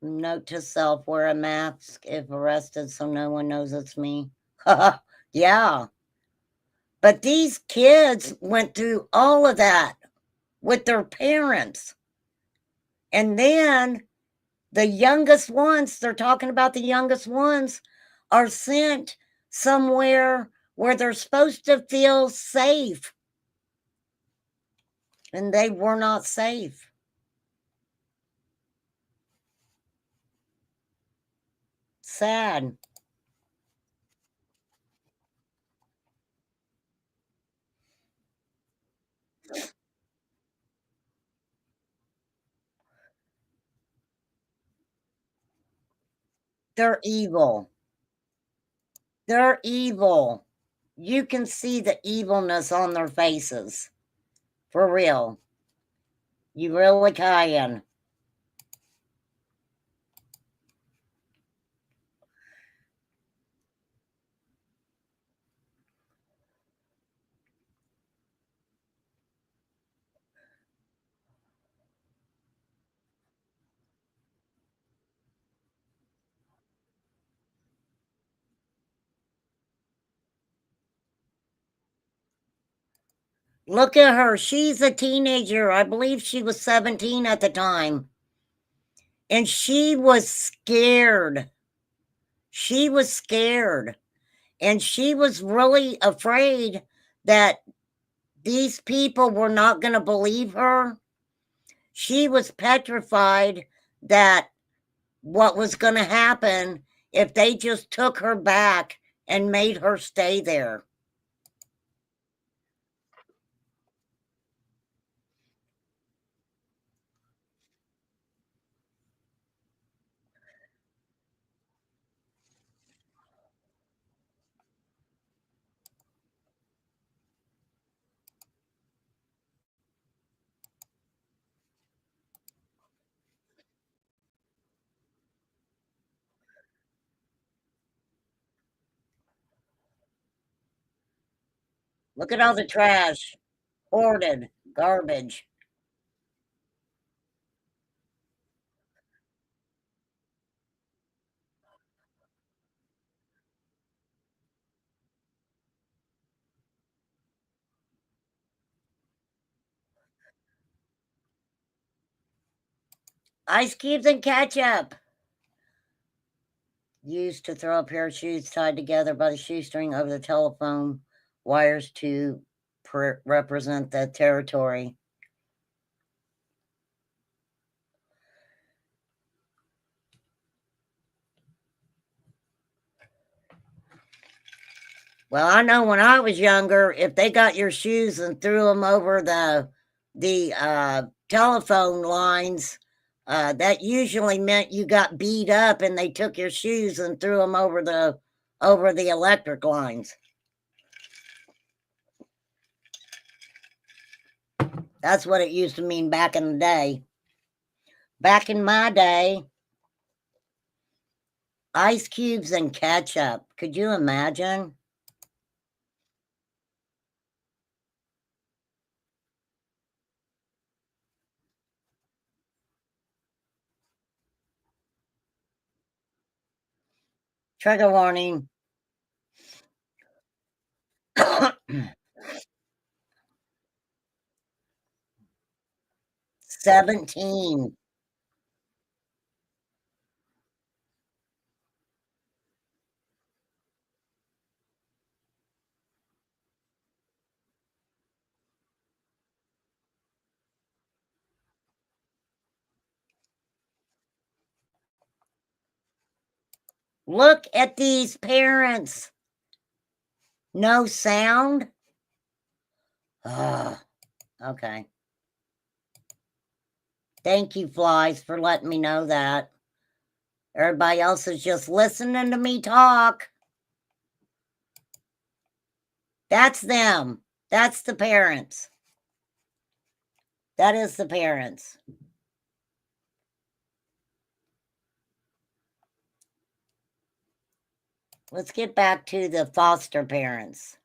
Note to self, wear a mask if arrested so no one knows it's me. Yeah. But these kids went through all of that with their parents. And then the youngest ones, they're talking about the youngest ones, are sent somewhere where they're supposed to feel safe. And they were not safe. Sad. They're evil. They're evil. You can see the evilness on their faces. For real. You really can. Look at her. She's a teenager. I believe she was 17 at the time. And she was scared. She was scared. And she was really afraid that these people were not going to believe her. She was petrified that what was going to happen if they just took her back and made her stay there. Look at all the trash. Hoarded garbage. Ice cubes and ketchup. Used to throw a pair of shoes tied together by the shoestring over the telephone wires to represent the territory. Well, I know when I was younger, if they got your shoes and threw them over the telephone lines, that usually meant you got beat up, and they took your shoes and threw them over the electric lines. That's what it used to mean back in the day. Back in my day, ice cubes and ketchup. Could you imagine? Trigger warning. 17. Look at these parents. No sound? Okay. Thank you, Flies, for letting me know that. Everybody else is just listening to me talk. That's them. That's the parents. That is the parents. Let's get back to the foster parents.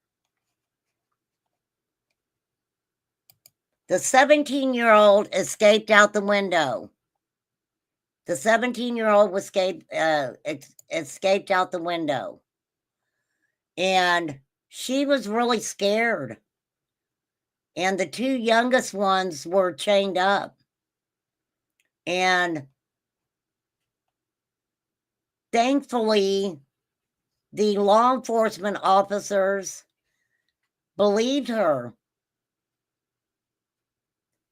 The 17-year-old escaped out the window. The 17-year-old escaped out the window. And she was really scared. And the two youngest ones were chained up. And thankfully, the law enforcement officers believed her.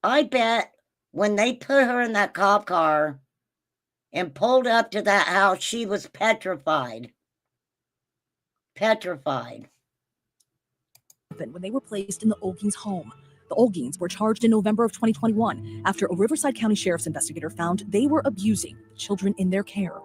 I bet when they put her in that cop car and pulled up to that house, she was petrified. Petrified. When they were placed in the Olguins home. The Olguins were charged in November of 2021 after a Riverside County Sheriff's investigator found they were abusing children in their care.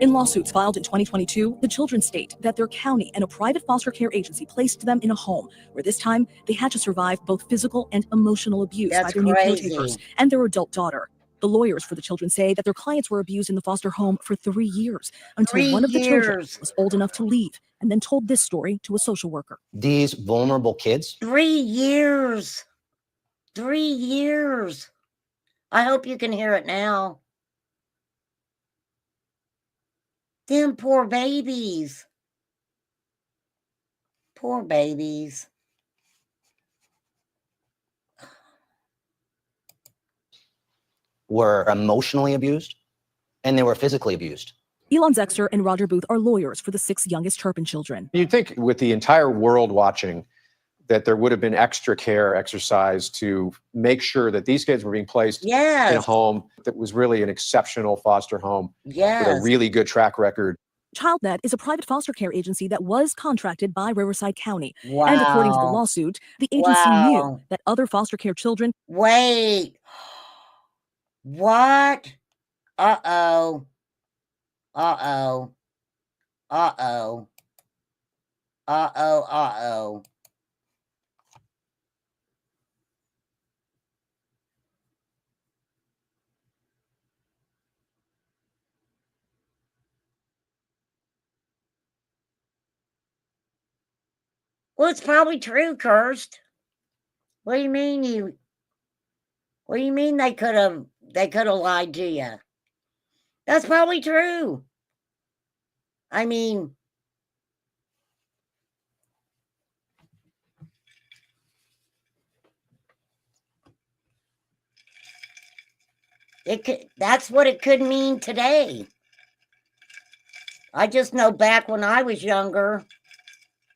In lawsuits filed in 2022, the children state that their county and a private foster care agency placed them in a home where this time they had to survive both physical and emotional abuse by their new caretakers and their adult daughter. The lawyers for the children say that their clients were abused in the foster home for 3 years until one of the children was old enough to leave and then told this story to a social worker. These vulnerable kids. 3 years. 3 years. I hope you can hear it now. Them poor babies. Poor babies. Were emotionally abused and they were physically abused. Elon Zexer and Roger Booth are lawyers for the 6 youngest Turpin children. You'd think with the entire world watching that there would have been extra care exercised to make sure that these kids were being placed in a home that was really an exceptional foster home with a really good track record. ChildNet is a private foster care agency that was contracted by Riverside County. And according to the lawsuit, the agency knew that other foster care children... Wait. What? Uh-oh. Uh-oh. Uh-oh. Uh-oh. Uh-oh. Well, it's probably true, Cursed. What do you mean what do you mean they could have lied to you? That's probably true. I mean, that's what it could mean today. I just know back when I was younger,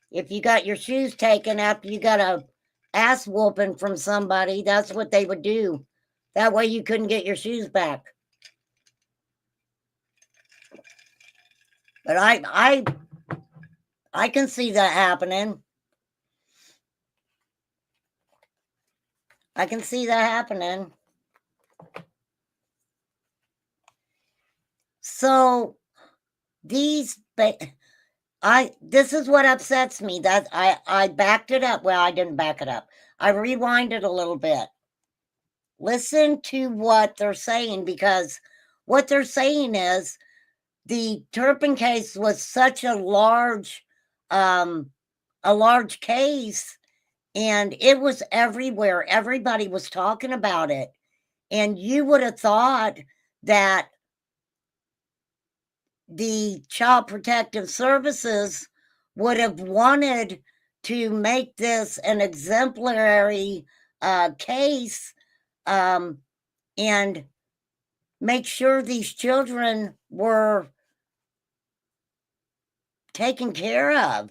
if you got your shoes taken after you got a ass whooping from somebody, that's what they would do. That way you couldn't get your shoes back. But I can see that happening. I can see that happening. So this is what upsets me, that I backed it up. Well, I didn't back it up. I rewinded a little bit. Listen to what they're saying, because what they're saying is the Turpin case was such a large case, and it was everywhere. Everybody was talking about it. And you would have thought that the Child Protective Services would have wanted to make this an exemplary case and make sure these children were taken care of.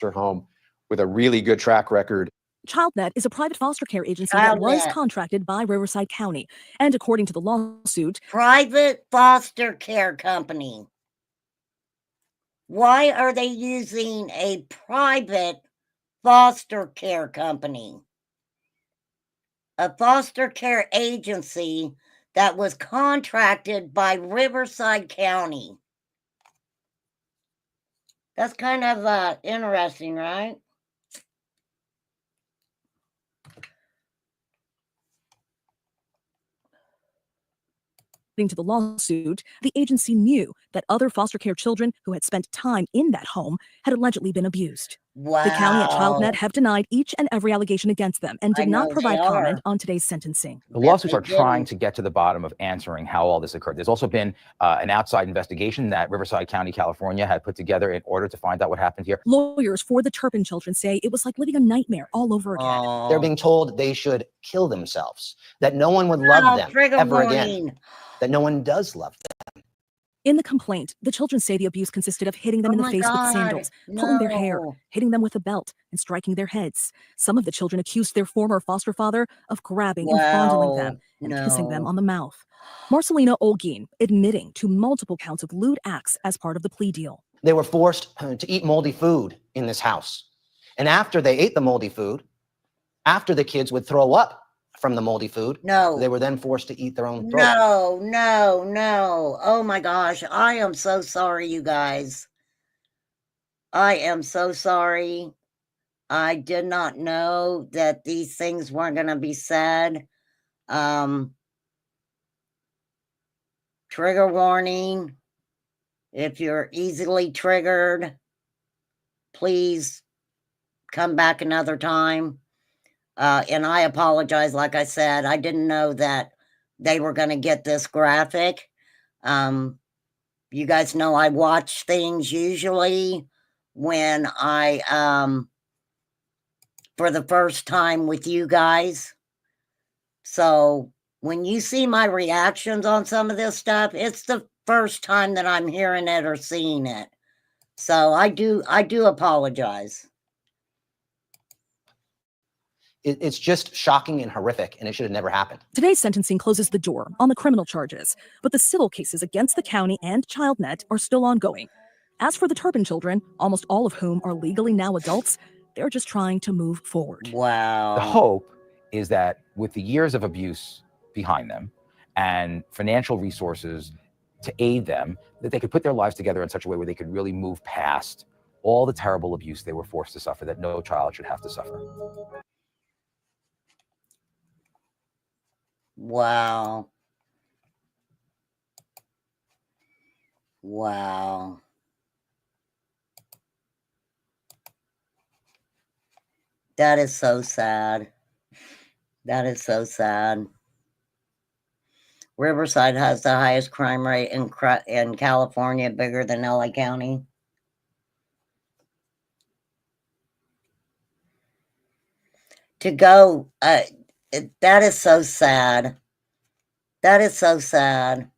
Home with a really good track record. ChildNet is a private foster care agency that was contracted by Riverside County. And according to the lawsuit, private foster care company. Why are they using a private foster care company? A foster care agency that was contracted by Riverside County. That's kind of interesting, right? According to the lawsuit, the agency knew that other foster care children who had spent time in that home had allegedly been abused. Wow. The county and ChildNet have denied each and every allegation against them and did not provide comment on today's sentencing. The lawsuits are trying to get to the bottom of answering how all this occurred. There's also been an outside investigation that Riverside County, California had put together in order to find out what happened here. Lawyers for the Turpin children say it was like living a nightmare all over again. They're being told they should kill themselves, that no one would love them ever again, that no one does love them. In the complaint, the children say the abuse consisted of hitting them Oh in the my face with God, sandals, pulling their hair, no. hitting them with a belt, and striking their heads. Some of the children accused their former foster father of grabbing and fondling them and kissing them no. on the mouth. Marcelina Olguin admitting to multiple counts of lewd acts as part of the plea deal. They were forced to eat moldy food in this house. And after they ate the moldy food, after the kids would throw up from the moldy food, No. they were then forced to eat their own throat. No, no, no. Oh my gosh. I am so sorry, you guys. I am so sorry. I did not know that these things weren't going to be said. Trigger warning. If you're easily triggered, please come back another time. And I apologize. Like I said, I didn't know that they were going to get this graphic. You guys know I watch things usually when I, for the first time with you guys. So when you see my reactions on some of this stuff, it's the first time that I'm hearing it or seeing it. So I do apologize. It's just shocking and horrific, and it should have never happened. Today's sentencing closes the door on the criminal charges, but the civil cases against the county and ChildNet are still ongoing. As for the Turpin children, almost all of whom are legally now adults, they're just trying to move forward. Wow. The hope is that with the years of abuse behind them and financial resources to aid them, that they could put their lives together in such a way where they could really move past all the terrible abuse they were forced to suffer that no child should have to suffer. Wow. Wow. That is so sad. That is so sad. Riverside has the highest crime rate in California, bigger than LA County. To go, that is so sad. That is so sad.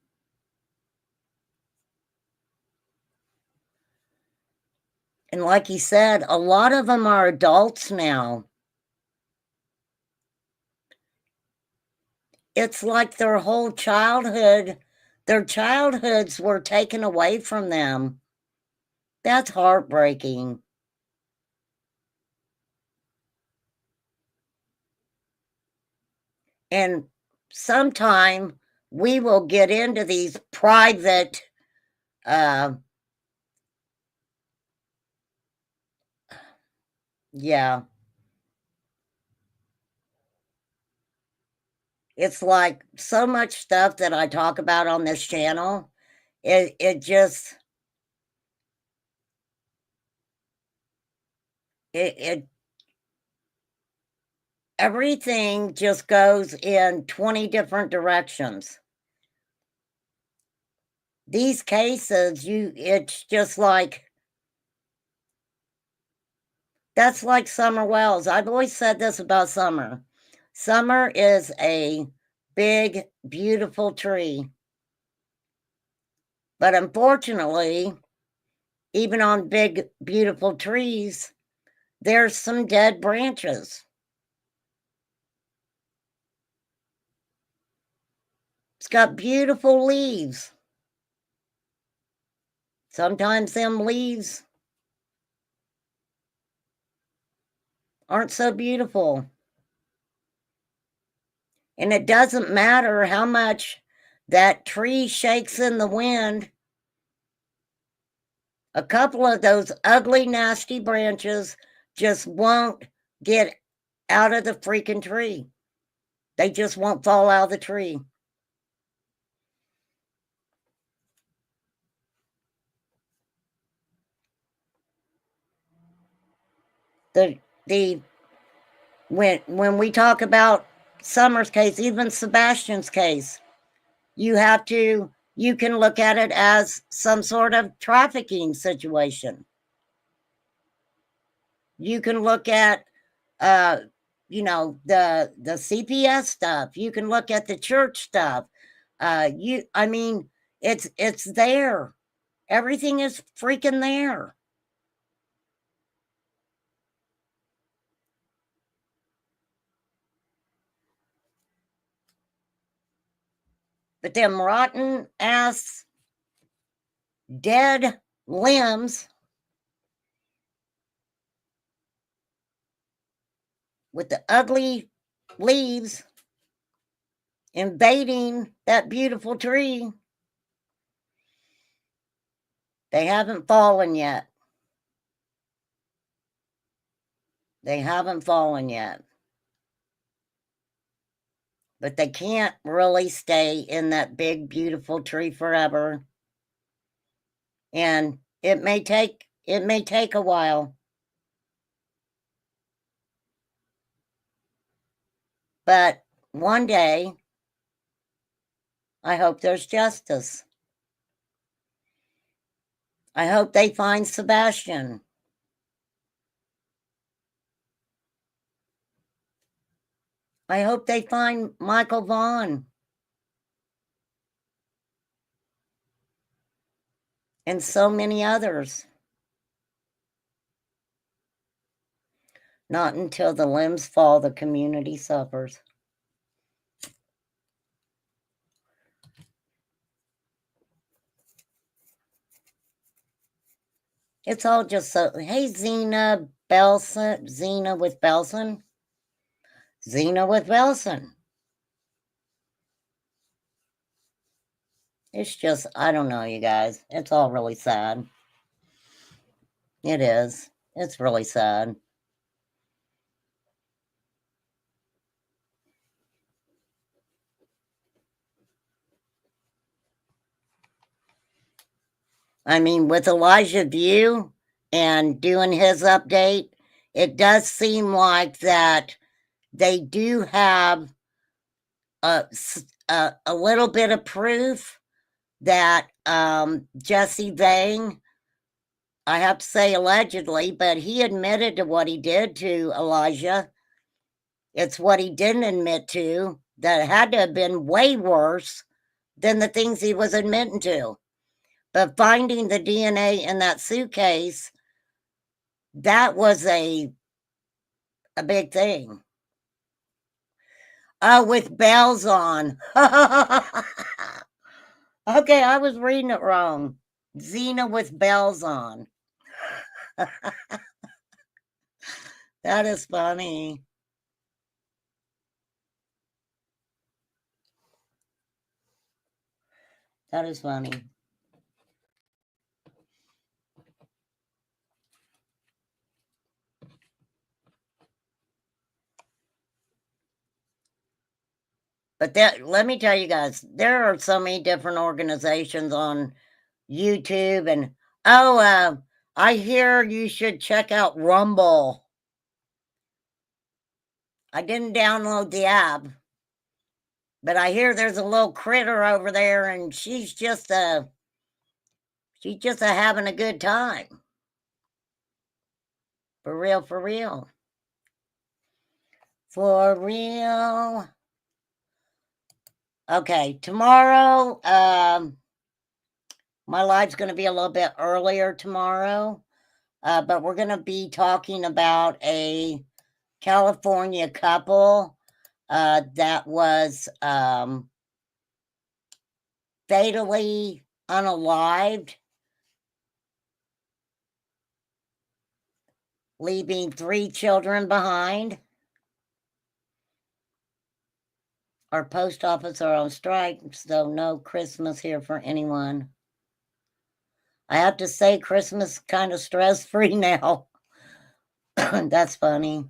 And like he said, a lot of them are adults now. It's like their whole childhood, their childhoods were taken away from them. That's heartbreaking. And sometime we will get into these private yeah. It's like so much stuff that I talk about on this channel. It just everything just goes in 20 different directions. These cases, it's just like, that's like Summer Wells. I've always said this about Summer. Summer is a big, beautiful tree. But unfortunately, even on big, beautiful trees, there's some dead branches. It's got beautiful leaves. Sometimes them leaves aren't so beautiful. And it doesn't matter how much that tree shakes in the wind. A couple of those ugly, nasty branches just won't get out of the freaking tree. They just won't fall out of the tree. When we talk about Summer's case, even Sebastian's case, you can look at it as some sort of trafficking situation. You can look at, the CPS stuff. You can look at the church stuff. I mean, It's there. Everything is freaking there. But them rotten ass dead limbs with the ugly leaves invading that beautiful tree, they haven't fallen yet. They haven't fallen yet. But they can't really stay in that big, beautiful tree forever. And it may take a while. But one day, I hope there's justice. I hope they find Sebastian. I hope they find Michael Vaughn. And so many others. Not until the limbs fall, the community suffers. It's all just so. Hey, Zena Belson. Zena with Belson. Zena with Belson. It's just, I don't know, you guys. It's all really sad. It is. It's really sad. I mean, with Elijah View and doing his update, it does seem like that they do have a little bit of proof that Jesse Vang, I have to say allegedly, but he admitted to what he did to Elijah. It's what he didn't admit to that had to have been way worse than the things he was admitting to. But finding the DNA in that suitcase, that was a big thing. Oh, with bells on. Okay, I was reading it wrong. Zena with bells on. That is funny. That is funny. But that, let me tell you guys, there are so many different organizations on YouTube, and I hear you should check out Rumble. I didn't download the app, but I hear there's a little critter over there, and she's just having a good time. For real, for real. For real. Okay, tomorrow, my live's going to be a little bit earlier tomorrow, but we're going to be talking about a California couple that was fatally unalived, leaving 3 children behind. Our post office are on strike, so no Christmas here for anyone. I have to say Christmas kind of stress-free now. That's funny.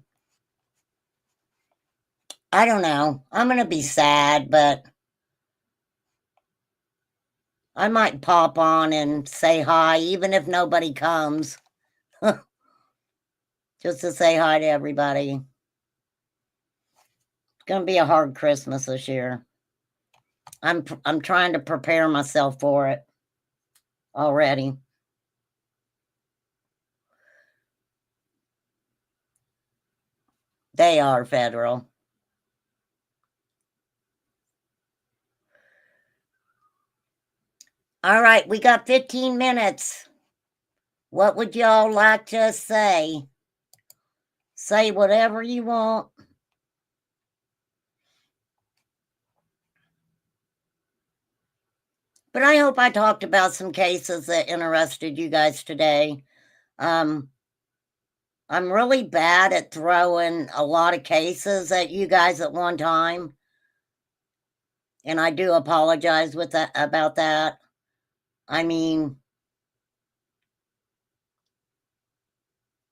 I don't know. I'm going to be sad, but I might pop on and say hi, even if nobody comes. Just to say hi to everybody. It's going to be a hard Christmas this year. I'm trying to prepare myself for it already. They are federal. All right, we got 15 minutes. What would y'all like to say? Say whatever you want. But I hope I talked about some cases that interested you guys today. I'm really bad at throwing a lot of cases at you guys at one time. And I do apologize about that. I mean,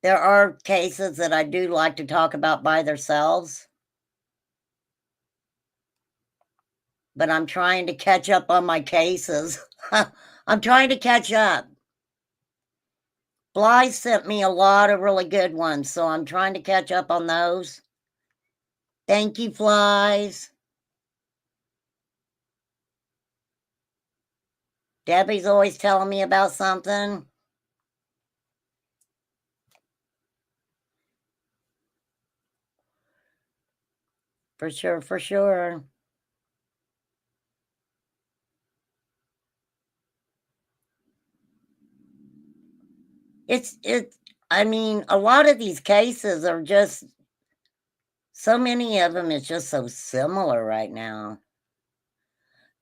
there are cases that I do like to talk about by themselves. But I'm trying to catch up on my cases. I'm trying to catch up. Bly sent me a lot of really good ones, so I'm trying to catch up on those. Thank you, Flies. Debbie's always telling me about something. For sure, for sure. I mean, a lot of these cases are just, so many of them is just so similar right now.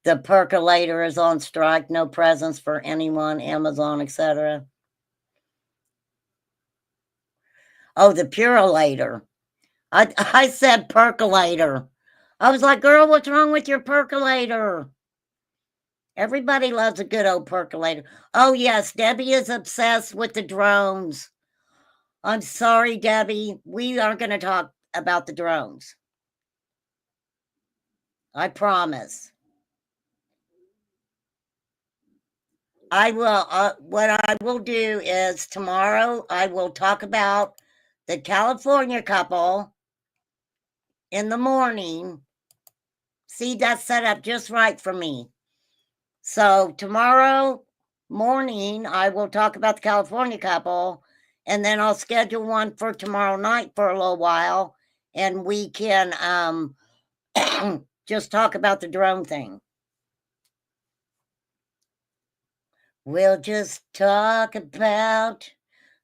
The percolator is on strike, no presents for anyone, Amazon, etc. Oh, the Purolator. I said percolator. I was like, girl, what's wrong with your percolator? Everybody loves a good old percolator. Oh, yes, Debbie is obsessed with the drones. I'm sorry, Debbie. We aren't going to talk about the drones. I promise. I will. What I will do is tomorrow I will talk about the California couple in the morning. See, that's set up just right for me. So tomorrow morning, I will talk about the California couple, and then I'll schedule one for tomorrow night for a little while, and we can just talk about the drone thing. We'll just talk about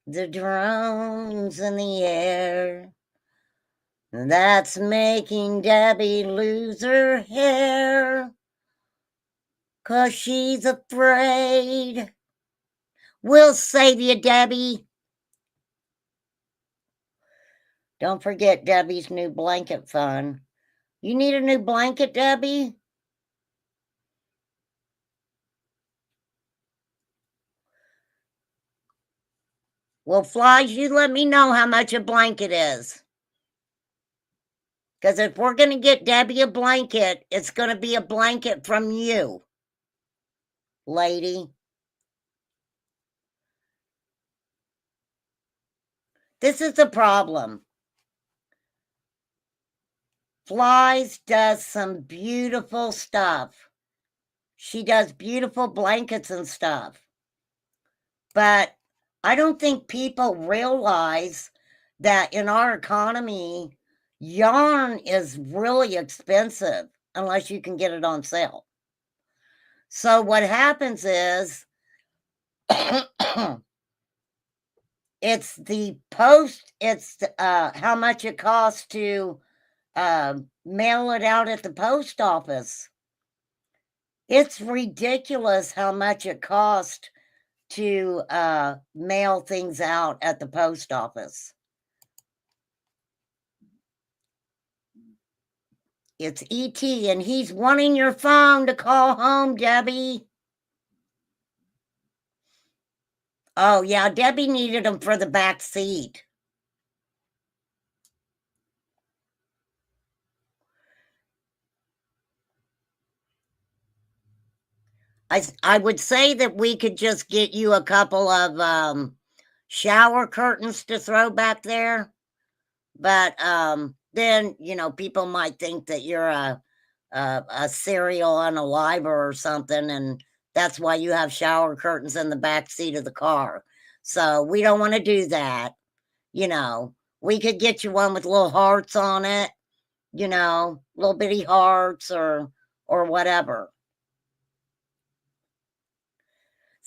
the drones in the air. That's making Debbie lose her hair. 'Cause she's afraid. We'll save you, Debbie. Don't forget Debbie's new blanket fund. You need a new blanket, Debbie? Well, Flies, you let me know how much a blanket is. Because if we're going to get Debbie a blanket, it's going to be a blanket from you, lady. This is the problem. Flies does some beautiful stuff. She does beautiful blankets and stuff. But I don't think people realize that in our economy, yarn is really expensive unless you can get it on sale. So what happens is it's the post, it's how much it costs to mail it out at the post office. It's ridiculous how much it costs to mail things out at the post office. It's ET, and he's wanting your phone to call home, Debbie. Oh, yeah, Debbie needed him for the back seat. I would say that we could just get you a couple of shower curtains to throw back there. But then, you know, people might think that you're a serial unaliver or something, and that's why you have shower curtains in the back seat of the car. So we don't want to do that. You know, we could get you one with little hearts on it, you know, little bitty hearts or whatever.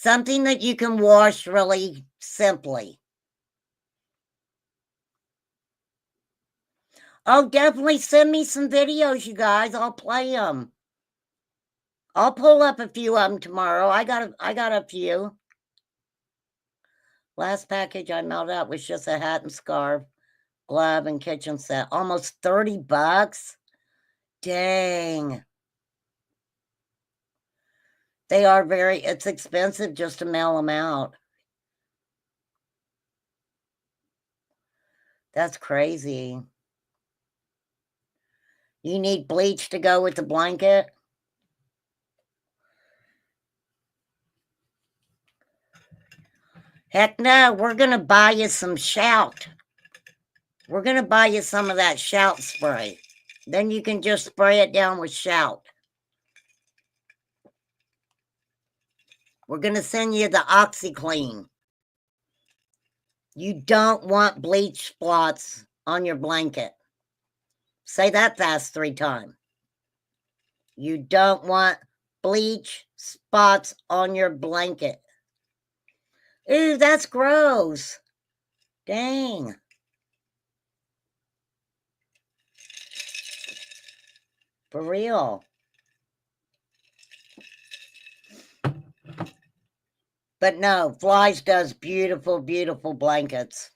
Something that you can wash really simply. Oh, definitely send me some videos, you guys. I'll play them. I'll pull up a few of them tomorrow. I got a few. Last package I mailed out was just a hat and scarf, glove, and kitchen set. Almost $30. Dang. They are it's expensive just to mail them out. That's crazy. You need bleach to go with the blanket? Heck no, we're going to buy you some Shout. We're going to buy you some of that Shout spray. Then you can just spray it down with Shout. We're going to send you the OxyClean. You don't want bleach spots on your blanket. Say that fast 3 times. You don't want bleach spots on your blanket. Ooh, that's gross. Dang. For real. But no, Flies does beautiful, beautiful blankets.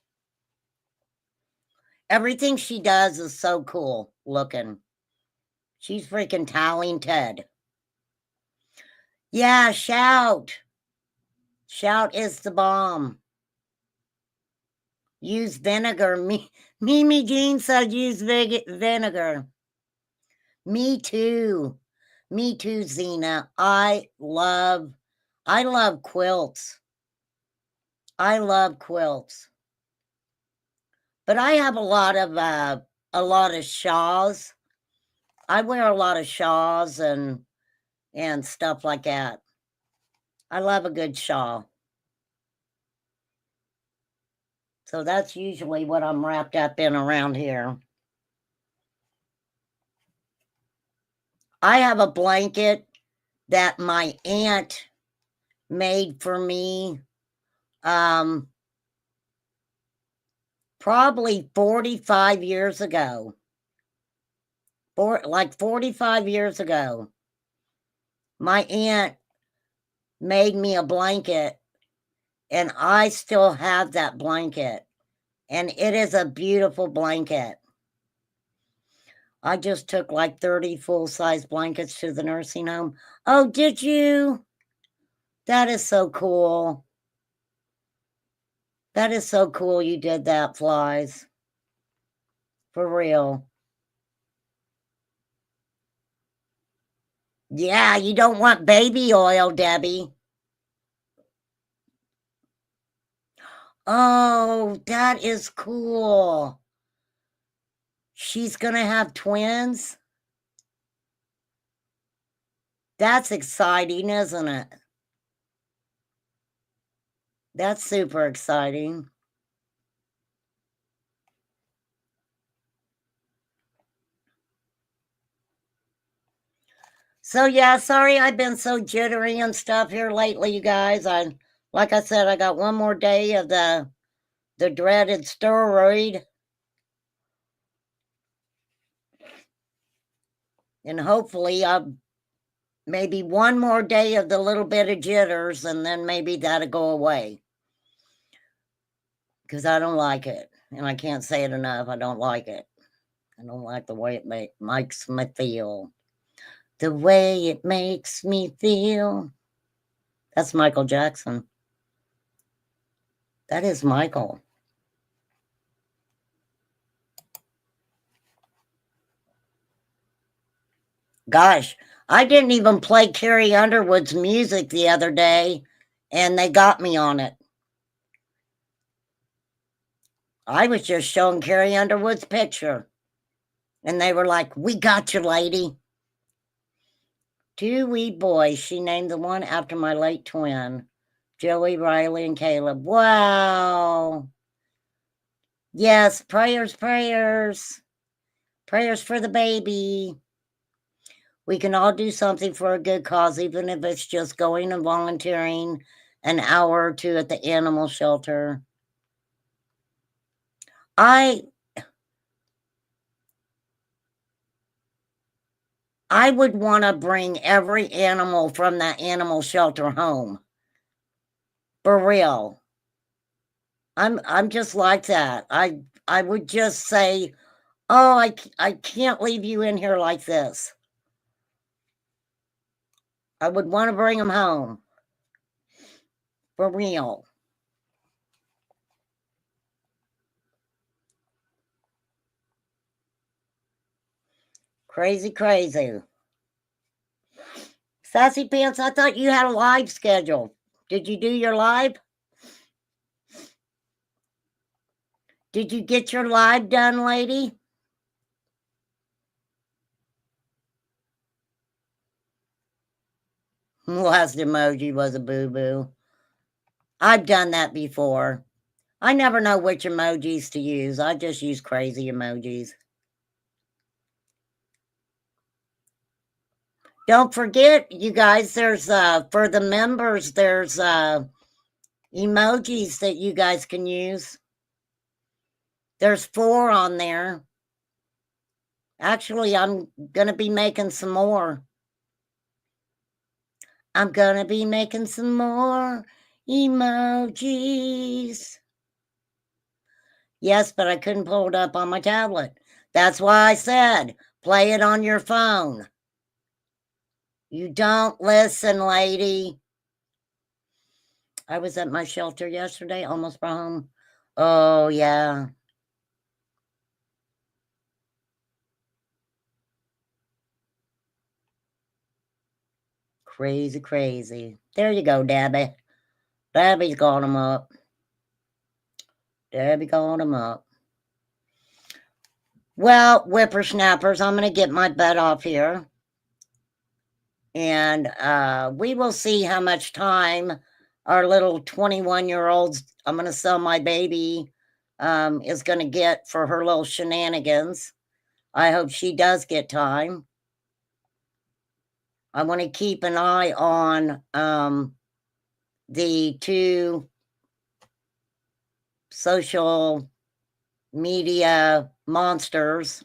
Everything she does is so cool looking. She's freaking talented. Yeah, Shout. Shout is the bomb. Use vinegar. Mimi Jean said use vinegar. Me too. Me too, Zena. I love quilts. I love quilts. But I have a lot of shawls. I wear a lot of shawls and stuff like that. I love a good shawl. So that's usually what I'm wrapped up in around here. I have a blanket that my aunt made for me probably 45 years ago. Like 45 years ago. My aunt made me a blanket, and I still have that blanket. And it is a beautiful blanket. I just took like 30 full-size blankets to the nursing home. Oh, did you? That is so cool. That is so cool you did that, Flies. For real. Yeah, you don't want baby oil, Debbie. Oh, that is cool. She's going to have twins? That's exciting, isn't it? That's super exciting. So yeah, sorry I've been so jittery and stuff here lately, you guys. Like I said, I got one more day of the dreaded steroid. And hopefully maybe one more day of the little bit of jitters, and then maybe that'll go away. Because I don't like it. And I can't say it enough. I don't like it. I don't like the way it makes me feel. The way it makes me feel. That's Michael Jackson. That is Michael. Gosh, I didn't even play Carrie Underwood's music the other day, and they got me on it. I was just showing Carrie Underwood's picture, and they were like, "We got you, lady." 2 wee boys. She named the one after my late twin, Joey, Riley, and Caleb. Wow. Yes, prayers, prayers. Prayers for the baby. We can all do something for a good cause, even if it's just going and volunteering an hour or two at the animal shelter. I would want to bring every animal from that animal shelter home. For real. I'm just like that. I would just say, oh, I can't leave you in here like this. I would want to bring them home. For real. Crazy, crazy. Sassy Pants, I thought you had a live schedule. Did you do your live? Did you get your live done, lady? Last emoji was a boo-boo. I've done that before. I never know which emojis to use. I just use crazy emojis. Don't forget, you guys, there's, for the members, there's emojis that you guys can use. There's 4 on there. Actually, I'm going to be making some more. I'm going to be making some more emojis. Yes, but I couldn't pull it up on my tablet. That's why I said, play it on your phone. You don't listen, lady. I was at my shelter yesterday, almost brought home. Oh, yeah. Crazy, crazy. There you go, Debbie. Debbie's got them up. Debbie got them up. Well, whippersnappers, I'm going to get my butt off here. And we will see how much time our little 21-year-old, I'm going to sell my baby, is going to get for her little shenanigans. I hope she does get time. I want to keep an eye on the 2 social media monsters.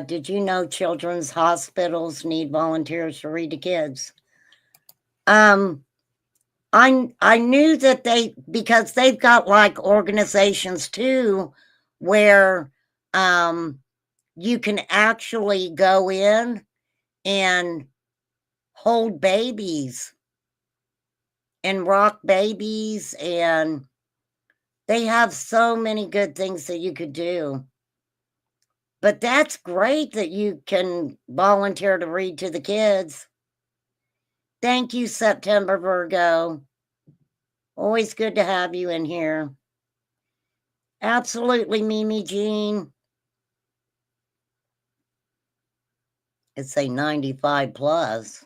Did you know children's hospitals need volunteers to read to kids? I knew that because they've got like organizations too, where you can actually go in and hold babies and rock babies, and they have so many good things that you could do. But that's great that you can volunteer to read to the kids. Thank you, September Virgo. Always good to have you in here. Absolutely, Mimi Jean. It's a 95 plus.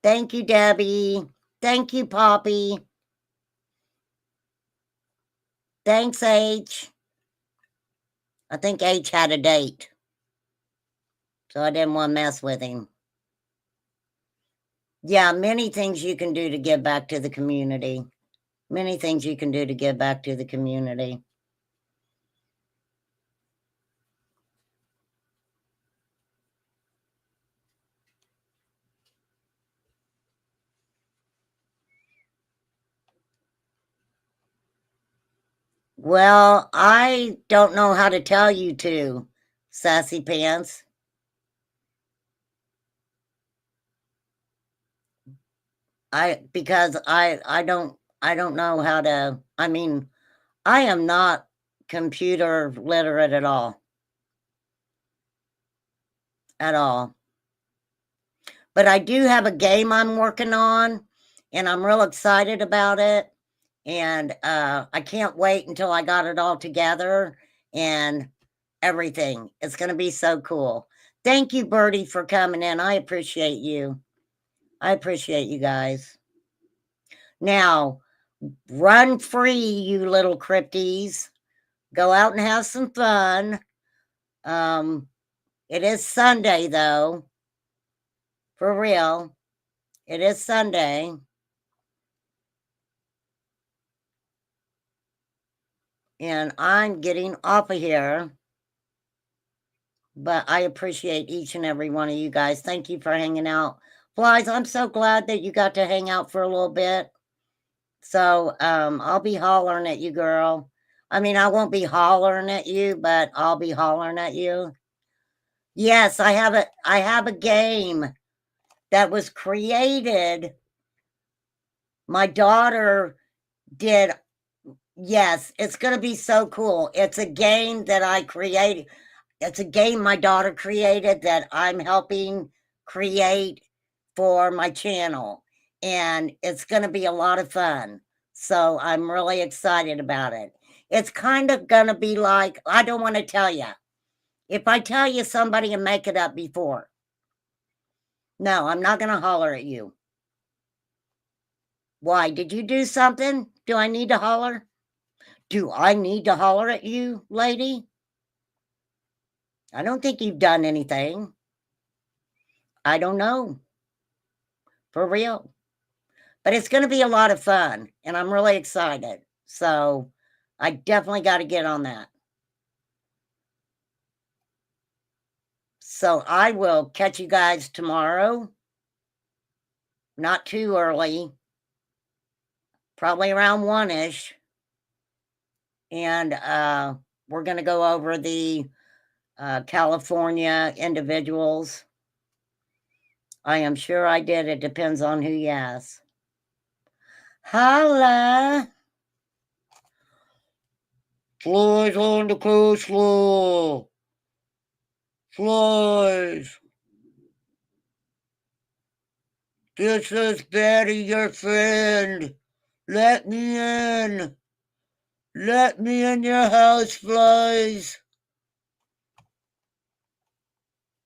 Thank you, Debbie. Thank you, Poppy. Thanks, H. I think H had a date, so I didn't want to mess with him. Yeah, many things you can do to give back to the community. Many things you can do to give back to the community. Well, I don't know how to tell you to, Sassy Pants. Because I don't know how to, I mean, I am not computer literate at all. At all. But I do have a game I'm working on, and I'm real excited about it. And I can't wait until I got it all together and everything. It's going to be so cool. Thank you, Birdie, for coming in. I appreciate you. I appreciate you guys. Now, run free, you little crypties. Go out and have some fun. It is Sunday, though. For real. It is Sunday. And I'm getting off of here. But I appreciate each and every one of you guys. Thank you for hanging out. Flies, I'm so glad that you got to hang out for a little bit. So I'll be hollering at you, girl. I mean, I won't be hollering at you, but I'll be hollering at you. Yes, I have a game that was created. My daughter did. Yes, it's going to be so cool. It's a game that I created. It's a game my daughter created that I'm helping create for my channel. And it's going to be a lot of fun. So I'm really excited about it. It's kind of going to be like, I don't want to tell you. If I tell you, somebody can make it up before. No, I'm not going to holler at you. Why? Did you do something? Do I need to holler? Do I need to holler at you, lady? I don't think you've done anything. I don't know. For real. But it's going to be a lot of fun, and I'm really excited. So I definitely got to get on that. So I will catch you guys tomorrow. Not too early. Probably around 1-ish. And we're going to go over the California individuals. I am sure I did. It depends on who you ask. Holla. Flies on the coleslaw. Flies. This is Betty, your friend. Let me in. Let me in your house, Flies.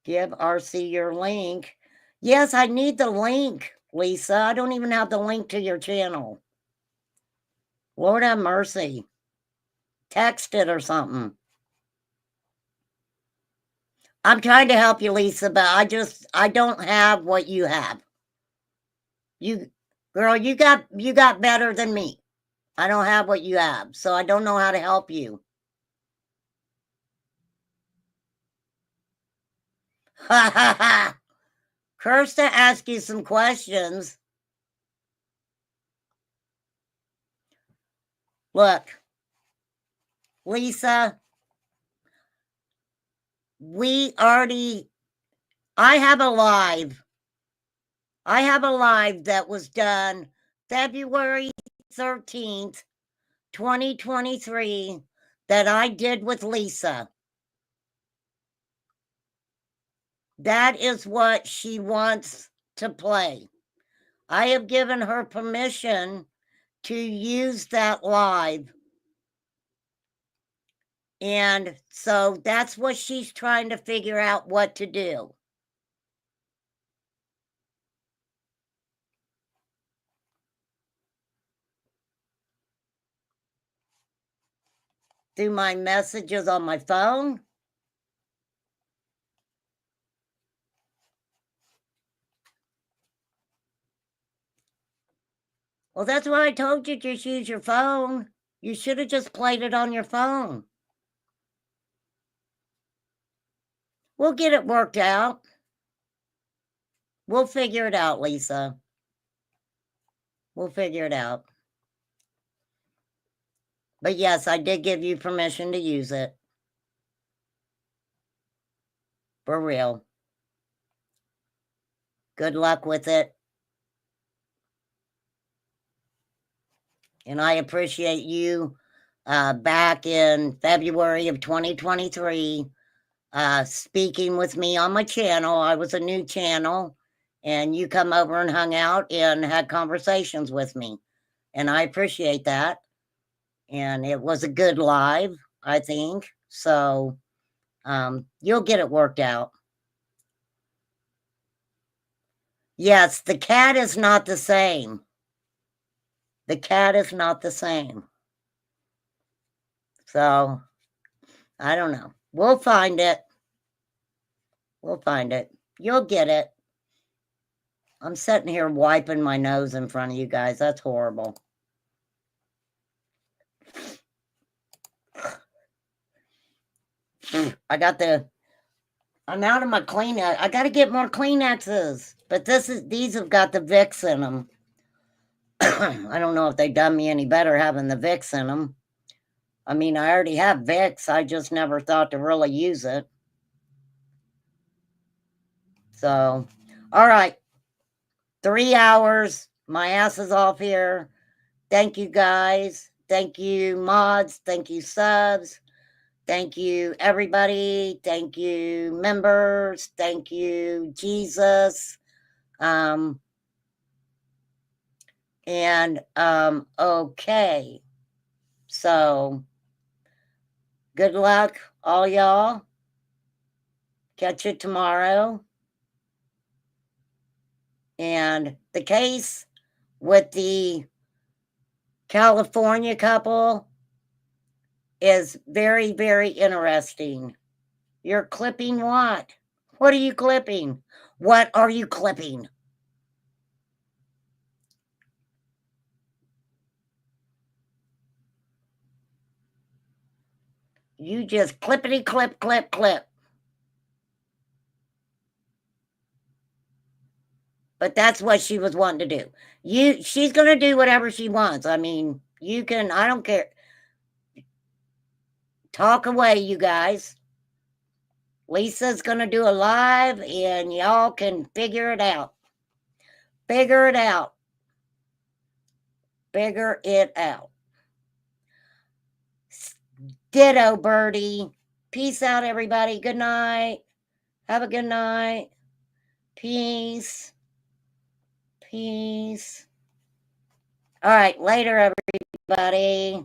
Give RC your link. Yes, I need the link, Lisa. I don't even have the link to your channel. Lord have mercy. Text it or something. I'm trying to help you, Lisa, but I don't have what you have. Girl, you got better than me. I don't have what you have, so I don't know how to help you. Ha ha ha. Kirsta asked you some questions. Look, Lisa, I have a live that was done February 13th, 2023 that I did with Lisa. That is what she wants to play. I have given her permission to use that live. And so that's what she's trying to figure out what to do. Through my messages on my phone. Well, that's why I told you just use your phone. You should have just played it on your phone. We'll get it worked out. We'll figure it out, Lisa. We'll figure it out. But yes, I did give you permission to use it. For real. Good luck with it. And I appreciate you back in February of 2023 speaking with me on my channel. I was a new channel, and you come over and hung out and had conversations with me. And I appreciate that. And it was a good live, I think. So you'll get it worked out. Yes, the cat is not the same. The cat is not the same. So, I don't know. We'll find it. We'll find it. You'll get it. I'm sitting here wiping my nose in front of you guys. That's horrible. I'm out of my Kleenex. I got to get more Kleenexes. But these have got the Vicks in them. I don't know if they done me any better having the Vicks in them. I mean, I already have Vicks. I just never thought to really use it. So, all right. 3 hours. My ass is off here. Thank you, guys. Thank you, mods. Thank you, subs. Thank you, everybody. Thank you, members. Thank you, Jesus. Okay. So, good luck, all y'all. Catch you tomorrow. And the case with the California couple is very, very interesting. You're clipping what? What are you clipping? What are you clipping? You just clippity clip, clip, clip. But that's what she was wanting to do. She's going to do whatever she wants. I mean, I don't care. Talk away, you guys. Lisa's going to do a live and y'all can figure it out. Figure it out. Figure it out. Ditto, Birdie. Peace out, everybody. Good night. Have a good night. Peace. Peace. All right, later, everybody.